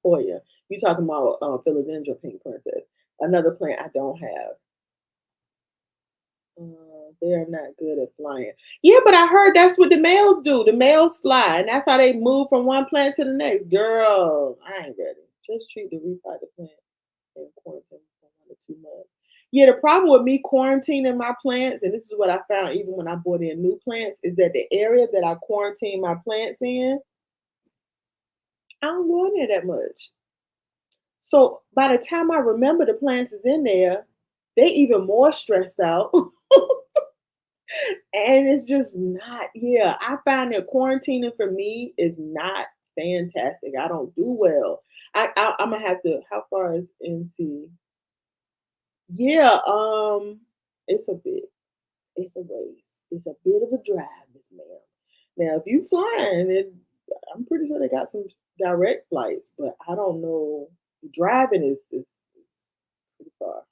Hoya. You talking about philodendron pink princess? Another plant I don't have. They are not good at flying. Yeah, but I heard that's what the males do. The males fly, and that's how they move from one plant to the next. Girl, I ain't ready. Just treat the refighter plant in quarantine for 1 to 2 months. Yeah, the problem with me quarantining my plants, and this is what I found even when I bought in new plants, is that the area that I quarantine my plants in, I don't go in there that much. So by the time I remember the plants is in there, they even more stressed out. And it's just not, yeah. I find that quarantining for me is not fantastic. I don't do well. I'm gonna have to. How far is NC? Yeah, it's a bit. It's a ways. It's a bit of a drive, Miss Ma'am. Now, if you flying, I'm pretty sure they got some direct flights, but I don't know. Driving is pretty far.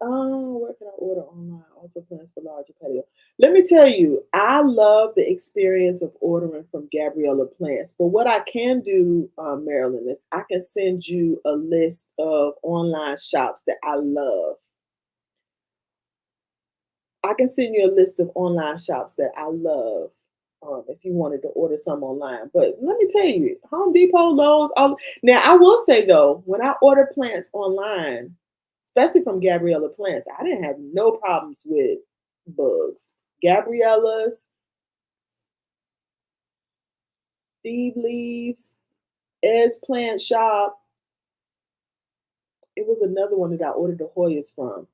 Where can I order online? Also plans for larger patio. Let me tell you, I love the experience of ordering from Gabriella Plants. But what I can do, Marilyn, is I can send you a list of online shops that I love. I can send you a list of online shops that I love. If you wanted to order some online, but let me tell you, Home Depot, Lowe's, all now. I will say though, when I order plants online, especially from Gabriella Plants, I didn't have no problems with bugs. Gabriella's, Steve Leaves, Ed's Plant Shop. It was another one that I ordered the Hoyas from.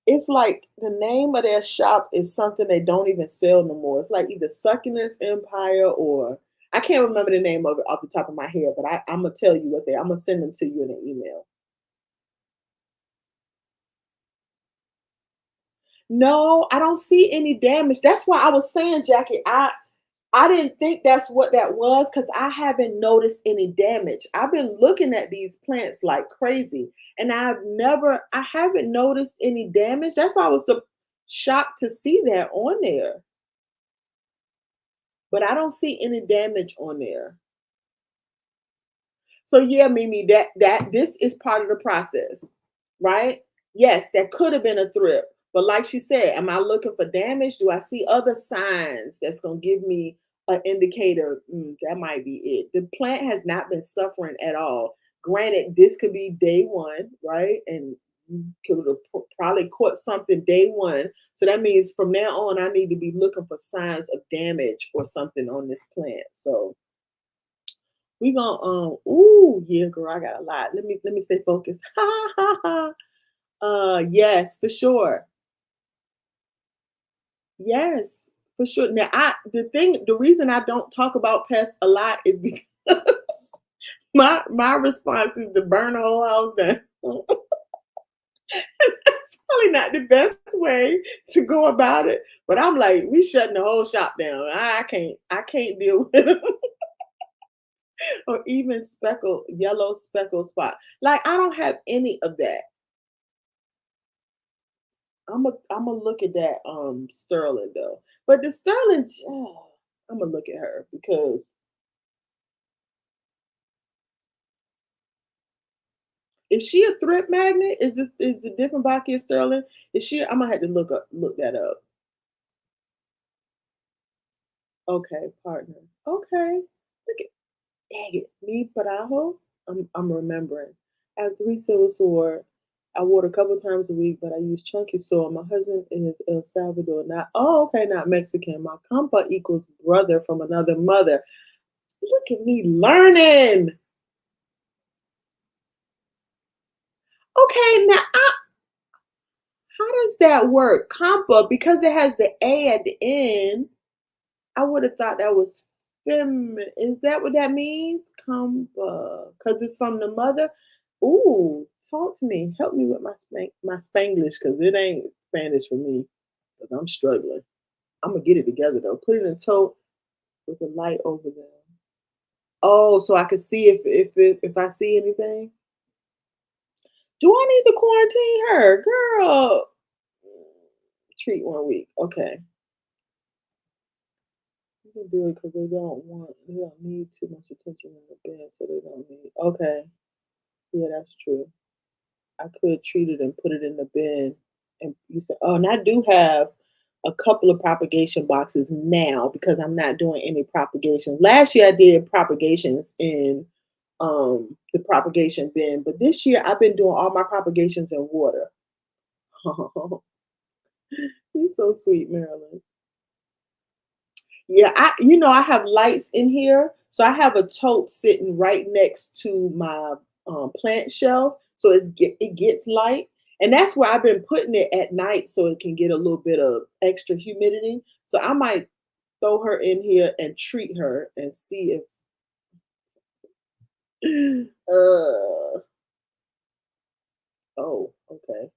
It's like the name of their shop is something they don't even sell no more. It's like either Succulents Empire or I can't remember the name of it off the top of my head, but I'm gonna tell you what they. I'm gonna send them to you in an email. No, I don't see any damage. That's why I was saying, Jackie. I didn't think that's what that was because I haven't noticed any damage. I've been looking at these plants like crazy, and I haven't noticed any damage. That's why I was so shocked to see that on there. But I don't see any damage on there. So yeah, Mimi, that this is part of the process, right? Yes, that could have been a thrift, but like she said, am I looking for damage? Do I see other signs that's gonna give me an indicator? That might be it. The plant has not been suffering at all. Granted, this could be day one, right? And you could have probably caught something day one. So that means from now on, I need to be looking for signs of damage or something on this plant. So we gonna ooh yeah, girl, I got a lot. Let me stay focused. Ha ha ha. Yes, for sure. Yes, for sure. Now the reason I don't talk about pests a lot is because my response is to burn the whole house down. It's probably not the best way to go about it, but I'm like, we shutting the whole shop down. I can't deal with it. or even speckled, yellow speckled spot. Like I don't have any of that. I'm gonna look at that sterling though. But the sterling, oh, I'm gonna look at her because is she a thrift magnet? Is it different Baki sterling? Is she? I'm gonna have to look that up. Okay, partner. Okay, look at dang it, me parajo. I'm remembering. I have three silver sword. I wore it a couple times a week, but I use chunky sword. My husband is El Salvador, not okay, not Mexican. My compa equals brother from another mother. Look at me learning. Okay, now how does that work? Compa, because it has the A at the end. I would have thought that was fem. Is that what that means? Compa, because it's from the mother. Ooh, talk to me. Help me with my Spanglish, because it ain't Spanish for me. Because I'm struggling. I'm gonna get it together though. Put it in a tote with a light over there. Oh, so I can see if I see anything. Do I need to quarantine her, girl? Treat 1 week. Okay. You can do it because they don't need too much attention in the bed, so they don't need. Okay. Yeah, that's true. I could treat it and put it in the bin. And you said, oh, and I do have a couple of propagation boxes now because I'm not doing any propagation. Last year I did propagations in the propagation bin, but this year I've been doing all my propagations in water. You're so sweet, Marilyn. Yeah, I have lights in here. So I have a tote sitting right next to my plant shelf. So it gets light. And that's where I've been putting it at night so it can get a little bit of extra humidity. So I might throw her in here and treat her and see if oh, okay.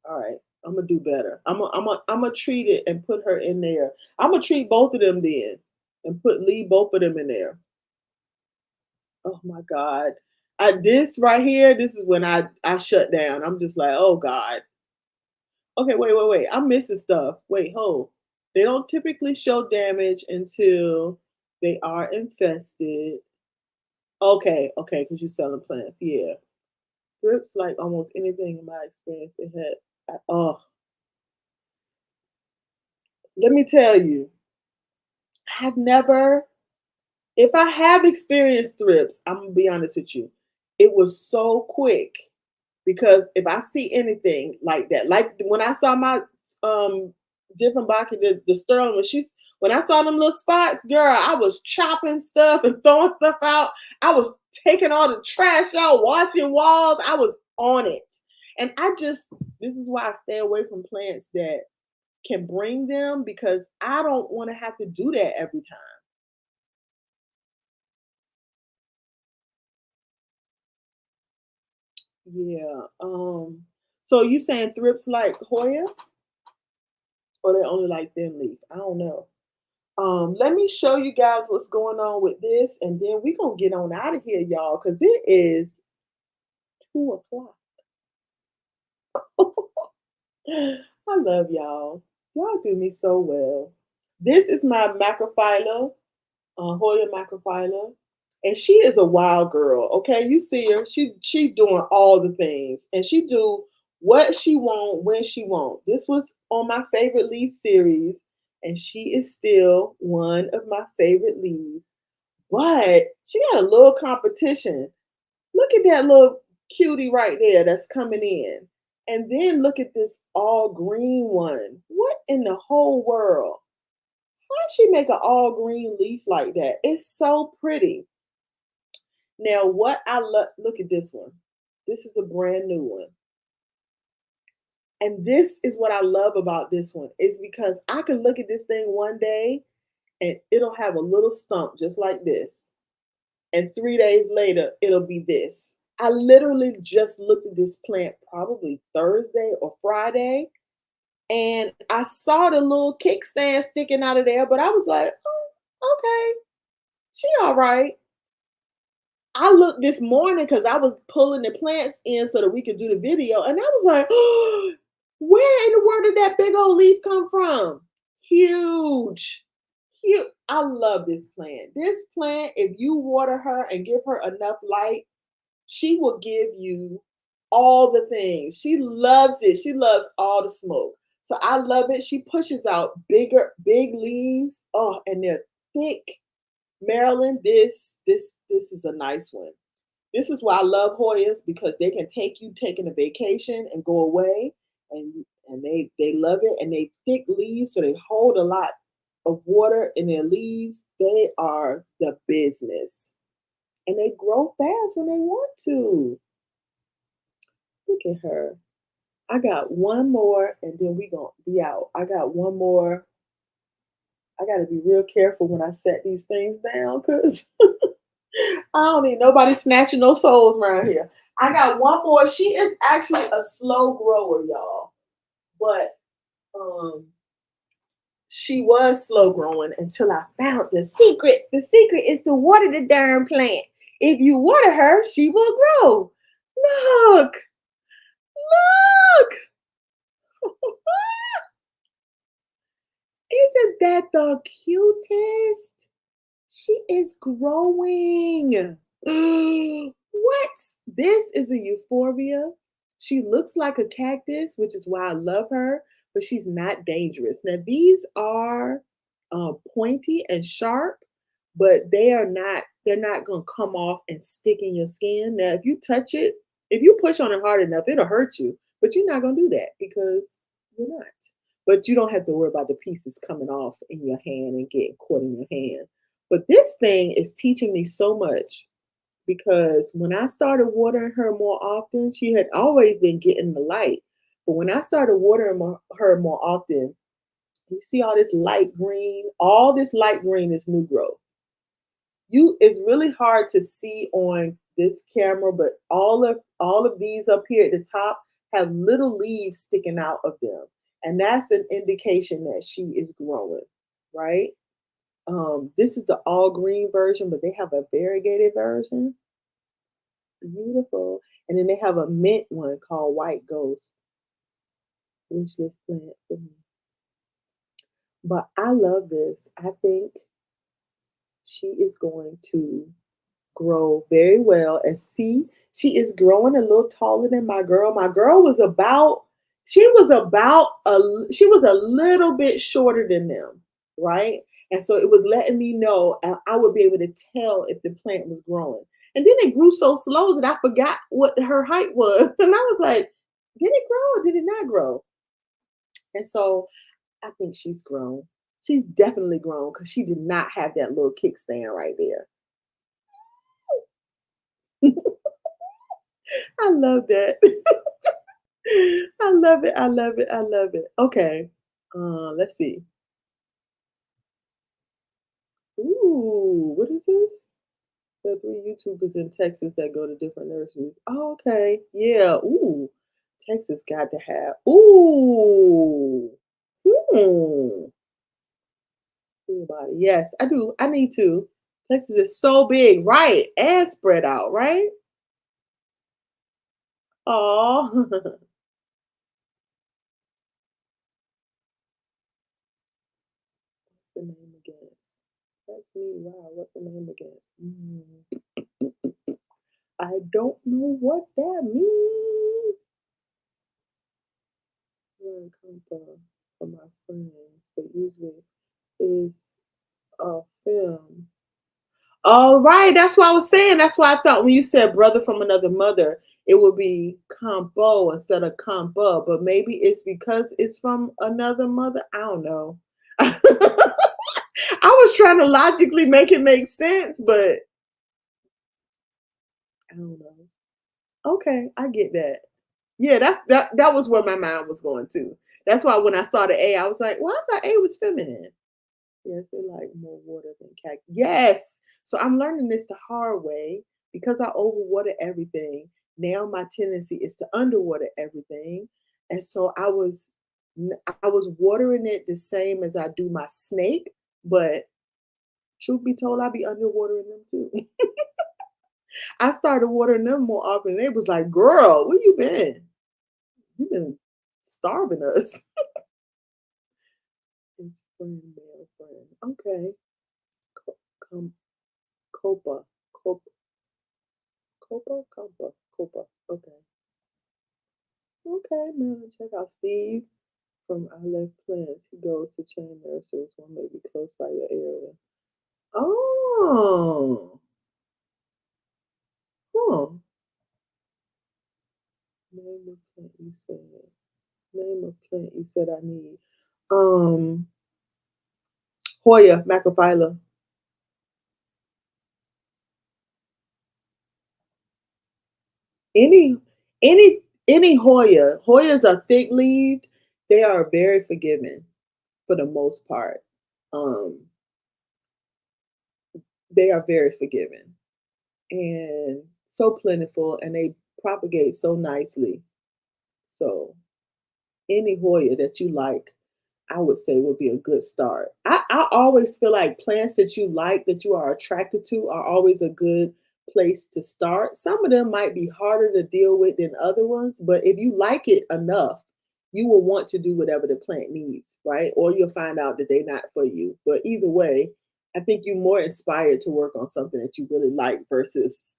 All right. I'm gonna do better. I'm gonna treat it and put her in there. I'm gonna treat both of them then and put leave both of them in there. Oh my God. This right here, this is when I shut down. I'm just like, oh God. Okay, wait. I'm missing stuff. Wait, hold. They don't typically show damage until they are infested. Okay, because you're selling plants. Yeah. Thrips like almost anything in my experience. It had oh, let me tell you, I've never if I have experienced thrips, I'm gonna be honest with you. It was so quick. Because if I see anything like that, like when I saw my different Baki, the sterling when I saw them little spots, girl, I was chopping stuff and throwing stuff out. I was taking all the trash out, washing walls. I was on it. And this is why I stay away from plants that can bring them because I don't want to have to do that every time. Yeah. So you saying thrips like Hoya or they only like thin leaf? I don't know. Let me show you guys what's going on with this, and then we're gonna get on out of here, y'all, because it is 2 o'clock. I love y'all. Y'all do me so well. This is my macrophylla, Hoya macrophylla, and she is a wild girl. Okay, you see her. She doing all the things, and she do what she want when she want. This was on my favorite leaf series, and she is still one of my favorite leaves. But she got a little competition. Look at that little cutie right there that's coming in. And then look at this all green one. What in the whole world? Why'd she make an all green leaf like that? It's so pretty. Now, what I love, look at this one. This is a brand new one. And this is what I love about this one is because I can look at this thing one day and it'll have a little stump just like this. And 3 days later, it'll be this. I literally just looked at this plant probably Thursday or Friday, and I saw the little kickstand sticking out of there, but I was like, oh, okay, she all right. I looked this morning because I was pulling the plants in so that we could do the video, and I was like, oh, where in the world did that big old leaf come from? Huge. Huge. I love this plant. This plant, if you water her and give her enough light, she will give you all the things. She loves it. She loves all the smoke. So I love it. She pushes out big leaves. Oh, and they're thick. Maryland, this is a nice one. This is why I love Hoyas because they can take you taking a vacation and go away, and they love it, and they thick leaves, so they hold a lot of water in their leaves. They are the business, and they grow fast when they want to. Look at her. I got one more, and then we gonna be out. I got one more. I gotta be real careful when I set these things down because I don't need nobody snatching no souls around here. I got one more. She is actually a slow grower, y'all. But she was slow growing until I found the secret. The secret is to water the darn plant. If you water her, she will grow. Look, look. Isn't that the cutest? She is growing. What? This is a euphorbia. She looks like a cactus, which is why I love her, but she's not dangerous. Now, these are pointy and sharp, but they're not going to come off and stick in your skin. Now, if you touch it, if you push on it hard enough, it'll hurt you, but you're not going to do that because you're not. But you don't have to worry about the pieces coming off in your hand and getting caught in your hand. But this thing is teaching me so much because when I started watering her more often, she had always been getting the light. But when I started watering her more often, you see all this light green, all this light green is new growth. It's really hard to see on this camera, but all of these up here at the top have little leaves sticking out of them. And that's an indication that she is growing, right? This is the all green version, but they have a variegated version. Beautiful. And then they have a mint one called White Ghost, which this plant for me. But I love this. I think she is going to grow very well. And see, she is growing a little taller than my girl. My girl was about, she was a little bit shorter than them, right? And so it was letting me know I would be able to tell if the plant was growing. And then it grew so slow that I forgot what her height was. And I was like, did it grow or did it not grow? And so I think she's grown. She's definitely grown because she did not have that little kickstand right there. I love that. I love it. I love it. I love it. Okay. Let's see. Ooh, what is this? The three YouTubers in Texas that go to different nurseries. Oh, okay. Yeah. Ooh. Texas got to have. Ooh. Hmm. Think about it. Yes, I do. I need to. Texas is so big, right? And spread out, right? Oh. What's the name again? That's me. Wow. What's the name again? I don't know what that means. Where it come from my friends, but usually it's a film. All right, that's what I was saying. That's why I thought when you said brother from another mother, it would be compo instead of compa. But maybe it's because it's from another mother. I don't know. I was trying to logically make it make sense, but I don't know. Okay, I get that. Yeah, that was where my mind was going to. That's why when I saw the A, I was like, well, I thought A was feminine. Yes, they like more water than cactus. Yes. So I'm learning this the hard way because I overwater everything. Now my tendency is to underwater everything. And so I was watering it the same as I do my snake, but truth be told, I be underwatering them too. I started watering them more often. They was like, "Girl, where you been? You been starving us." It's friend, male friend. Okay. Co- com- Copa. Copa. Copa. Copa. Copa. Okay. Okay, man. Check out Steve from I Left Plants. He goes to chain nurseries. One may be close by your area. Oh. Huh. Name of plant you said. Name of plant you said I need. Um, Hoya macrophylla. Any any Hoya. Hoyas are thick leaved. They are very forgiving for the most part. Um, they are very forgiving and so plentiful, and they propagate so nicely. So any Hoya that you like, I would say would be a good start. I always feel like plants that you like, that you are attracted to, are always a good place to start. Some of them might be harder to deal with than other ones, but if you like it enough, you will want to do whatever the plant needs, right? Or you'll find out that they're not for you. But either way, I think you're more inspired to work on something that you really like versus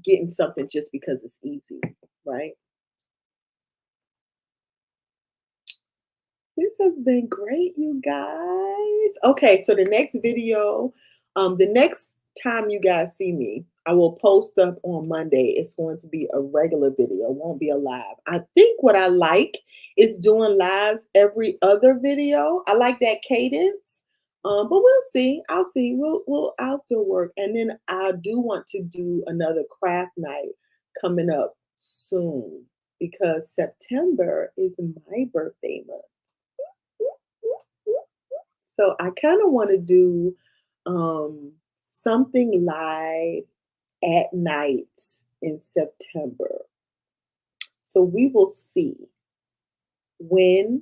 getting something just because it's easy, right? This has been great, you guys. Okay, so the next time you guys see me, I will post up on Monday. It's going to be a regular video, it won't be a live. I think what I like is doing lives every other video. I like that cadence. But we'll see. I'll see. I'll still work. And then I do want to do another craft night coming up soon because September is my birthday month. So I kind of want to do something live at night in September. So we will see when,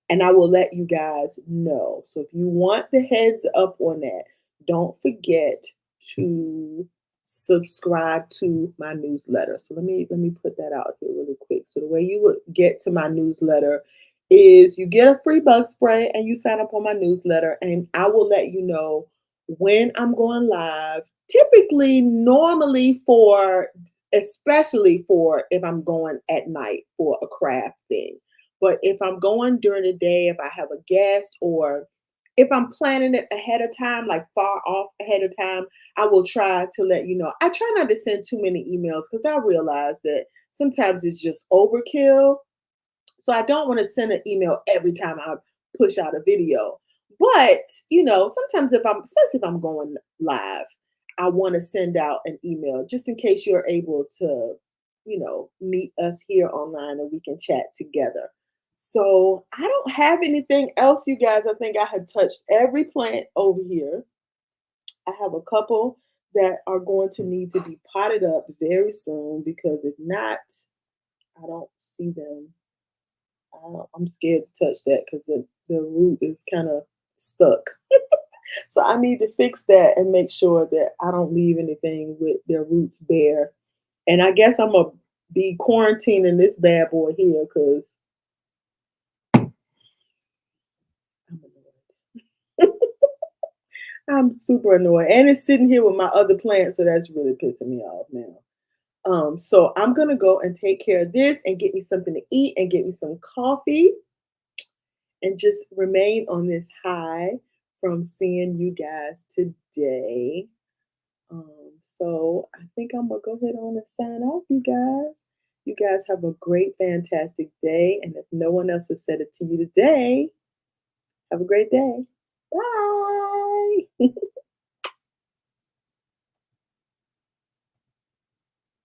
and I will let you guys know. So if you want the heads up on that, don't forget to subscribe to my newsletter. So let me put that out here really quick. So the way you would get to my newsletter is you get a free bug spray and you sign up on my newsletter, and I will let you know when I'm going live. Typically, normally for, especially for if I'm going at night for a craft thing. But if I'm going during the day, if I have a guest, or if I'm planning it ahead of time, like far off ahead of time, I will try to let you know. I try not to send too many emails because I realize that sometimes it's just overkill. So I don't want to send an email every time I push out a video. But, sometimes especially if I'm going live, I want to send out an email just in case you're able to, meet us here online and we can chat together. So I don't have anything else, you guys. I think I have touched every plant over here. I have a couple that are going to need to be potted up very soon because if not, I don't see them. I'm scared to touch that because the root is kind of stuck. So I need to fix that and make sure that I don't leave anything with their roots bare. And I guess I'm gonna be quarantining this bad boy here because I'm annoyed. I'm super annoyed, and it's sitting here with my other plants, so that's really pissing me off now. So I'm gonna go and take care of this and get me something to eat and get me some coffee and just remain on this high from seeing you guys today. So I think I'm gonna go ahead on and sign off, you guys. You guys have a great, fantastic day. And if no one else has said it to you today, have a great day. Bye.